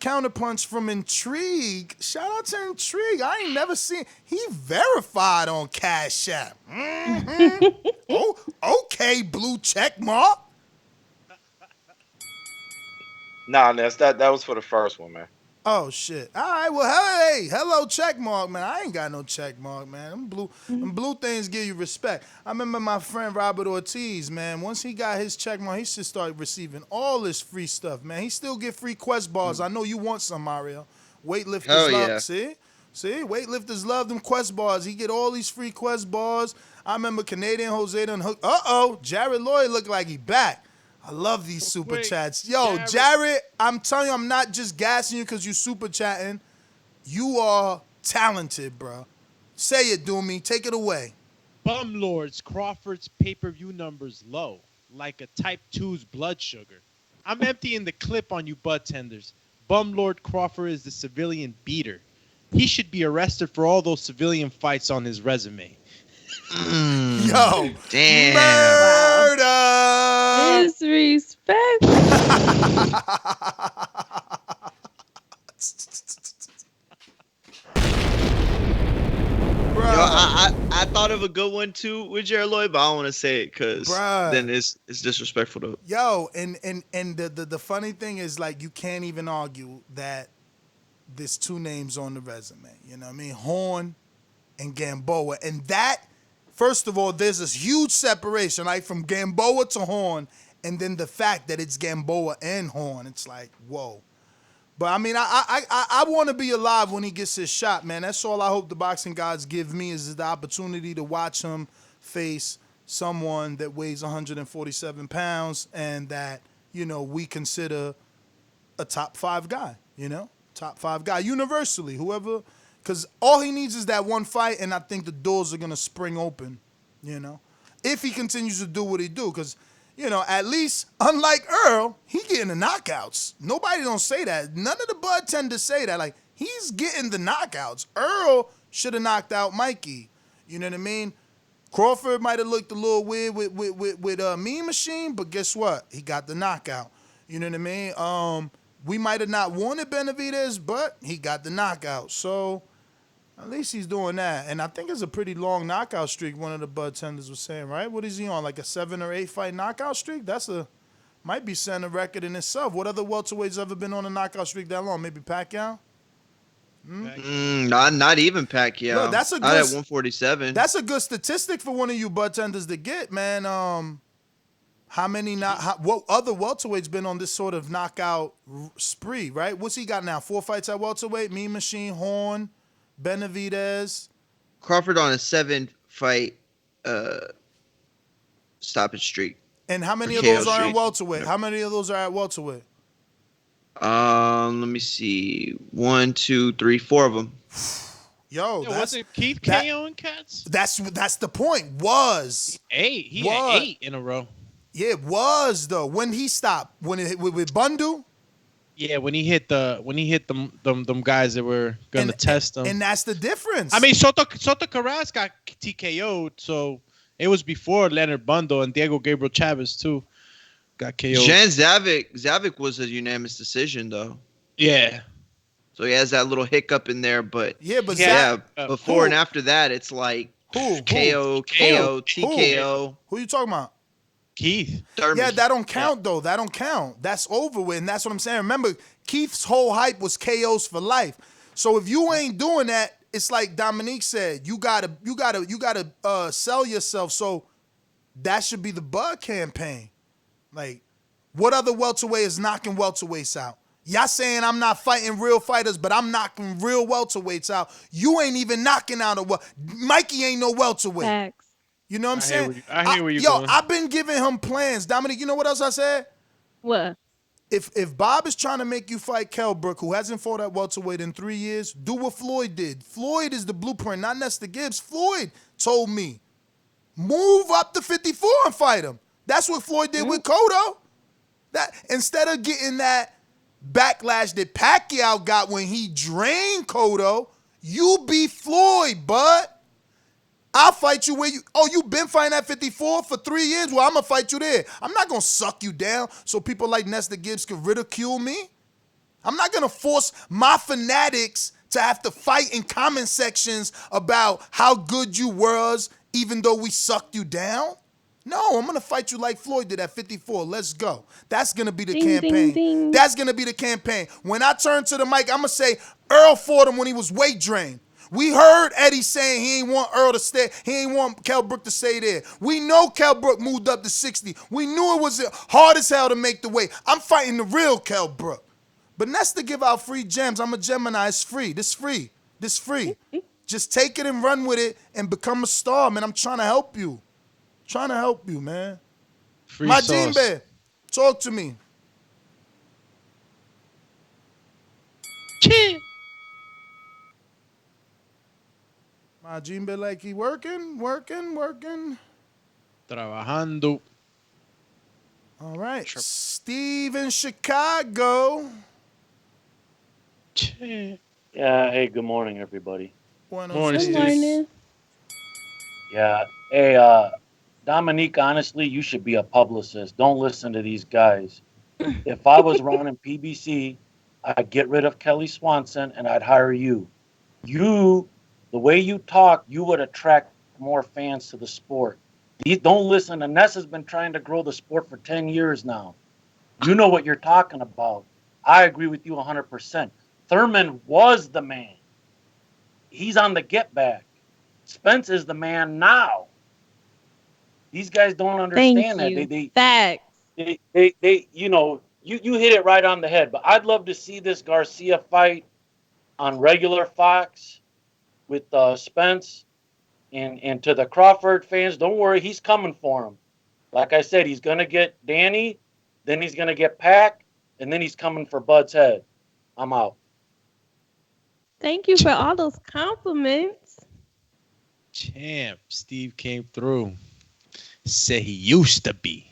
Speaker 8: counterpunch from Intrigue. Shout out to Intrigue. I ain't never seen. He verified on Cash App. Oh, okay, blue check mark.
Speaker 14: Nah, Ness, that was for the first one, man.
Speaker 8: Oh shit! All right, well, hey, hello, check mark, man. I ain't got no check mark, man. Them blue things give you respect. I remember my friend Robert Ortiz, man. Once he got his check mark, he should start receiving all this free stuff, man. He still get free Quest bars. I know you want some, Mario. Weightlifters love.
Speaker 13: Yeah.
Speaker 8: See, weightlifters love them Quest bars. He get all these free Quest bars. I remember Canadian Jose done hooked. Jared Lloyd looked like he back. I love these super chats. Yo, Jared, I'm telling you, I'm not just gassing you because you super chatting. You are talented, bro. Say it, Doomy. Take it away.
Speaker 9: Bumlords, Crawford's pay-per-view numbers low, like a type 2's blood sugar. I'm emptying the clip on you bud tenders. Bumlord Crawford is the civilian beater. He should be arrested for all those civilian fights on his resume.
Speaker 8: Yo,
Speaker 13: damn.
Speaker 8: Murder.
Speaker 6: Disrespect.
Speaker 13: Yo, I thought of a good one too with Jared Lloyd, but I don't want to say it because then it's disrespectful to.
Speaker 8: Yo, and the funny thing is, like, you can't even argue that there's two names on the resume. You know what I mean? Horn and Gamboa, and that. First of all, there's this huge separation, like from Gamboa to Horn, and then the fact that it's Gamboa and Horn. It's like, whoa. But I mean, I want to be alive when he gets his shot, man. That's all I hope the boxing gods give me is the opportunity to watch him face someone that weighs 147 pounds and that, we consider a top 5 guy, top 5 guy universally, whoever. Because all he needs is that one fight, and I think the doors are going to spring open, if he continues to do what he do. Because, at least, unlike Errol, he getting the knockouts. Nobody don't say that. None of the bud tend to say that. Like, he's getting the knockouts. Errol should have knocked out Mikey. You know what I mean? Crawford might have looked a little weird with Mean Machine, but guess what? He got the knockout. You know what I mean? We might have not wanted Benavidez, but he got the knockout. So at least he's doing that. And I think it's a pretty long knockout streak, one of the bud tenders was saying, right? What is he on, like a 7 or 8 fight knockout streak? Might be setting a record in itself. What other welterweights ever been on a knockout streak that long? Maybe Pacquiao?
Speaker 13: Not even Pacquiao.
Speaker 8: Look, that's a good,
Speaker 13: not at 147.
Speaker 8: That's a good statistic for one of you bud tenders to get, man. What other welterweight's been on this sort of knockout spree, right? What's he got now? 4 fights at welterweight? Mean Machine, Horn, Benavidez.
Speaker 13: Crawford on a 7-fight stoppage streak.
Speaker 8: And how many of those are in welterweight? How many of those are at welterweight?
Speaker 13: Let me see. 1, 2, 3, 4 of them.
Speaker 8: Yo,
Speaker 9: was it Keith KOing cats?
Speaker 8: That's the point. Was
Speaker 9: 8? He had 8 in a row.
Speaker 8: Yeah, it was though. When he stopped, with Bundu.
Speaker 9: Yeah, when he hit them guys that were gonna test him,
Speaker 8: and that's the difference.
Speaker 9: I mean, Soto Carras got TKO'd, so it was before Leonard Bundle and Diego Gabriel Chavez too got KO'd.
Speaker 13: Jan Zavic was a unanimous decision though.
Speaker 9: Yeah.
Speaker 13: So he has that little hiccup in there, but before and after that, it's like KO, TKO.
Speaker 8: Who you talking about?
Speaker 9: Keith.
Speaker 13: Thurman.
Speaker 8: Yeah, that don't count though. That don't count. That's over with, and that's what I'm saying. Remember, Keith's whole hype was KOs for life. So if you ain't doing that, it's like Dominique said. You gotta sell yourself. So that should be the Bud campaign. Like, what other welterweight is knocking welterweights out? Y'all saying I'm not fighting real fighters, but I'm knocking real welterweights out. You ain't even knocking out Mikey ain't no welterweight.
Speaker 6: Facts.
Speaker 8: You know what I'm saying?
Speaker 9: I hear where you're going.
Speaker 8: I've been giving him plans. Dominic, you know what else I said?
Speaker 6: What?
Speaker 8: If Bob is trying to make you fight Kell Brook, who hasn't fought at welterweight in 3 years, do what Floyd did. Floyd is the blueprint, not Nestor Gibbs. Floyd told me, move up to 54 and fight him. That's what Floyd did with Cotto. That instead of getting that backlash that Pacquiao got when he drained Cotto, you beat Floyd, bud. I'll fight you where you been fighting at 54 for 3 years? Well, I'm going to fight you there. I'm not going to suck you down so people like Nestor Gibbs can ridicule me. I'm not going to force my fanatics to have to fight in comment sections about how good you was even though we sucked you down. No, I'm going to fight you like Floyd did at 54. Let's go. That's going to be the campaign.
Speaker 6: Ding, ding.
Speaker 8: That's going to be the campaign. When I turn to the mic, I'm going to say Errol fought him when he was weight drained. We heard Eddie saying he ain't want Earl to stay. He ain't want Kell Brook to stay there. We know Kell Brook moved up to 60. We knew it was hard as hell to make the weight. I'm fighting the real Kell Brook. But that's to give out free gems. I'm a Gemini. It's free. This free. Just take it and run with it and become a star, man. I'm trying to help you. Trying to help you, man.
Speaker 9: Free
Speaker 8: My
Speaker 9: sauce.
Speaker 8: Jimbe, talk to me. My Jimbe like he working.
Speaker 9: Trabajando.
Speaker 8: All right. Steve in Chicago.
Speaker 18: Yeah, hey, good morning, everybody.
Speaker 8: Morning,
Speaker 6: Good morning.
Speaker 18: Yeah, hey, Dominique, honestly, you should be a publicist. Don't listen to these guys. If I was running PBC, I'd get rid of Kelly Swanson and I'd hire you. The way you talk, you would attract more fans to the sport. Don't listen. And Ness has been trying to grow the sport for 10 years now. You know what you're talking about. I agree with you 100%. Thurman was the man. He's on the get back. Spence is the man now. These guys don't understand that.
Speaker 6: Facts.
Speaker 18: They you know, you hit it right on the head. But I'd love to see this Garcia fight on regular Fox with Spence. And to the Crawford fans, don't worry, he's coming for him. Like I said, he's going to get Danny, then he's going to get Pac, and then he's coming for Bud's head. I'm out.
Speaker 6: Thank you for all those compliments.
Speaker 9: Champ, Steve came through. Said he used to be.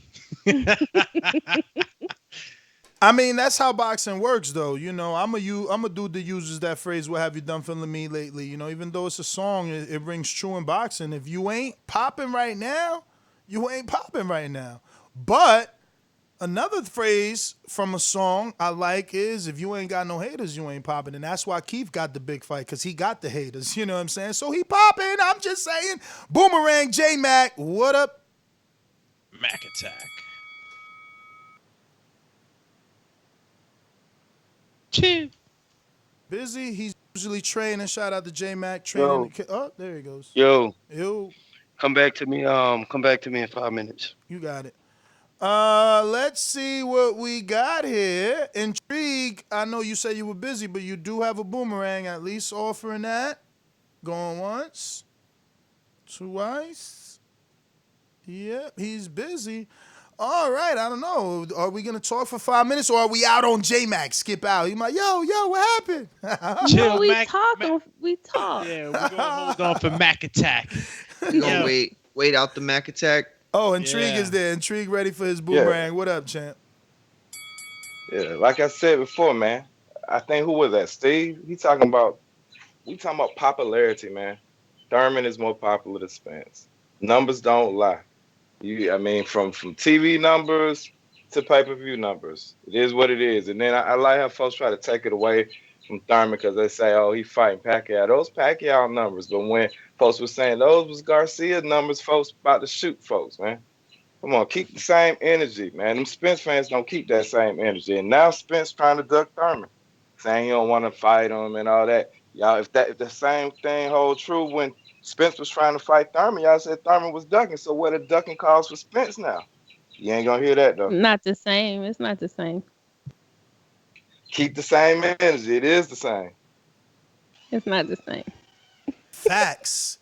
Speaker 8: I mean, that's how boxing works, though. You know, I'm a dude that uses that phrase, what have you done for me lately? You know, even though it's a song, it rings true in boxing. If you ain't popping right now, you ain't popping right now. But another phrase from a song I like is, if you ain't got no haters, you ain't popping. And that's why Keith got the big fight, because he got the haters. You know what I'm saying? So he popping. I'm just saying. Boomerang, J-Mac, what up?
Speaker 9: Mac Attack.
Speaker 8: Busy. He's usually training. Shout out to J-Mac. Training. Oh, there he goes.
Speaker 5: Yo.
Speaker 8: Yo.
Speaker 5: Come back to me. Come back to me in 5 minutes.
Speaker 8: You got it. Let's see what we got here. Intrigue. I know you said you were busy, but you do have a boomerang, at least offering that. Going once. Twice. Yep, he's busy. All right, I don't know. Are we going to talk for 5 minutes, or are we out on J-Mac? Skip out. He might, yo, what happened?
Speaker 6: No, we talk.
Speaker 9: Yeah, we're going to hold on for Mac Attack.
Speaker 13: We're going to wait out the Mac Attack.
Speaker 8: Oh, Intrigue is there. Intrigue ready for his boomerang.
Speaker 5: Yeah.
Speaker 8: What up, champ?
Speaker 14: Yeah, like I said before, man. I think who was that? Steve. We talking about popularity, man. Thurman is more popular than Spence. Numbers don't lie. I mean, from TV numbers to pay-per-view numbers, it is what it is. And then I like how folks try to take it away from Thurman because they say, "Oh, he fighting Pacquiao." Those Pacquiao numbers, but when folks were saying those was Garcia numbers, folks about to shoot folks, man. Come on, keep the same energy, man. Them Spence fans don't keep that same energy. And now Spence trying to duck Thurman, saying he don't want to fight him and all that. Y'all, if the same thing hold true when Spence was trying to fight Thurman, y'all said Thurman was ducking. So what are ducking calls for Spence now? You ain't gonna hear that though.
Speaker 6: Not the same. It's not the same.
Speaker 14: Keep the same energy. It is the same.
Speaker 6: It's not the same.
Speaker 8: Facts.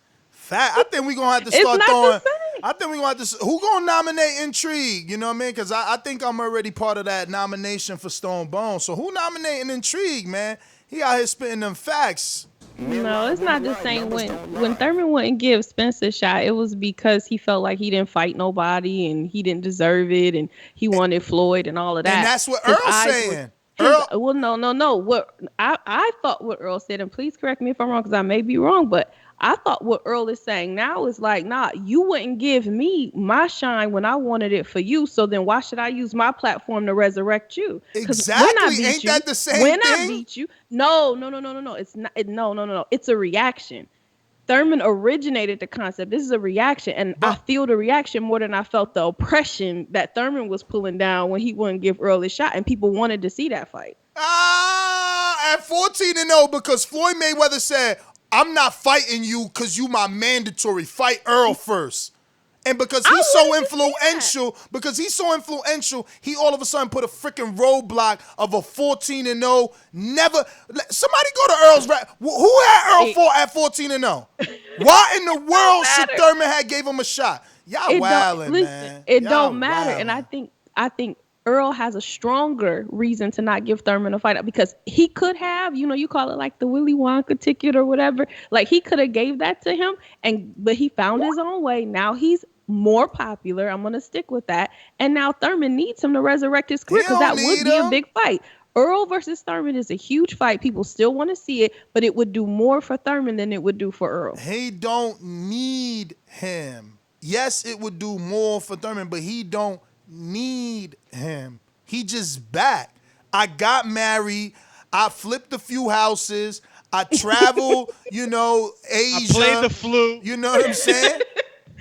Speaker 8: I think we're gonna have to start throwing. I think we're gonna have to. Who gonna nominate Intrigue? You know what I mean? Because I think I'm already part of that nomination for Stone Bone. So who nominating Intrigue, man? He out here spitting them facts.
Speaker 6: No, it's not the same. When Thurman wouldn't give Spence a shot, it was because he felt like he didn't fight nobody and he didn't deserve it and he wanted Floyd and all of that.
Speaker 8: And that's what Earl's saying.
Speaker 6: Well, no. What I thought what Earl said, and please correct me if I'm wrong because I may be wrong, but I thought what Earl is saying now is like, nah, you wouldn't give me my shine when I wanted it for you. So then why should I use my platform to resurrect you?
Speaker 8: Exactly. Ain't that the same
Speaker 6: when
Speaker 8: thing?
Speaker 6: I beat you, no. It's not. No. It's a reaction. Thurman originated the concept. This is a reaction, and I feel the reaction more than I felt the oppression that Thurman was pulling down when he wouldn't give Earl a shot, and people wanted to see that fight.
Speaker 8: At 14-0, because Floyd Mayweather said, "I'm not fighting you because you my mandatory. Fight Earl first." And because he's so influential, he all of a sudden put a freaking roadblock of a 14-0. Never. Somebody go to Earl's rap. Who had Earl for at 14-0? Why in the world should Thurman have gave him a shot? Y'all wildin', man.
Speaker 6: It don't matter. And I think Earl has a stronger reason to not give Thurman a fight because he could have, you call it like the Willy Wonka ticket or whatever. Like he could have gave that to him, but he found his own way. Now he's more popular. I'm gonna stick with that. And now Thurman needs him to resurrect his career because that would be a big fight. Earl versus Thurman is a huge fight. People still want to see it, but it would do more for Thurman than it would do for Earl.
Speaker 8: He don't need him. Yes, it would do more for Thurman, but he don't need him. He just back. I got married. I flipped a few houses. I traveled, Asia.
Speaker 9: I played the flu.
Speaker 8: You know what I'm saying?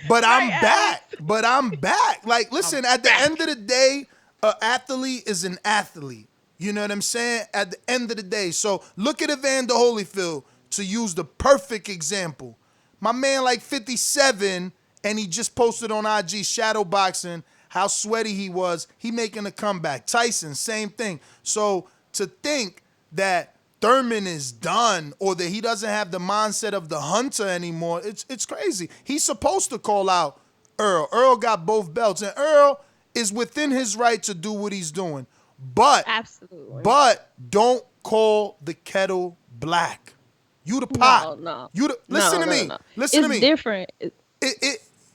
Speaker 8: But I'm back. Like, listen, at the end of the day, an athlete is an athlete. You know what I'm saying? At the end of the day. So look at Evander Holyfield to use the perfect example. My man like 57, and he just posted on IG shadow boxing how sweaty he was. He making a comeback. Tyson, same thing. So to think that Thurman is done or that he doesn't have the mindset of the hunter anymore, it's crazy. He's supposed to call out Earl. Earl got both belts, and Earl is within his right to do what he's doing. But
Speaker 6: absolutely.
Speaker 8: But don't call the kettle black. You the pot.
Speaker 6: No.
Speaker 8: Listen to me. Listen to me.
Speaker 6: It's different.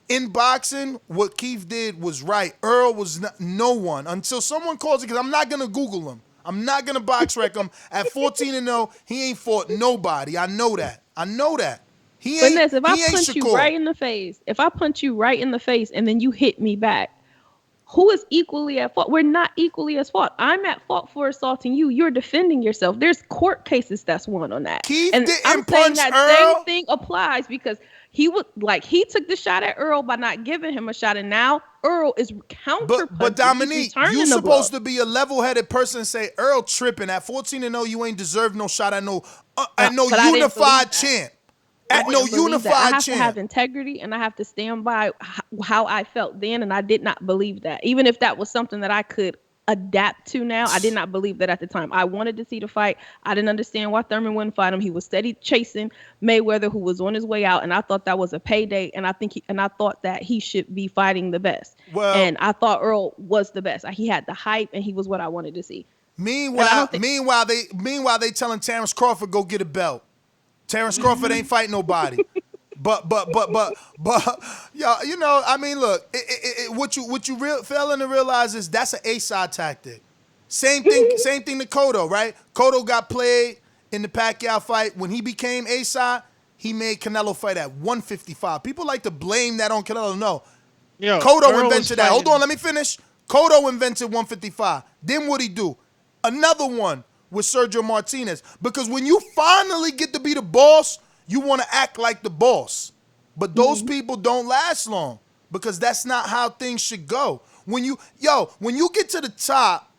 Speaker 8: In boxing, what Keith did was right. Earl was no one until someone calls it, because I'm not going to Google him. I'm not going to box wreck him. At 14-0, he ain't fought nobody. I know that. He ain't
Speaker 6: Ness, if I punch
Speaker 8: Shakur.
Speaker 6: you right in the face, and then you hit me back, who is equally at fault? We're not equally at fault. I'm at fault for assaulting you. You're defending yourself. There's court cases that's won on that.
Speaker 8: Keith
Speaker 6: and
Speaker 8: didn't
Speaker 6: I'm
Speaker 8: punch
Speaker 6: saying that
Speaker 8: Earl.
Speaker 6: same thing applies because he took the shot at Earl by not giving him a shot, and now Earl is counterpunching.
Speaker 8: But Dominique, you supposed to be a level-headed person and say Earl tripping at 14-0. You ain't deserve no shot at no unified champ. At no unified
Speaker 6: I have
Speaker 8: champ.
Speaker 6: to have integrity, and I have to stand by how I felt then, and I did not believe that. Even if that was something that I could adapt to now, I did not believe that at the time. I wanted to see the fight. I didn't understand why Thurman wouldn't fight him. He was steady chasing Mayweather, who was on his way out, and I thought that was a payday, and I thought that he should be fighting the best. And I thought Earl was the best. He had the hype, and he was what I wanted to see.
Speaker 8: Meanwhile, they telling Terence Crawford go get a belt. Terence Crawford ain't fighting nobody. But y'all, I mean, look, what you failing to realize is that's an A-side tactic. Same thing to Cotto, right? Cotto got played in the Pacquiao fight. When he became A-side, he made Canelo fight at 155. People like to blame that on Canelo. No.
Speaker 9: Yo,
Speaker 8: Cotto
Speaker 9: Earl was
Speaker 8: invented that. Hold
Speaker 9: fighting-
Speaker 8: on, let me finish. Cotto invented 155. Then what'd he do? Another one with Sergio Martinez. Because when you finally get to be the boss, you want to act like the boss. But those people don't last long because that's not how things should go. When you get to the top,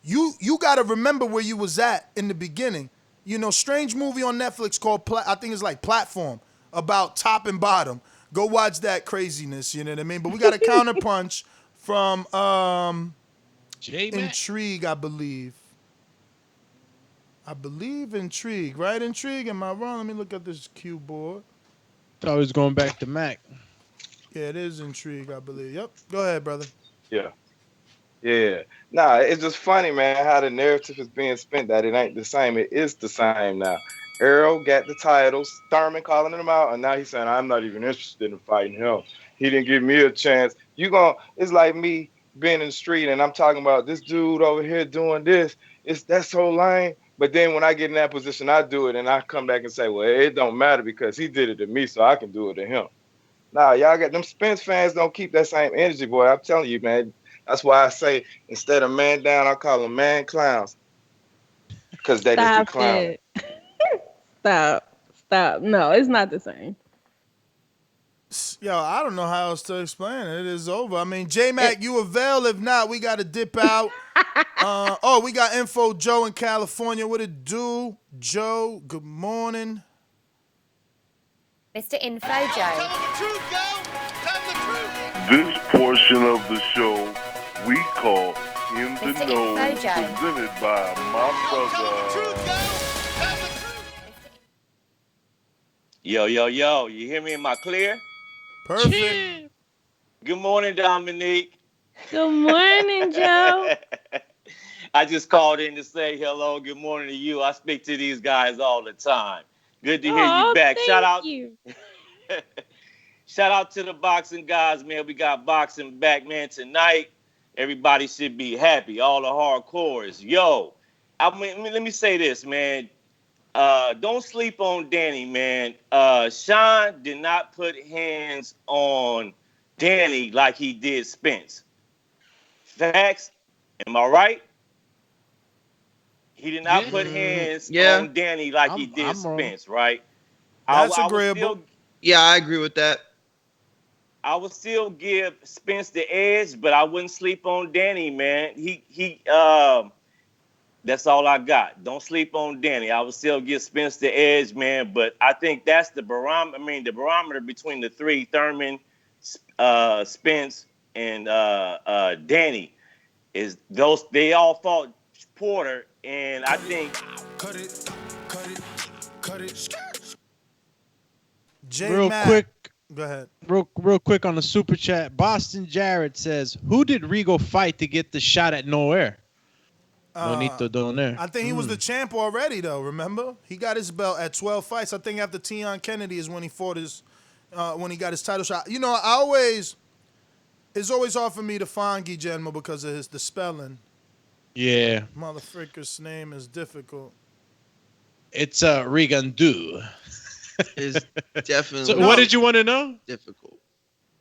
Speaker 8: you got to remember where you was at in the beginning. You know, strange movie on Netflix called, I think it's like Platform, about top and bottom. Go watch that craziness, you know what I mean? But we got a counterpunch from Intrigue, I believe. Intrigue, right? Intrigue, am I wrong? Let me look at this cue board.
Speaker 9: Thought he was going back to Mac.
Speaker 8: Yeah, it is Intrigue, I believe. Yep. Go ahead, brother.
Speaker 14: Yeah. Yeah. Nah, it's just funny, man, how the narrative is being spent that it ain't the same. It is the same now. Errol got the titles, Thurman calling him out, and now he's saying, I'm not even interested in fighting him. He didn't give me a chance. It's like me being in the street and I'm talking about this dude over here doing this. That's so lame. But then when I get in that position, I do it and I come back and say, well, it don't matter because he did it to me, so I can do it to him. Nah, y'all got them Spence fans don't keep that same energy, boy. I'm telling you, man. That's why I say instead of man down, I call them man clowns. Because they just be clowning.
Speaker 6: Stop. No, it's not the same.
Speaker 8: Yo, I don't know how else to explain it. It is over. I mean, J-Mac, you avail. If not, we got to dip out. We got Info Joe in California. What it do? Joe, good morning.
Speaker 19: Mr. Info Joe.
Speaker 20: This portion of the show we call In the
Speaker 19: Mr.
Speaker 20: Know,
Speaker 19: Info Joe.
Speaker 20: presented by my brother.
Speaker 23: Yo, you hear me? Am I clear?
Speaker 8: Perfect.
Speaker 23: Good morning, Dominique.
Speaker 6: Good morning, Joe.
Speaker 23: I just called in to say hello, good morning to you. I speak to these guys all the time. Good to hear you back.
Speaker 6: Thank you.
Speaker 23: Shout out to the boxing guys, man. We got boxing back, man, tonight. Everybody should be happy. All the hardcores. Yo, let me say this, man. Don't sleep on Danny, man. Sean did not put hands on Danny like he did Spence. Facts? Am I right? He did not put hands on Danny like he did Spence, right?
Speaker 8: That's agreeable.
Speaker 13: I agree with that.
Speaker 23: I would still give Spence the edge, but I wouldn't sleep on Danny, man. He that's all I got. Don't sleep on Danny. I would still give Spence the edge, man. But I think that's the barometer. I mean, the barometer between the three, Thurman, Spence, and Danny, is those. They all fought Porter, and I think.
Speaker 20: Cut it.
Speaker 9: Real quick.
Speaker 8: Go ahead.
Speaker 9: Real quick on the super chat. Boston Jarrett says, "Who did Rigo fight to get the shot at Nowhere?" Bonito Donaire.
Speaker 8: I think he was the champ already, though. Remember, he got his belt at 12 fights. I think after Tion Kennedy is when he fought when he got his title shot. You know, it's always hard for me to find Guillermo because of the spelling.
Speaker 9: Yeah.
Speaker 8: Motherfucker's name is difficult.
Speaker 9: It's Rigandu.
Speaker 13: Is definitely.
Speaker 9: So what did you want to know?
Speaker 13: Difficult.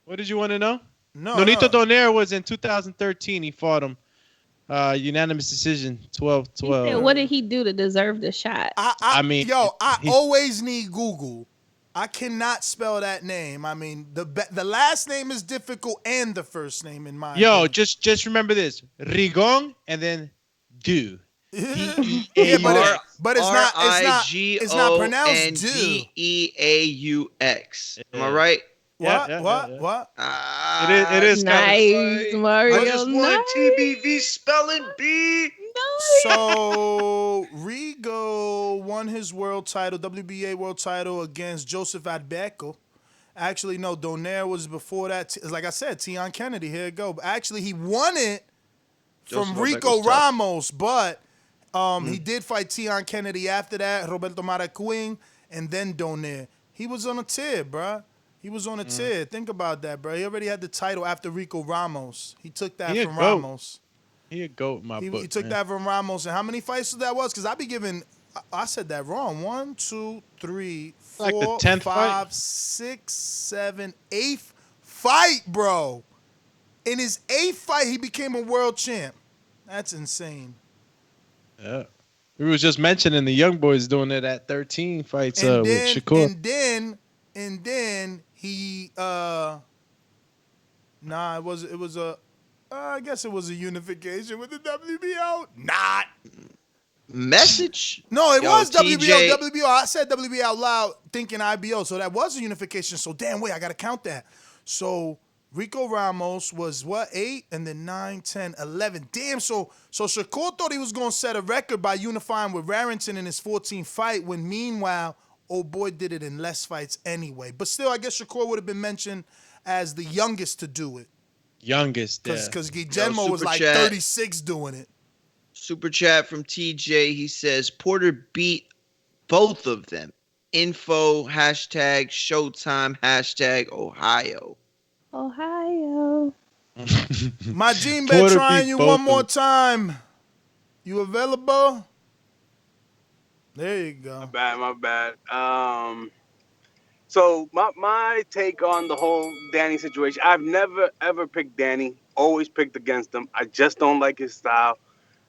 Speaker 9: What did you want to know?
Speaker 8: No.
Speaker 9: Nonito Donaire was in 2013. He fought him. Unanimous decision, 12-12.
Speaker 6: What did he do to deserve the shot?
Speaker 8: I always need Google. I cannot spell that name. I mean, the last name is difficult and the first name in my opinion.
Speaker 9: Just remember this: Rigon and then Do.
Speaker 8: Yeah, but it's not pronounced
Speaker 13: Deaux. Am I right?
Speaker 8: What?
Speaker 9: It is
Speaker 6: nice, Mario.
Speaker 13: I just want TBV spelling bee.
Speaker 8: So Rigo won his world title, WBA world title against Joseph Adbeko. Actually, no, Donaire was before that. Like I said, Tion Kennedy. Here it go. Actually, he won it from Rico Ramos, but he did fight Tion Kennedy after that, Roberto Maracuin, and then Donaire. He was on a tear, bruh. He was on a tear. Think about that, bro. He already had the title after Rico Ramos. He took that from Ramos.
Speaker 9: He a goat in my book.
Speaker 8: He took
Speaker 9: man.
Speaker 8: that from Ramos. And how many fights that was? Because I be giving. I said that wrong. 1, 2, 3, 4,
Speaker 9: Like the 10th
Speaker 8: 5,
Speaker 9: fight?
Speaker 8: 6, 7, 8th fight, bro. In his 8th fight, he became a world champ. That's insane.
Speaker 9: Yeah. We was just mentioning the young boys doing it at 13 fights
Speaker 8: And
Speaker 9: with
Speaker 8: then,
Speaker 9: Shakur.
Speaker 8: and then he it was a I guess it was a unification with the WBO. Not.
Speaker 13: Message?
Speaker 8: No, it
Speaker 13: Yo,
Speaker 8: was
Speaker 13: TJ.
Speaker 8: WBO. I said WBO out loud thinking IBO. So that was a unification. So damn, wait, I got to count that. So Rico Ramos was what, 8? And then 9, 10, 11. Damn, so Shakur thought he was going to set a record by unifying with Rarrington in his 14th fight when meanwhile, old boy did it in less fights anyway. But still, I guess Shakur would have been mentioned as the youngest to do it.
Speaker 9: Youngest, yeah.
Speaker 8: Because Guillermo was like
Speaker 13: chat.
Speaker 8: 36 doing it.
Speaker 13: Super chat from TJ. He says Porter beat both of them. Info, hashtag Showtime, hashtag Ohio.
Speaker 6: Ohio.
Speaker 8: My Gene been
Speaker 9: Porter
Speaker 8: trying
Speaker 9: beat
Speaker 8: you
Speaker 9: both
Speaker 8: one
Speaker 9: of
Speaker 8: more
Speaker 9: them.
Speaker 8: time. You available? There you go.
Speaker 4: My bad. So my take on the whole Danny situation, I've never ever picked Danny. Always picked against him. I just don't like his style.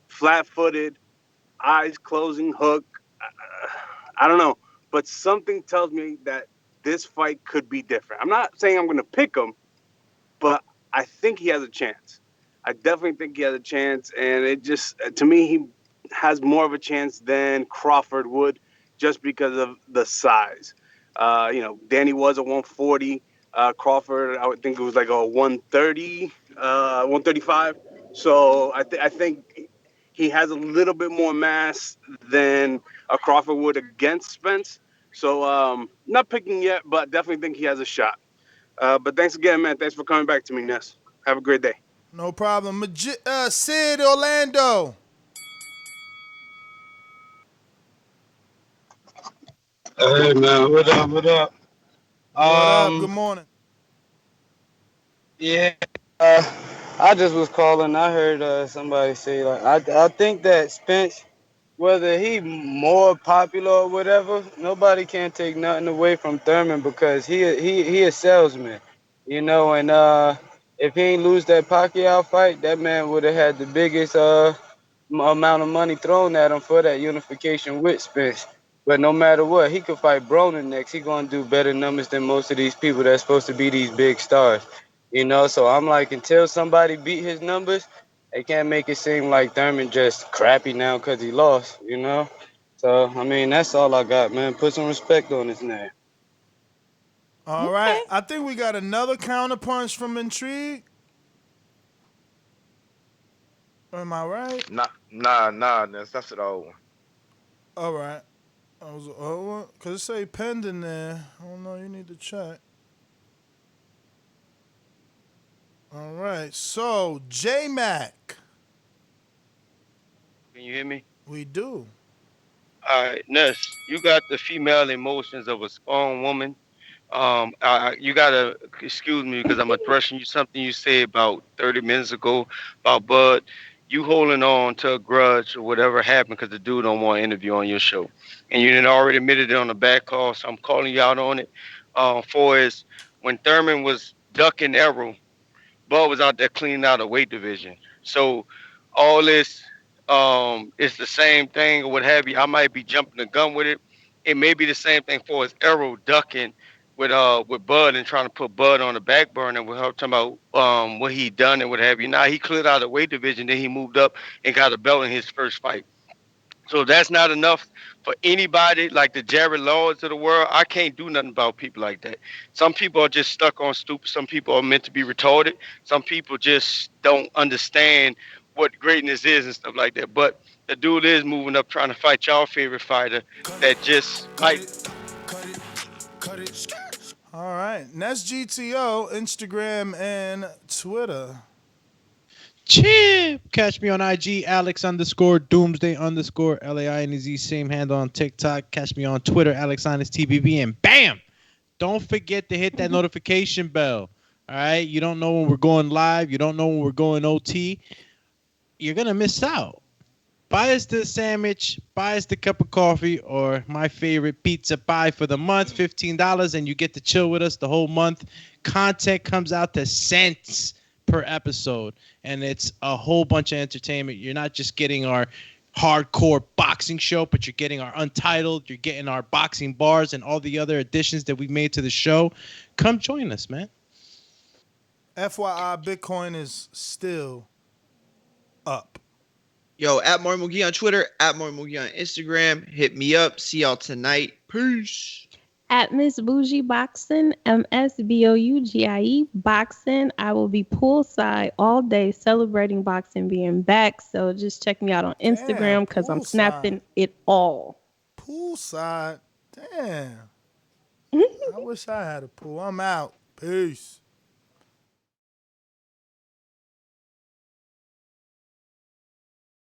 Speaker 4: Flat-footed, eyes closing, hook. I don't know, but something tells me that this fight could be different. I'm not saying I'm going to pick him, but I think he has a chance. I definitely think he has a chance, and it just, to me, he has more of a chance than Crawford would just because of the size. Danny was a 140. Crawford, I would think it was like a 130, 135. So I think he has a little bit more mass than a Crawford would against Spence. So not picking yet, but definitely think he has a shot. But thanks again, man. Thanks for coming back to me, Ness. Have a great day.
Speaker 8: No problem. Sid Orlando.
Speaker 16: Hey man, what up?
Speaker 8: What up? Good morning.
Speaker 16: Yeah, I just was calling. I heard somebody say like I think that Spence, whether he more popular or whatever, nobody can take nothing away from Thurman because he a salesman, and if he ain't lose that Pacquiao fight, that man would have had the biggest amount of money thrown at him for that unification with Spence. But no matter what, he could fight Broner next. He gonna do better numbers than most of these people that's supposed to be these big stars. So I'm like, until somebody beat his numbers, they can't make it seem like Thurman just crappy now because he lost, So, I mean, that's all I got, man. Put some respect on his name.
Speaker 8: All right. I think we got another counterpunch from Intrigue. Am I right?
Speaker 14: Nah. That's the old one.
Speaker 8: All right. Because it say pending there. I don't know. You need to check. All right. So, J-Mac.
Speaker 5: Can you hear me?
Speaker 8: We do.
Speaker 5: All right, Ness, you got the female emotions of a strong woman. You gotta excuse me because I'm addressing you something you said about 30 minutes ago about Bud. You holding on to a grudge or whatever happened because the dude don't want to interview on your show, and you didn't already admitted it on the back call. So I'm calling you out on it. For is when Thurman was ducking Errol, Bud was out there cleaning out a weight division. So all this it's the same thing or what have you. I might be jumping the gun with it. It may be the same thing for his Errol ducking with Bud and trying to put Bud on the back burner with her talking about what he done and what have you. Now he cleared out the weight division, then he moved up and got a belt in his first fight. So that's not enough for anybody like the Jared Laws of the world. I can't do nothing about people like that. Some people are just stuck on stupid. Some people are meant to be retarded. Some people just don't understand what greatness is and stuff like that. But the dude is moving up trying to fight y'all favorite fighter that just might.
Speaker 8: All right. And that's GTO, Instagram, and Twitter.
Speaker 9: Chip. Catch me on IG, Alex_Doomsday_LAINZ. Same handle on TikTok. Catch me on Twitter, AlexTVB. And bam! Don't forget to hit that notification bell. All right? You don't know when we're going live. You don't know when we're going OT. you're gonna miss out. Buy us the sandwich, buy us the cup of coffee, or my favorite pizza pie for the month, $15, and you get to chill with us the whole month. Content comes out to cents per episode, and it's a whole bunch of entertainment. You're not just getting our hardcore boxing show, but you're getting our Untitled, you're getting our boxing bars, and all the other additions that we made to the show. Come join us, man.
Speaker 8: FYI, Bitcoin is still up.
Speaker 13: Yo, at Mario McGee on Twitter, at Mario McGee on Instagram. Hit me up. See y'all tonight. Peace.
Speaker 6: At Miss Bougie Boxing, MSBOUGIE Boxing. I will be poolside all day celebrating boxing being back. So just check me out on Instagram because I'm snapping it all.
Speaker 8: Poolside? Damn. I wish I had a pool. I'm out. Peace.